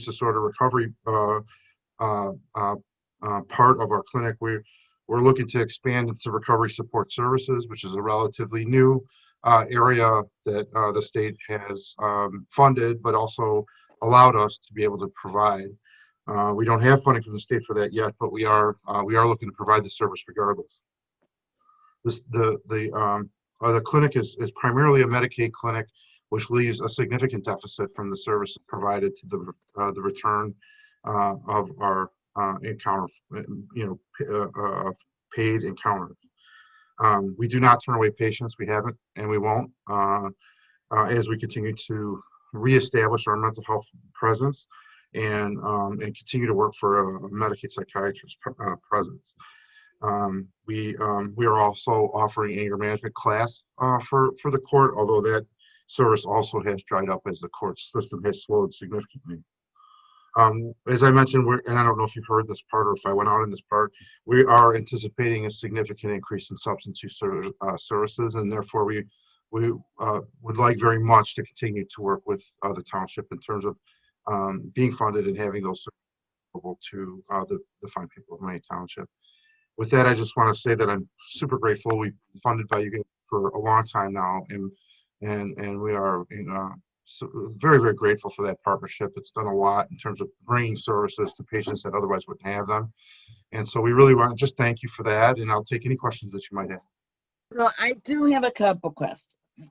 disorder recovery part of our clinic. We're looking to expand into recovery support services, which is a relatively new area that the state has funded, but also allowed us to be able to provide. We don't have funding from the state for that yet, but we are looking to provide the service regardless. The clinic is primarily a Medicaid clinic, which leaves a significant deficit from the services provided to the return of our encounter, paid encounters. We do not turn away patients. We haven't, and we won't, as we continue to reestablish our mental health presence and continue to work for a Medicaid psychiatrist presence. We are also offering anger management class for the court, although that service also has dried up as the court system has slowed significantly. As I mentioned, and I don't know if you've heard this part or if I went out in this part, we are anticipating a significant increase in substance use services, and therefore we would like very much to continue to work with the township in terms of being funded and having those services available to the fine people of Maine Township. With that, I just want to say that I'm super grateful. We've been funded by you guys for a long time now, and we are so very, very grateful for that partnership. It's done a lot in terms of bringing services to patients that otherwise wouldn't have them. And so we really want to just thank you for that, and I'll take any questions that you might have. So I do have a couple questions.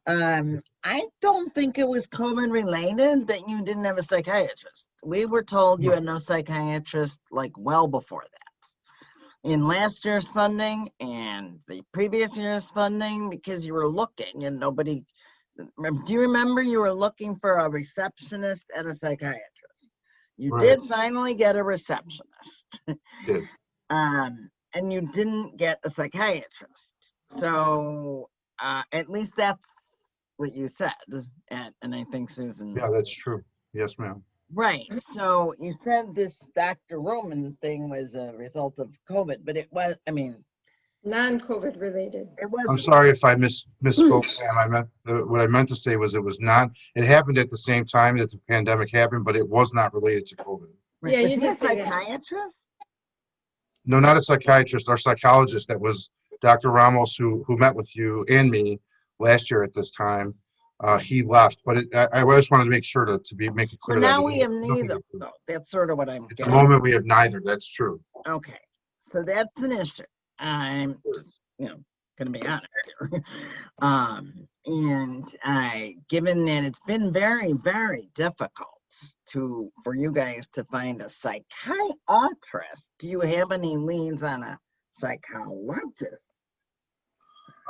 I don't think it was COVID related that you didn't have a psychiatrist. We were told you had no psychiatrist like well before that. In last year's funding and the previous year's funding, because you were looking and nobody. Do you remember you were looking for a receptionist and a psychiatrist? You Right. did finally get a receptionist. Did. And you didn't get a psychiatrist. So at least that's what you said. And I think Susan. Yeah, that's true. Yes, ma'am. Right. So you said this Dr. Roman thing was a result of COVID, but it was, I mean, Non-COVID related. it was. I'm sorry if I misspoke, Sam. I meant what I meant to say was it was not. It happened at the same time that the pandemic happened, but it was not related to COVID. Right. Yeah, Was you he a did say that. psychiatrist? No, not a psychiatrist. Our psychologist, that was Dr. Ramos, who met with you and me last year at this time. He left, but I just wanted to make sure to make it clear Well, that now we have neither, though. That's sort of what I'm at the getting. moment we have neither. That's true. Okay, so that's an issue. I'm just, gonna be honest here. Given that it's been very, very difficult for you guys to find a psychiatrist, do you have any leads on a psychologist?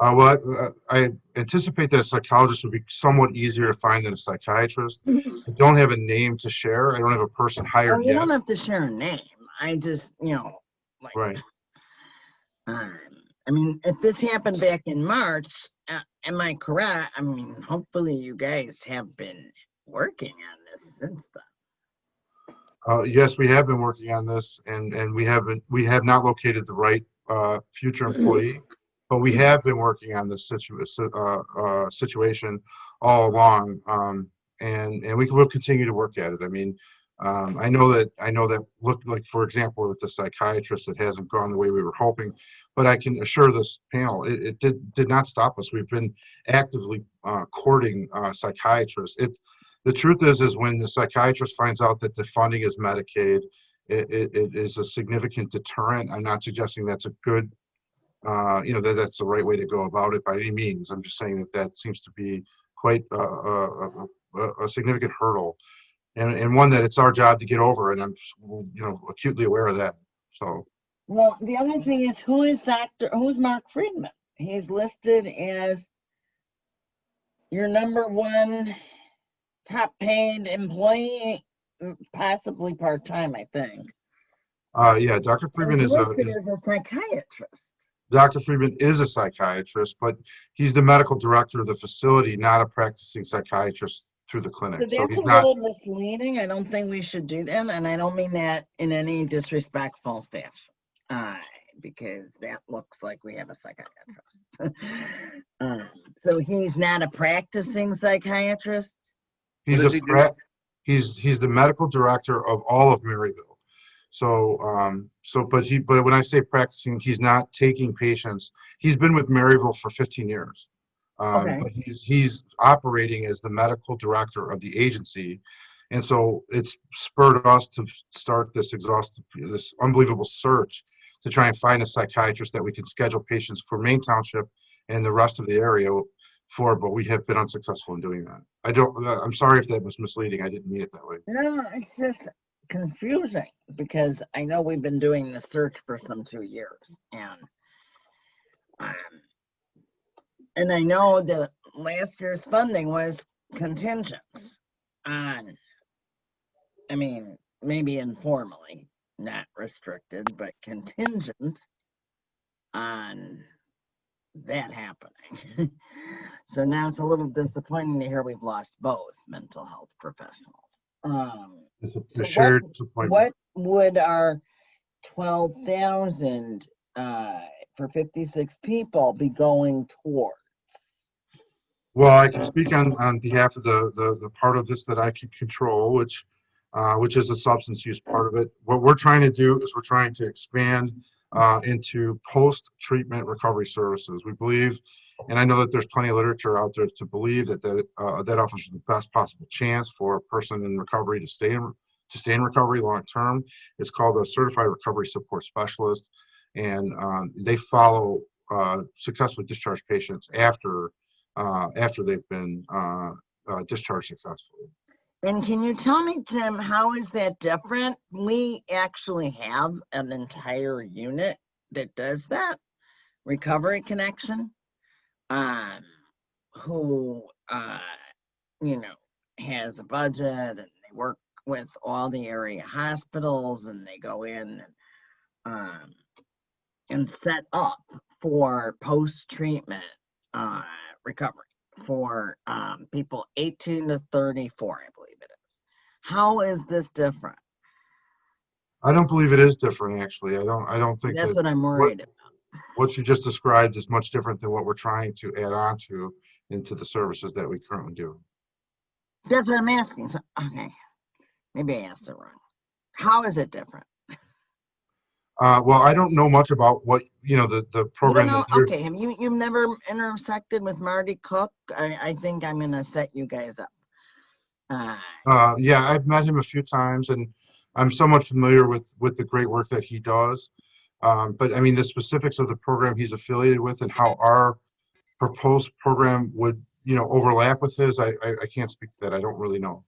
Well, I anticipate that a psychologist would be somewhat easier to find than a psychiatrist. I don't have a name to share. I don't have a person hired Oh, you yet. don't have to share a name. I just, like, Right. I mean, if this happened back in March, am I correct? I mean, hopefully you guys have been working on this since then. Yes, we have been working on this, and we have not located the right future employee. but we have been working on this situation all along, and we will continue to work at it. I mean, I know that look, like, for example, with the psychiatrist, it hasn't gone the way we were hoping, but I can assure this panel, it did not stop us. We've been actively courting psychiatrists. The truth is when the psychiatrist finds out that the funding is Medicaid, it is a significant deterrent. I'm not suggesting that's a good, that's the right way to go about it by any means. I'm just saying that seems to be quite a significant hurdle, and one that it's our job to get over, and I'm acutely aware of that. So, well, the other thing is, who's Mark Friedman? He's listed as your #1 top paid employee, possibly part-time, I think. Yeah, Dr. Friedman He's is listed as a psychiatrist. Dr. Friedman is a psychiatrist, but he's the medical director of the facility, not a practicing psychiatrist through the clinic. So that's he's a not. little misleading. I don't think we should do that, and I don't mean that in any disrespectful fashion, because that looks like we have a psychiatrist. So he's not a practicing psychiatrist. He's he's the medical director of all of Maryville. So, but when I say practicing, he's not taking patients. He's been with Maryville for 15 years. Okay. But he's operating as the medical director of the agency, and so it's spurred us to start this unbelievable search to try and find a psychiatrist that we can schedule patients for Maine Township and the rest of the area for, but we have been unsuccessful in doing that. I'm sorry if that was misleading. I didn't mean it that way. No, it's just confusing because I know we've been doing the search for some 2 years, and I know that last year's funding was contingent on, I mean, maybe informally, not restricted, but contingent on that happening. So now it's a little disappointing to hear we've lost both mental health professionals. What would our 12,000 for 56 people be going towards? Well, I can speak on behalf of the part of this that I can control, which is the substance use part of it. What we're trying to do is we're trying to expand into post-treatment recovery services. We believe, and I know that there's plenty of literature out there to believe that offers the best possible chance for a person in recovery to stay in recovery long term. It's called a certified recovery support specialist, and they follow successfully discharged patients after they've been discharged successfully. And can you tell me, Tim, how is that different? We actually have an entire unit that does that, Recovery Connection, who, has a budget, and they work with all the area hospitals, and they go in and set up for post-treatment recovery for people 18 to 34, I believe it is. How is this different? I don't believe it is different, actually. I don't think that's what I'm worried about. What you just described is much different than what we're trying to add on to into the services that we currently do. That's what I'm asking. So, okay, maybe I asked it wrong. How is it different? Well, I don't know much about what the program. Okay, have you've never intersected with Marty Cook? I think I'm gonna set you guys up. Yeah, I've met him a few times, and I'm somewhat familiar with the great work that he does. But I mean, the specifics of the program he's affiliated with and how our proposed program would overlap with his, I can't speak to that. I don't really know.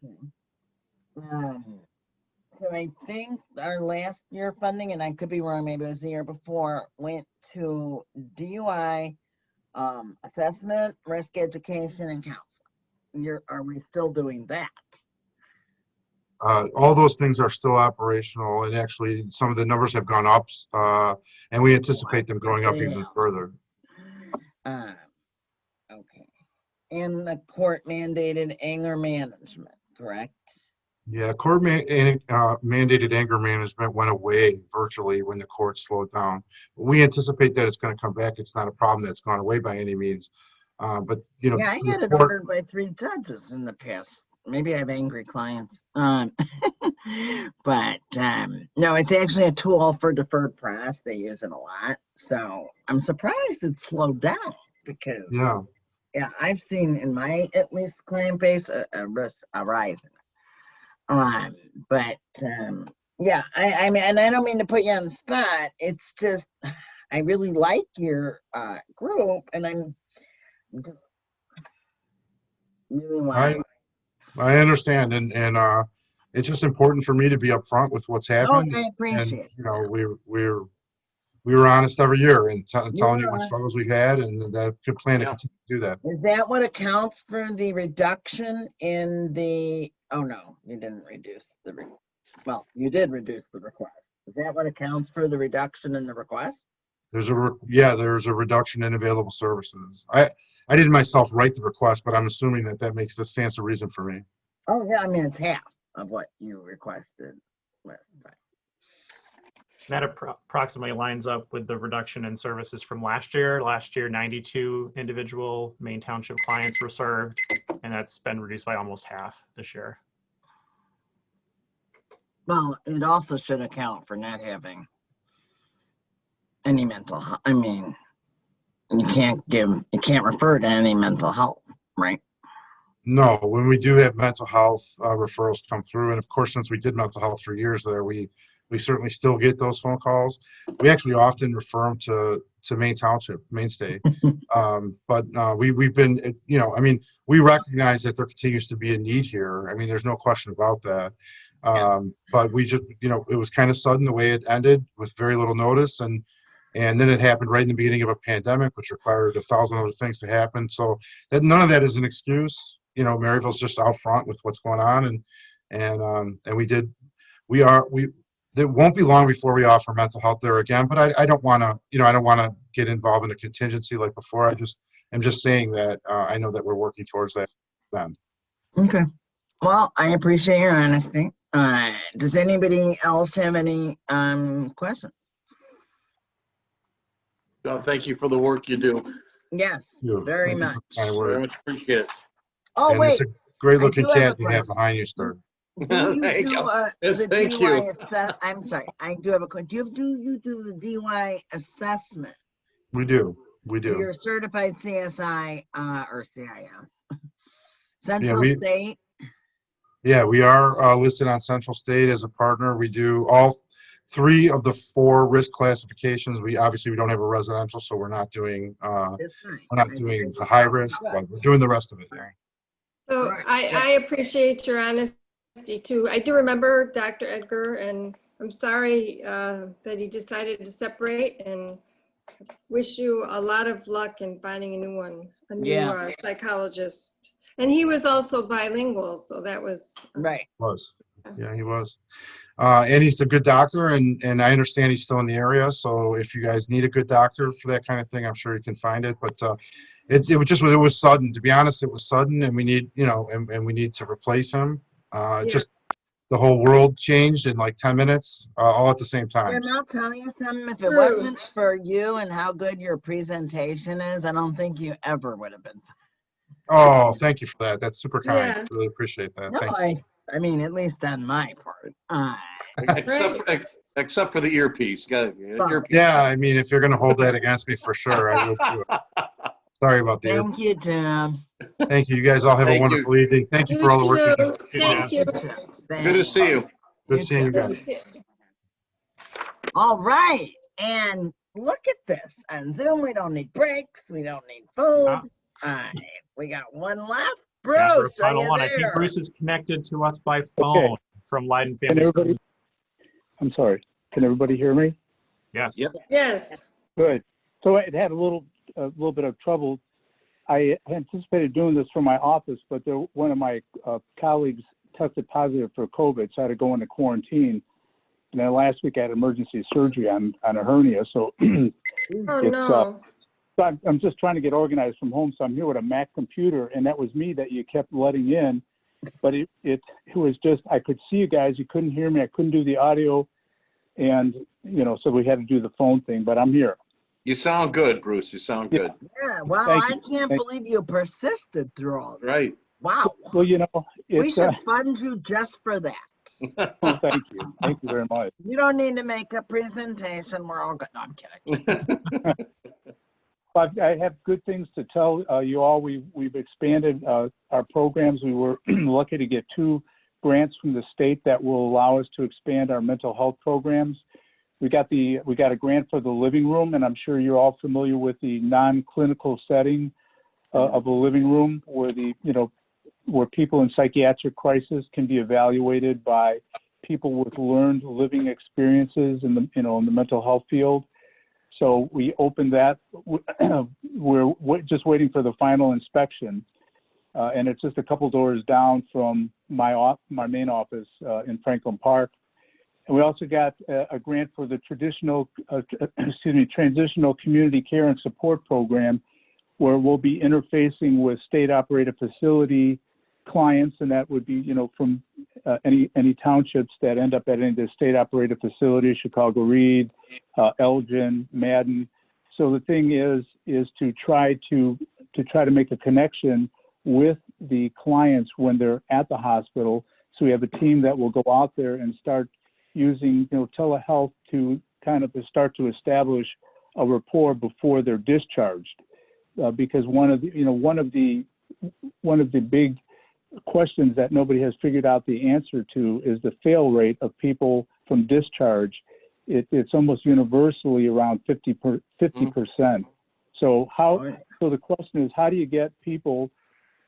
Okay. So I think our last year funding, and I could be wrong, maybe it was the year before, went to DUI, assessment, risk education, and counseling. Are we still doing that? All those things are still operational, and actually some of the numbers have gone up, and we anticipate them going up even further. Okay. And the court mandated anger management, correct? Yeah, mandated anger management went away virtually when the court slowed down. We anticipate that it's going to come back. It's not a problem that's gone away by any means. But, you know, Yeah, I the had it court, ordered by 3 judges in the past. Maybe I have angry clients. But no, it's actually a tool for deferred press. They use it a lot. So I'm surprised it slowed down because, yeah. yeah, I've seen in my at least client base a rise in it. Yeah, I mean, and I don't mean to put you on the spot. It's just I really like your group, and I'm just really want. I understand, and it's just important for me to be upfront with what's Oh, happened. I And appreciate. you know, we were honest every year and telling you what Yeah. struggles we've had, and that good plan to continue to do that. Is that what accounts for the reduction in the? Oh no, you didn't reduce the. Well, you did reduce the request. Is that what accounts for the reduction in the request? There's a reduction in available services. I didn't myself write the request, but I'm assuming that makes the stance a reason for me. Oh yeah, I mean it's half of what you requested last time. That approximately lines up with the reduction in services from last year. Last year, 92 individual Maine Township clients were served, and that's been reduced by almost half this year. Well, it also should account for not having any mental health. I mean, you can't refer to any mental health, right? No, when we do have mental health referrals come through, and of course, since we did mental health for years there, we certainly still get those phone calls. We actually often refer them to Maine Township, Mainstay. But we've been, you know, I mean, we recognize that there continues to be a need here. I mean, there's no question about that. But we just, you know, it was kind of sudden the way it ended with very little notice, and then it happened right in the beginning of a pandemic, which required 1,000 other things to happen. So that none of that is an excuse. You know, Maryville's just out front with what's going on, and it won't be long before we offer mental health there again. But I don't want to, you know, I don't want to get involved in a contingency like before. I'm just saying that I know that we're working towards that end. Okay. Well, I appreciate your honesty. Does anybody else have any questions? John, thank you for the work you do. Yes, Thank very you much. for the kind Very words. much appreciate it. Oh, And wait. it's a great looking I do have cat a you have question. behind you, sir. Do you There you do go. Yes, the thank DUI you. assess? I'm sorry, I do have a question. Do you do the DUI assessment? We do. You're a certified CSI or CIS. Yeah, Central State. Yeah, we are listed on Central State as a partner. We do all 3 of the 4 risk classifications. We don't have a residential, so we're not doing the high risk, but we're doing the rest of it. So I appreciate your honesty too. I do remember Dr. Edgar, and I'm sorry that he decided to separate, and wish you a lot of luck in finding a new one, a new psychologist. And he was also bilingual, so that was right. Yeah, he was. And he's a good doctor, and I understand he's still in the area. So if you guys need a good doctor for that kind of thing, I'm sure you can find it. But it was sudden. To be honest, it was sudden, and we need, you know, and we need to replace him. Just the whole world changed in like 10 minutes, all at the same time. And I'll tell you something, if it wasn't for you and how good your presentation is, I don't think you ever would have been. Oh, thank you for that. That's super kind. Yeah. Really appreciate that. No, Thank you. I mean, at least on my part. Except for the earpiece. Got earpiece. Yeah, I mean, if you're going to hold that against me, for sure, I will do it. Sorry about the Thank you, Tim. Thank you. You guys all have a wonderful evening. Thank you for all the work you do. Thank you. Good to see you. Good seeing you guys. All right. And look at this. On Zoom, we don't need breaks. We don't need food. We got one left. Bruce, are you I think there? Bruce is connected to us by phone from Leiden Family everybody, Services. I'm sorry. Can everybody hear me? Yes. Yep. Yes. Good. So it had a little bit of trouble. I anticipated doing this from my office, but one of my colleagues tested positive for COVID, so I had to go into quarantine. And then last week I had emergency surgery on a hernia. So Oh no. So I'm just trying to get organized from home. So I'm here with a Mac computer, and that was me that you kept letting in. but it was just, I could see you guys, you couldn't hear me, I couldn't do the audio, and, you know, so we had to do the phone thing, but I'm here. You sound good, Bruce. You sound good. Yeah, well, Thank I you. can't believe you persisted through all that. Right. Wow. Well, you know, We it's, should fund you just for that. well, thank you. Thank you very much. You don't need to make a presentation. We're all good. No, I'm kidding. But I have good things to tell you all. We've expanded our programs. We were lucky to get 2 grants from the state that will allow us to expand our mental health programs. We got a grant for the living room, and I'm sure you're all familiar with the non-clinical setting of a living room, where where people in psychiatric crisis can be evaluated by people with learned living experiences in the in the mental health field. So we opened that. We're just waiting for the final inspection, and it's just a couple doors down from my main office in Franklin Park. And we also got a grant for the transitional community care and support program, where we'll be interfacing with state-operated facility clients, and that would be from any townships that end up at any of the state-operated facilities, Chicago Reed, Elgin, Madden. So the thing is to try to make a connection with the clients when they're at the hospital. So we have a team that will go out there and start using telehealth to kind of start to establish a rapport before they're discharged, because one of the big questions that nobody has figured out the answer to is the fail rate of people from discharge. It's almost universally around 50%. So the question is, how do you get people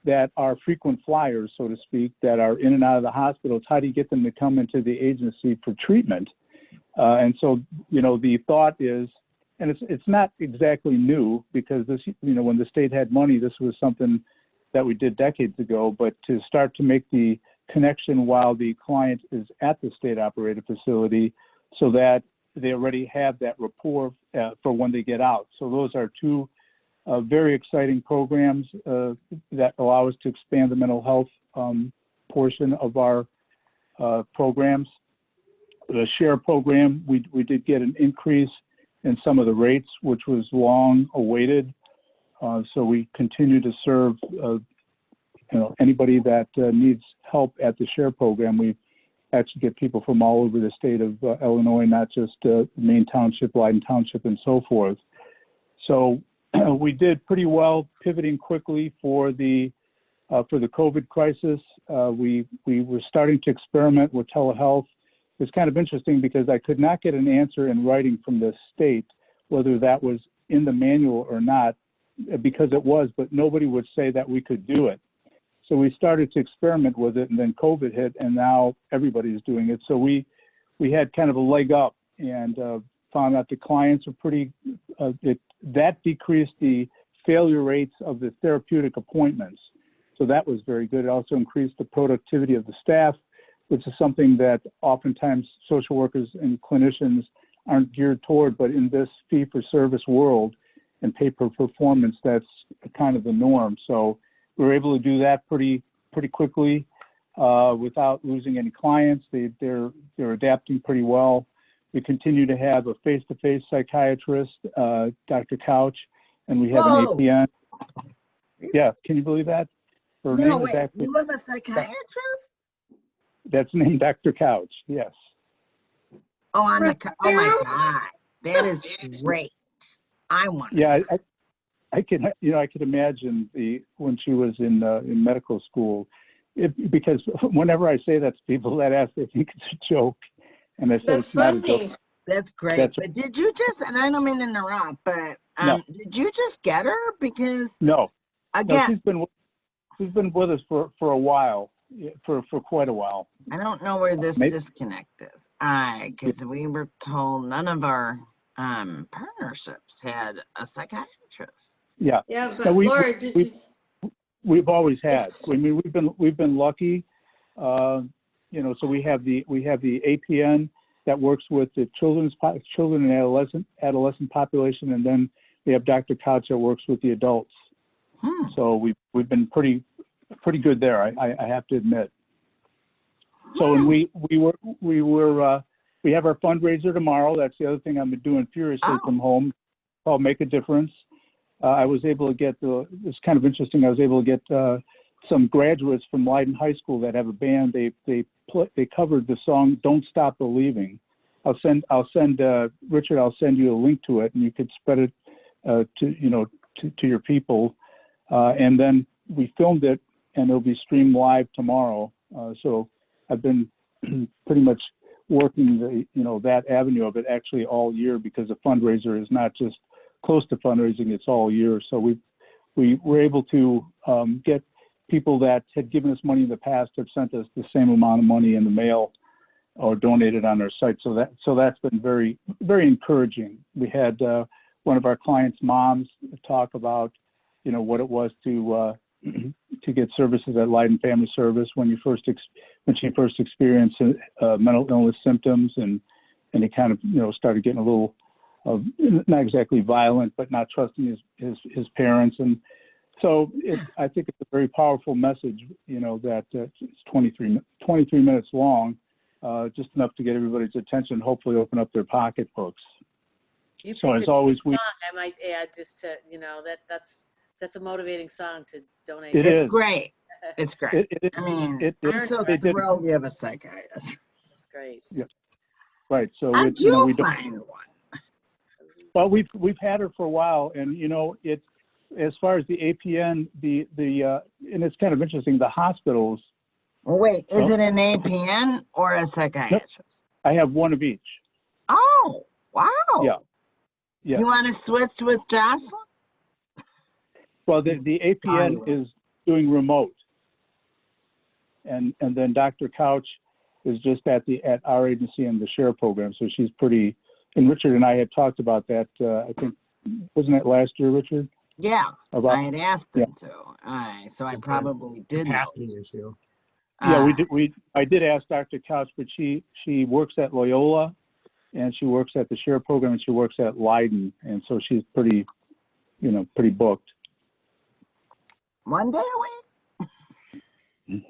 that are frequent flyers, so to speak, that are in and out of the hospitals, how do you get them to come into the agency for treatment? And so, the thought is, and it's not exactly new, because this, when the state had money, this was something that we did decades ago, but to start to make the connection while the client is at the state-operated facility, so that they already have that rapport for when they get out. So those are 2 very exciting programs that allow us to expand the mental health portion of our programs. The share program, we did get an increase in some of the rates, which was long awaited. So we continue to serve anybody that needs help at the share program. We actually get people from all over the state of Illinois, not just Maine Township, Leiden Township, and so forth. So we did pretty well pivoting quickly for the COVID crisis. We were starting to experiment with telehealth. It's kind of interesting because I could not get an answer in writing from the state whether that was in the manual or not, because it was, but nobody would say that we could do it. So we started to experiment with it, and then COVID hit, and now everybody's doing it. So we had kind of a leg up, and found out the clients are pretty, that decreased the failure rates of the therapeutic appointments. So that was very good. It also increased the productivity of the staff, which is something that oftentimes social workers and clinicians aren't geared toward, but in this fee-for-service world and pay-per-performance, that's kind of the norm. So we were able to do that pretty quickly without losing any clients. They're adapting pretty well. We continue to have a face-to-face psychiatrist, Dr. Couch, and we have an APN. Yeah, can you believe that? Her name is Dr. You have a psychiatrist? That's named Dr. Couch, yes. Oh, oh my God, that is great. I want to. Yeah, I can, I could imagine when she was in medical school, because whenever I say that to people that ask, they think it's a joke, and I said it's not a joke. That's great. But did you just, and I don't mean to interrupt, but No. Did you just get her? Because No, again, she's been with us for a while, for quite a while. I don't know where this disconnect is. Because we were told none of our partnerships had a psychiatrist. Yeah. Yeah, but No, Laura, we've always had. I mean, we've been lucky. So we have the APN that works with the children and adolescent population, and then we have Dr. Couch that works with the adults. So we've been pretty pretty good there. I have to admit. So and we have our fundraiser tomorrow. That's the other thing I'm doing furiously from home, called Make a Difference. I was able to get it's kind of interesting. I was able to get some graduates from Leiden High School that have a band. They covered the song "Don't Stop Believing." I'll send Richard. I'll send you a link to it, and you could spread it to your people. And then we filmed it, and it'll be streamed live tomorrow. So I've been pretty much working that avenue of it actually all year, because the fundraiser is not just close to fundraising, it's all year. So we were able to get people that had given us money in the past have sent us the same amount of money in the mail or donated on our site. So that's been very, very encouraging. We had one of our clients' moms talk about what it was to get services at Leiden Family Service when she first experienced mental illness symptoms, and he kind of started getting a little not exactly violent, but not trusting his parents. And so I think it's a very powerful message, that it's 23 minutes long, just enough to get everybody's attention, hopefully open up their pocketbooks. So as always, song, I might add just to, that's a motivating song to donate. It's great. It's great. I mean, I'm so thrilled you have a psychiatrist. That's great. Yeah. Right. So we don't find one. Well, we've had her for a while, and it's as far as the APN, and it's kind of interesting. The hospitals. Well, wait, is it an APN or a psychiatrist? I have one of each. Oh, wow. Yeah. Yeah. You want to switch with Jocelyn? Well, the APN is doing remote, and then Dr. Couch is just at our agency in the share program. So she's pretty. And Richard and I had talked about that. I think wasn't it last year, Richard? Yeah, I had asked them to. So I probably did. Capacity issue. Yeah, we did. I did ask Dr. Couch, but she works at Loyola, and she works at the share program, and she works at Leiden, and so she's pretty booked. One day a week.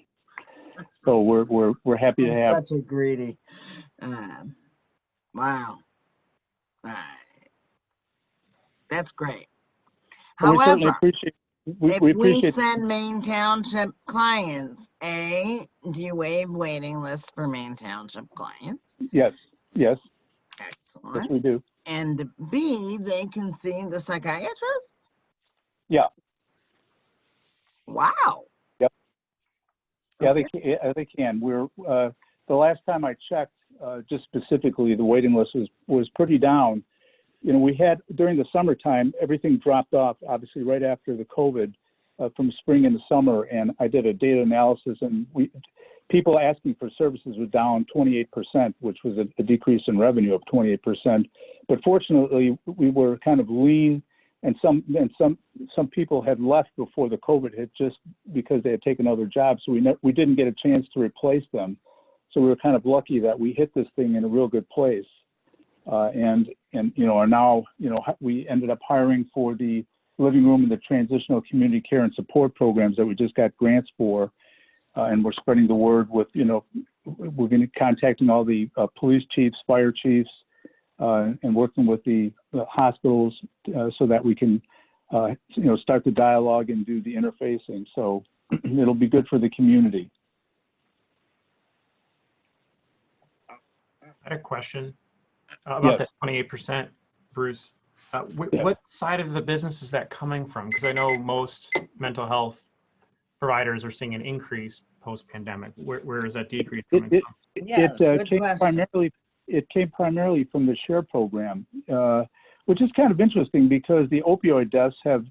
So we're happy to have. Such a greedy. Wow. That's great. However, if we send Maine Township clients, A, do you waive waiting lists for Maine Township clients? Yes. Excellent. Yes, we do. And B, they can see the psychiatrist? Yeah. Wow. Yep. Yeah, they can. We're the last time I checked, just specifically, the waiting list was pretty down. We had during the summertime, everything dropped off, obviously right after the COVID, from spring into summer. And I did a data analysis, and people asking for services were down 28%, which was a decrease in revenue of 28%. But fortunately, we were kind of lean, and some people had left before the COVID hit just because they had taken other jobs. So we didn't get a chance to replace them. So we were kind of lucky that we hit this thing in a real good place. And are now, we ended up hiring for the living room and the transitional community care and support programs that we just got grants for. And we're spreading the word with, we're going to contacting all the police chiefs, fire chiefs, and working with the hospitals so that we can, start the dialogue and do the interfacing. So it'll be good for the community. I had a question about that 28%, Bruce. What side of the business is that coming from? Because I know most mental health providers are seeing an increase post-pandemic. Where is that decrease coming from? It came primarily from the share program, which is kind of interesting because the opioid deaths have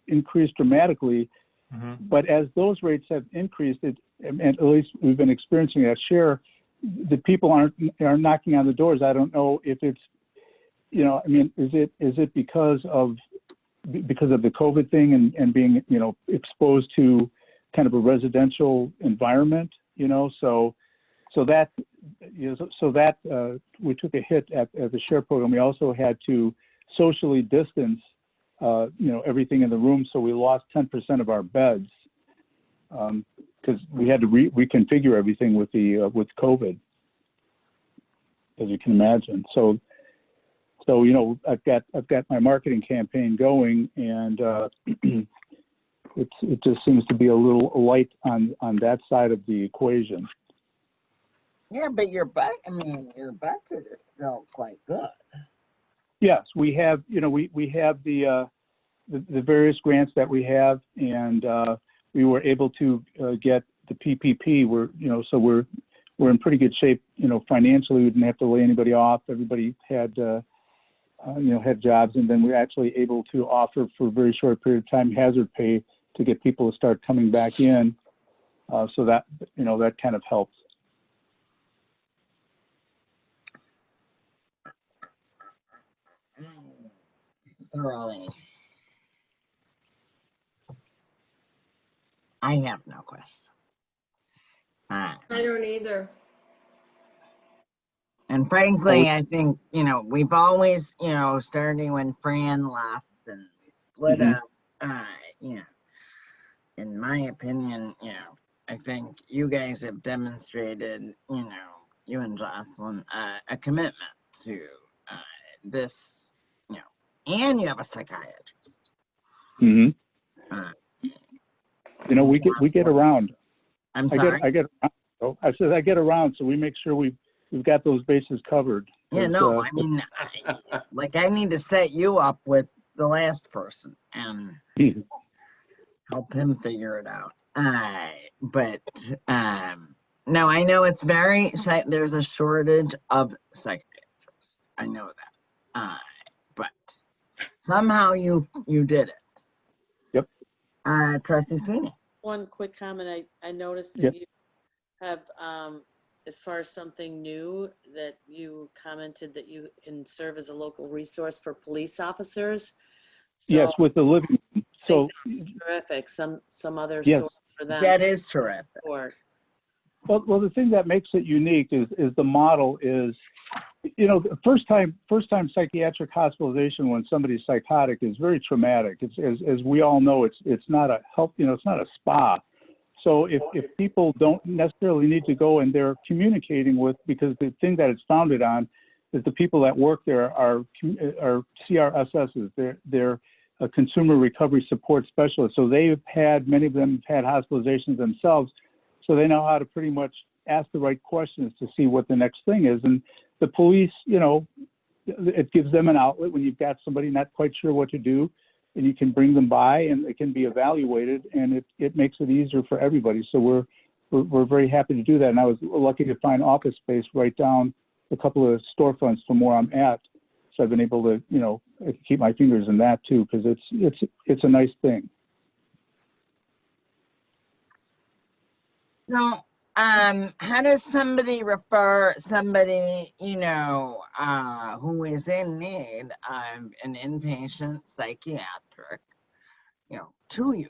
increased dramatically. Mm-hmm. But as those rates have increased, and at least we've been experiencing that share, the people are knocking on the doors. I don't know if it's, is it because of the COVID thing and being, exposed to kind of a residential environment, so that we took a hit at the share program. We also had to socially distance, everything in the room. So we lost 10% of our beds. because we had to reconfigure everything with with COVID, as you can imagine. So you know, I've got my marketing campaign going, and it just seems to be a little light on that side of the equation. Yeah, but your budget is still quite good. Yes, we have, you know, we have the various grants that we have, and we were able to get the PPP. So we're in pretty good shape, you know, financially. We didn't have to lay anybody off. Everybody had had jobs, and then we're actually able to offer for a very short period of time hazard pay to get people to start coming back in. So that, you know, that kind of helps. Thoroughly. I have no questions. I don't either. And frankly, I think, you know, we've always, you know, starting when Fran left and we split up, you know, in my opinion, you know, I think you guys have demonstrated, you know, you and Jocelyn, a commitment to this, you know, and you have a psychiatrist. You know, we get around. I'm sorry. I get around. So I said I get around, so we make sure we've got those bases covered. Yeah, no, I mean, I need to set you up with the last person and help him figure it out. But no, I know it's there's a shortage of psychiatrists. I know that. But somehow you did it. Yep. Trustee Sweeney. One quick comment. I noticed that you have, as far as something new, that you commented that you can serve as a local resource for police officers. So yes, with the living room. So that's terrific. Some other yes, source for them. That is terrific. Well, the thing that makes it unique is the model is, you know, the first time psychiatric hospitalization when somebody's psychotic is very traumatic. It's as we all know, it's not a help, you know, it's not a spa. So if people don't necessarily need to go and they're communicating with, because the thing that it's founded on is the people that work there are CRSSs. They're a consumer recovery support specialist. So many of them have had hospitalizations themselves. So they know how to pretty much ask the right questions to see what the next thing is. And the police, you know, it gives them an outlet when you've got somebody not quite sure what to do, and you can bring them by and it can be evaluated, and it makes it easier for everybody. So we're very happy to do that. And I was lucky to find office space right down a couple of storefronts from where I'm at. So I've been able to, you know, keep my fingers in that too, because it's a nice thing. So, how does somebody refer somebody, you know, who is in need of an inpatient psychiatric, you know, to you?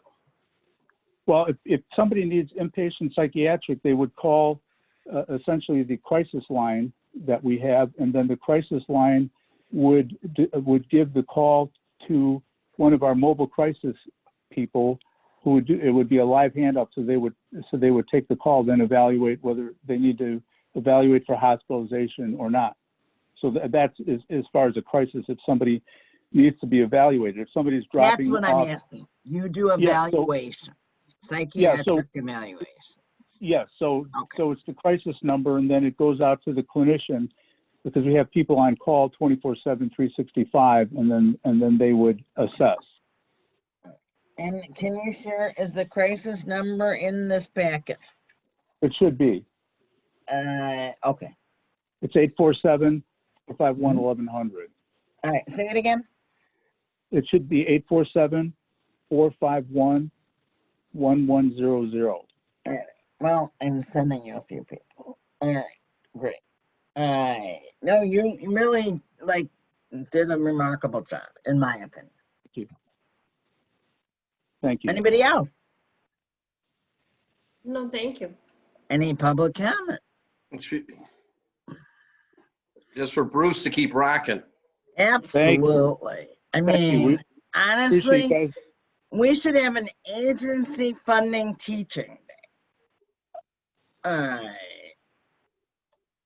Well, if somebody needs inpatient psychiatric, they would call essentially the crisis line that we have, and then the crisis line would give the call to one of our mobile crisis people who would do, it would be a live handoff. So they would take the call, then evaluate whether they need to evaluate for hospitalization or not. So that's as far as a crisis, if somebody needs to be evaluated. If somebody's dropping That's what off, I'm asking. You do evaluations, psychiatric evaluations. Yes, so it's the crisis number, and then it goes out to the clinician, because we have people on call 24/7, 365, and then they would assess. And can you share, is the crisis number in this packet? It should be. Okay. It's 847-451-1100. All right, say it again. It should be 847-451-1100. All right. Well, I'm sending you a few people. All right, great. All right. No, you really did a remarkable job, in my opinion. Thank you. Thank you. Anybody else? No, thank you. Any public comment? Just for Bruce to keep rocking. Absolutely. I mean, honestly, We should have an agency funding teaching day.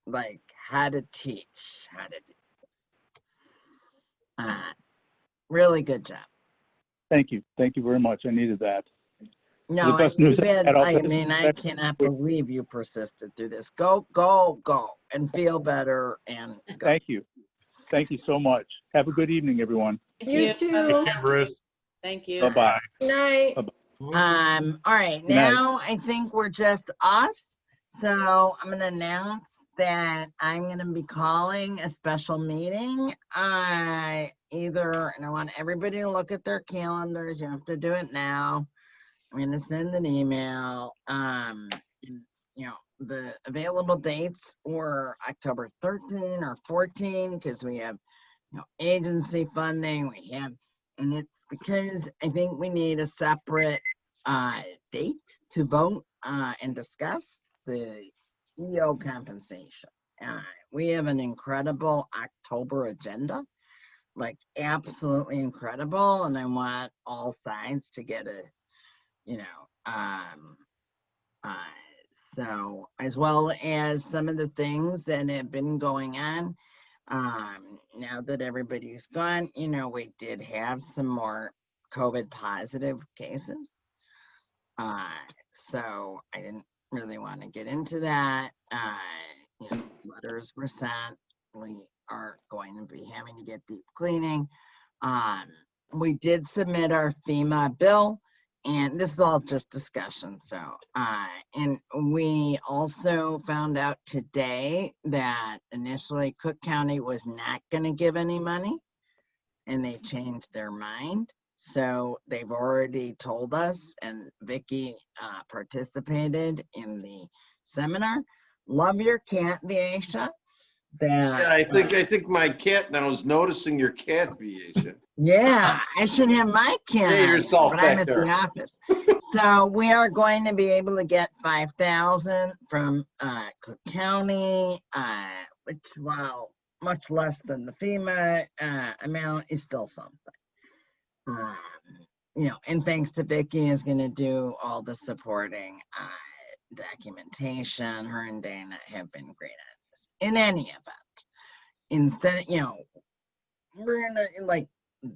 Like how to teach, how to do. Really good job. Thank you. Thank you very much. I needed that. No, The best news you've been, I've I had mean, I cannot believe you persisted through this. Go, go, go, and feel better and go. Thank you. Thank you so much. Have a good evening, everyone. You too. Take care, Bruce. Thank you. Bye-bye. Good night. All right, Good night. now I think we're just us. So I'm gonna announce that I'm gonna be calling a special meeting. And I want everybody to look at their calendars. You have to do it now. I'm gonna send an email. The available dates were October 13 or 14 because we have, agency funding. We have, and it's because I think we need a separate date to vote and discuss the EO compensation. We have an incredible October agenda, like absolutely incredible, and I want all sides to get a, so as well as some of the things that have been going on. Now that everybody's gone, we did have some more COVID positive cases. So I didn't really want to get into that. Letters were sent. We are going to be having to get deep cleaning. We did submit our FEMA bill, and this is all just discussion. So, and we also found out today that initially Cook County was not going to give any money, and they changed their mind. So they've already told us, and Vicki participated in the seminar. Love your cat, Viasia. Yeah, I think my cat now is noticing your cat, Viasia. Yeah, I should have my cat. Hey, yourself but I'm back at there. the office. So we are going to be able to get 5,000 from Cook County, which, while much less than the FEMA amount, is still something. And thanks to Vicki is going to do all the supporting documentation. Her and Dana have been great at this. In any event, instead, we're gonna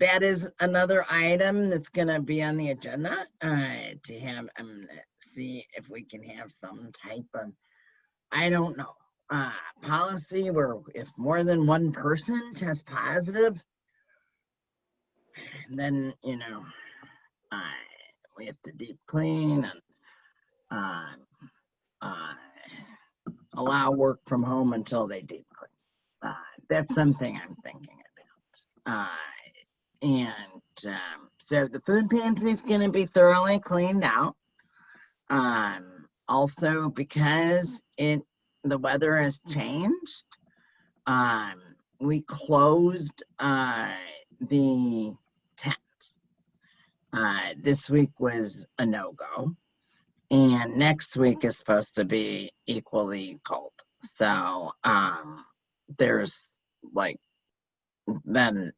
that is another item that's gonna be on the agenda to have. I'm gonna see if we can have some type of, I don't know, policy where if more than one person tests positive, then we have to deep clean and allow work from home until they deep clean. That's something I'm thinking about. So the food pantry is going to be thoroughly cleaned out. Also, because the weather has changed, we closed the tent. This week was a no-go, and next week is supposed to be equally cold. So there's then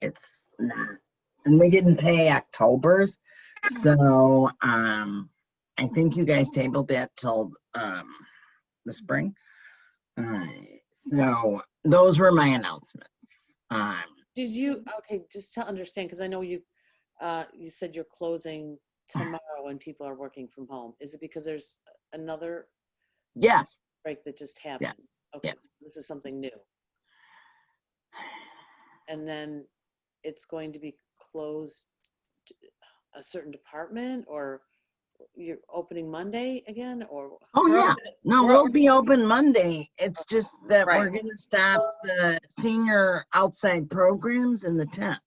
it's not, and we didn't pay October's, so I think you guys tabled that till the spring. So those were my announcements. Did you, okay, just to understand, because I know you said you're closing tomorrow when people are working from home. Is it because there's another yes break that just happened? Yes. Okay, Yes. so this is something new. And then it's going to be closed a certain department, or you're opening Monday again, or? Oh yeah, no, we'll be open Monday. It's just that we're Right. gonna stop the senior outside programs in the tent.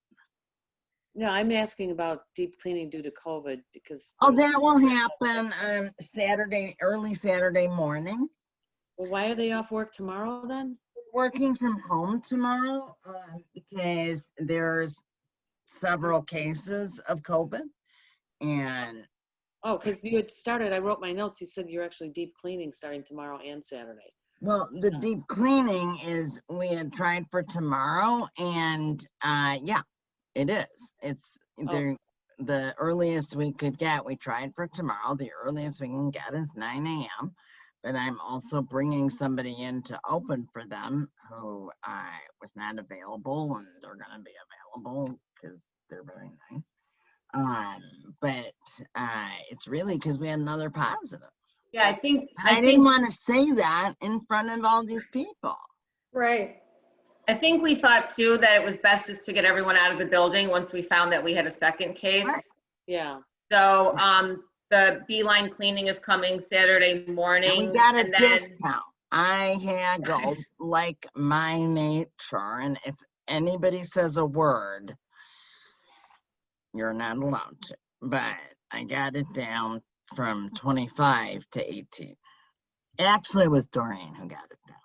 No, I'm asking about deep cleaning due to COVID because. Oh, that will happen on Saturday, early Saturday morning. Well, why are they off work tomorrow then? Working from home tomorrow because there's several cases of COVID, and Oh, because you had started, I wrote my notes, you said you're actually deep cleaning starting tomorrow and Saturday. well, the deep cleaning is, we had tried for tomorrow, and yeah, it is. It's there. the earliest we could get, we tried for tomorrow, the earliest we can get is 9 a.m. But I'm also bringing somebody in to open for them who was not available, and they're going to be available because they're very nice. But it's really because we had another positive. Yeah, I didn't want to say that in front of all these people. Right. I think we thought too that it was best just to get everyone out of the building once we found that we had a second case. Yeah. So the beeline cleaning is coming Saturday morning. And we got a and then, discount. I haggled like my nature, and if anybody says a word, you're not allowed to. But I got it down from 25 to 18. Actually, it was Doreen who got it down.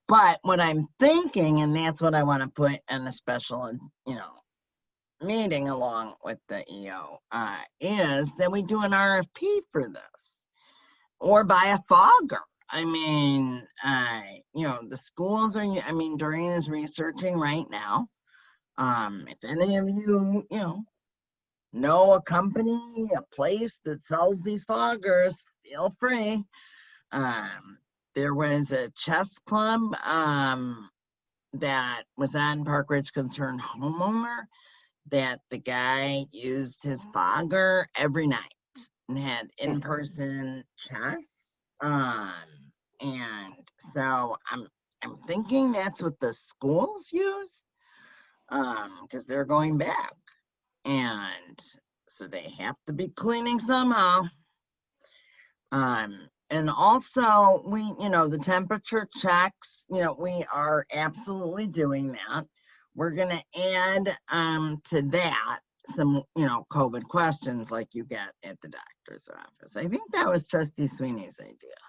But what I'm thinking, and that's what I want to put in a special, meeting along with the EO, is that we do an RFP for this, or buy a fogger. I mean, the schools are, Doreen is researching right now. If any of you, know a company, a place that sells these foggers, feel free. There was a chess club that was on Park Ridge Concerned Homeowner that the guy used his fogger every night and had in-person chess. And so I'm thinking that's what the schools use, because they're going back. And so they have to be cleaning somehow. And also we, the temperature checks, we are absolutely doing that. We're gonna add to that some, COVID questions like you get at the doctor's office. I think that was Trustee Sweeney's idea.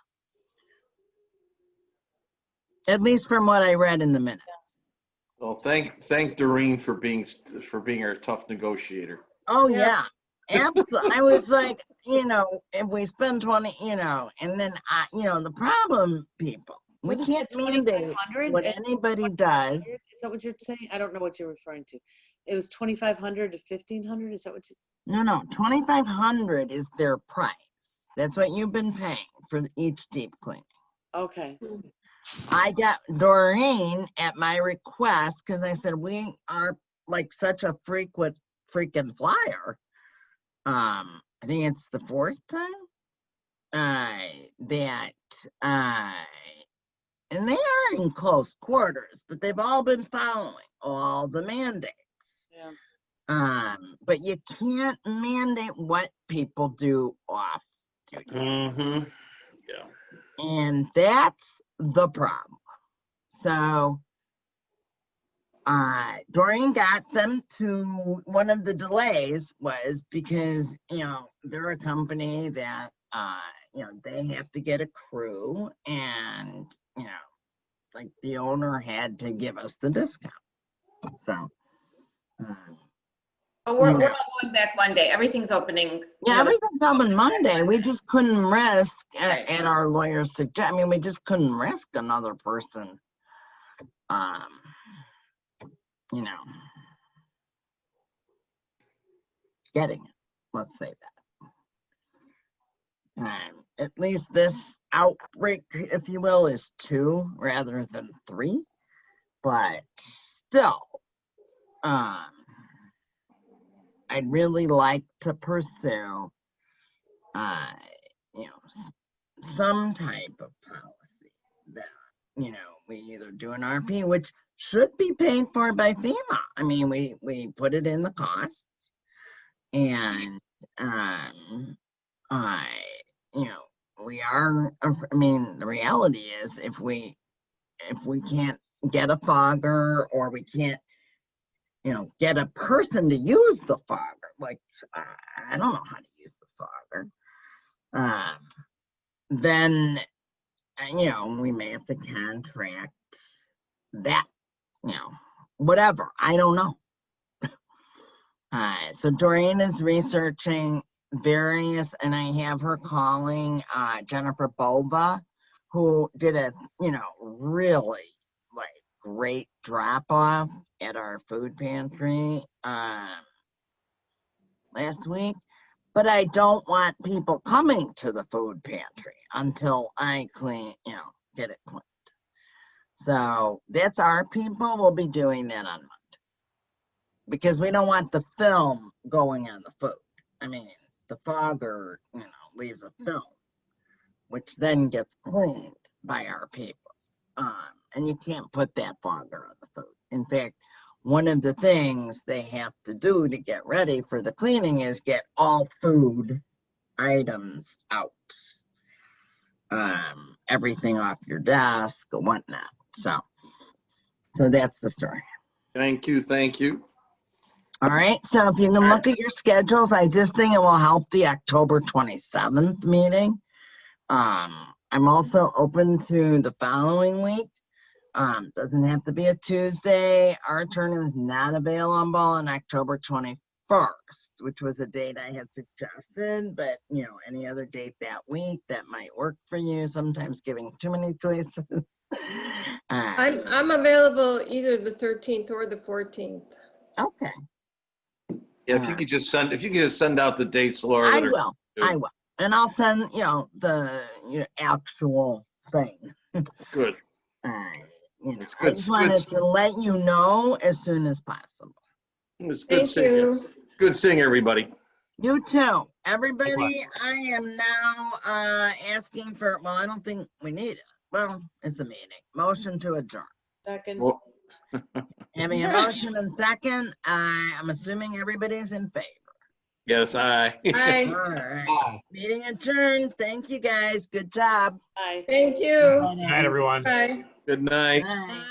At least from what I read in the minutes. Well, thank Doreen for being our tough negotiator. Oh yeah, absolutely. I was like, if we spend 20, and then the problem, people, we can't mandate what anybody does. Is that what you're saying? I don't know what you're referring to. It was 2,500 to 1,500. Is that what you? No, 2,500 is their price. That's what you've been paying for each deep cleaning. Okay. I got Doreen at my request because I said we are like such a frequent freaking flyer. I think it's the fourth time and they are in close quarters, but they've all been following all the mandates. Yeah. But you can't mandate what people do off duty. Mm-hmm. Yeah. And that's the problem. So Doreen got them to, one of the delays was because, they're a company that, they have to get a crew, and, like the owner had to give us the discount. So. We're all going back Monday. Everything's opening. Yeah, everything's open Monday. We just couldn't risk at our lawyer's suggestion. We just couldn't risk another person, getting it. Let's say that. At least this outbreak, if you will, is 2 rather than 3. But still, I'd really like to pursue, some type of policy that, we either do an RP, which should be paid for by FEMA. I mean, we put it in the costs, and, we are, the reality is if we can't get a fogger, or we can't, get a person to use the fogger, like, I don't know how to use the fogger, then, we may have to contract that, whatever, I don't know. So Doreen is researching various, and I have her calling Jennifer Bova, who did a, really great drop off at our food pantry. last week, but I don't want people coming to the food pantry until I clean, get it cleaned. So that's our people. Will be doing that on Monday because we don't want the film going on the food. I mean, the fogger, leaves a film, which then gets cleaned by our people. And you can't put that fogger on the food. In fact, one of the things they have to do to get ready for the cleaning is get all food items out. Everything off your desk and whatnot. So that's the story. Thank you. Thank you. All right. So if you can look at your schedules, I just think it will help the October 27th meeting. I'm also open to the following week. Doesn't have to be a Tuesday. Our attorney is not available on October 21st, which was a date I had suggested, but any other date that week that might work for you. Sometimes giving too many choices. I'm available either the 13th or the 14th. Okay. Yeah, if you could just send out the dates, Laura. I will. And I'll send, the actual thing. Good. I just wanted to let you know as soon as possible. It's good seeing you. Good seeing everybody. You too. Everybody, I am now asking for, well, I don't think we need it. Well, it's a meeting. Motion to adjourn. Second. Well, Having a motion and second, I'm assuming everybody's in favor. yes, aye. Bye. All right. Meeting adjourned. Thank you guys. Good job. Bye. Thank you. Good night, everyone. Bye. Good night. Bye.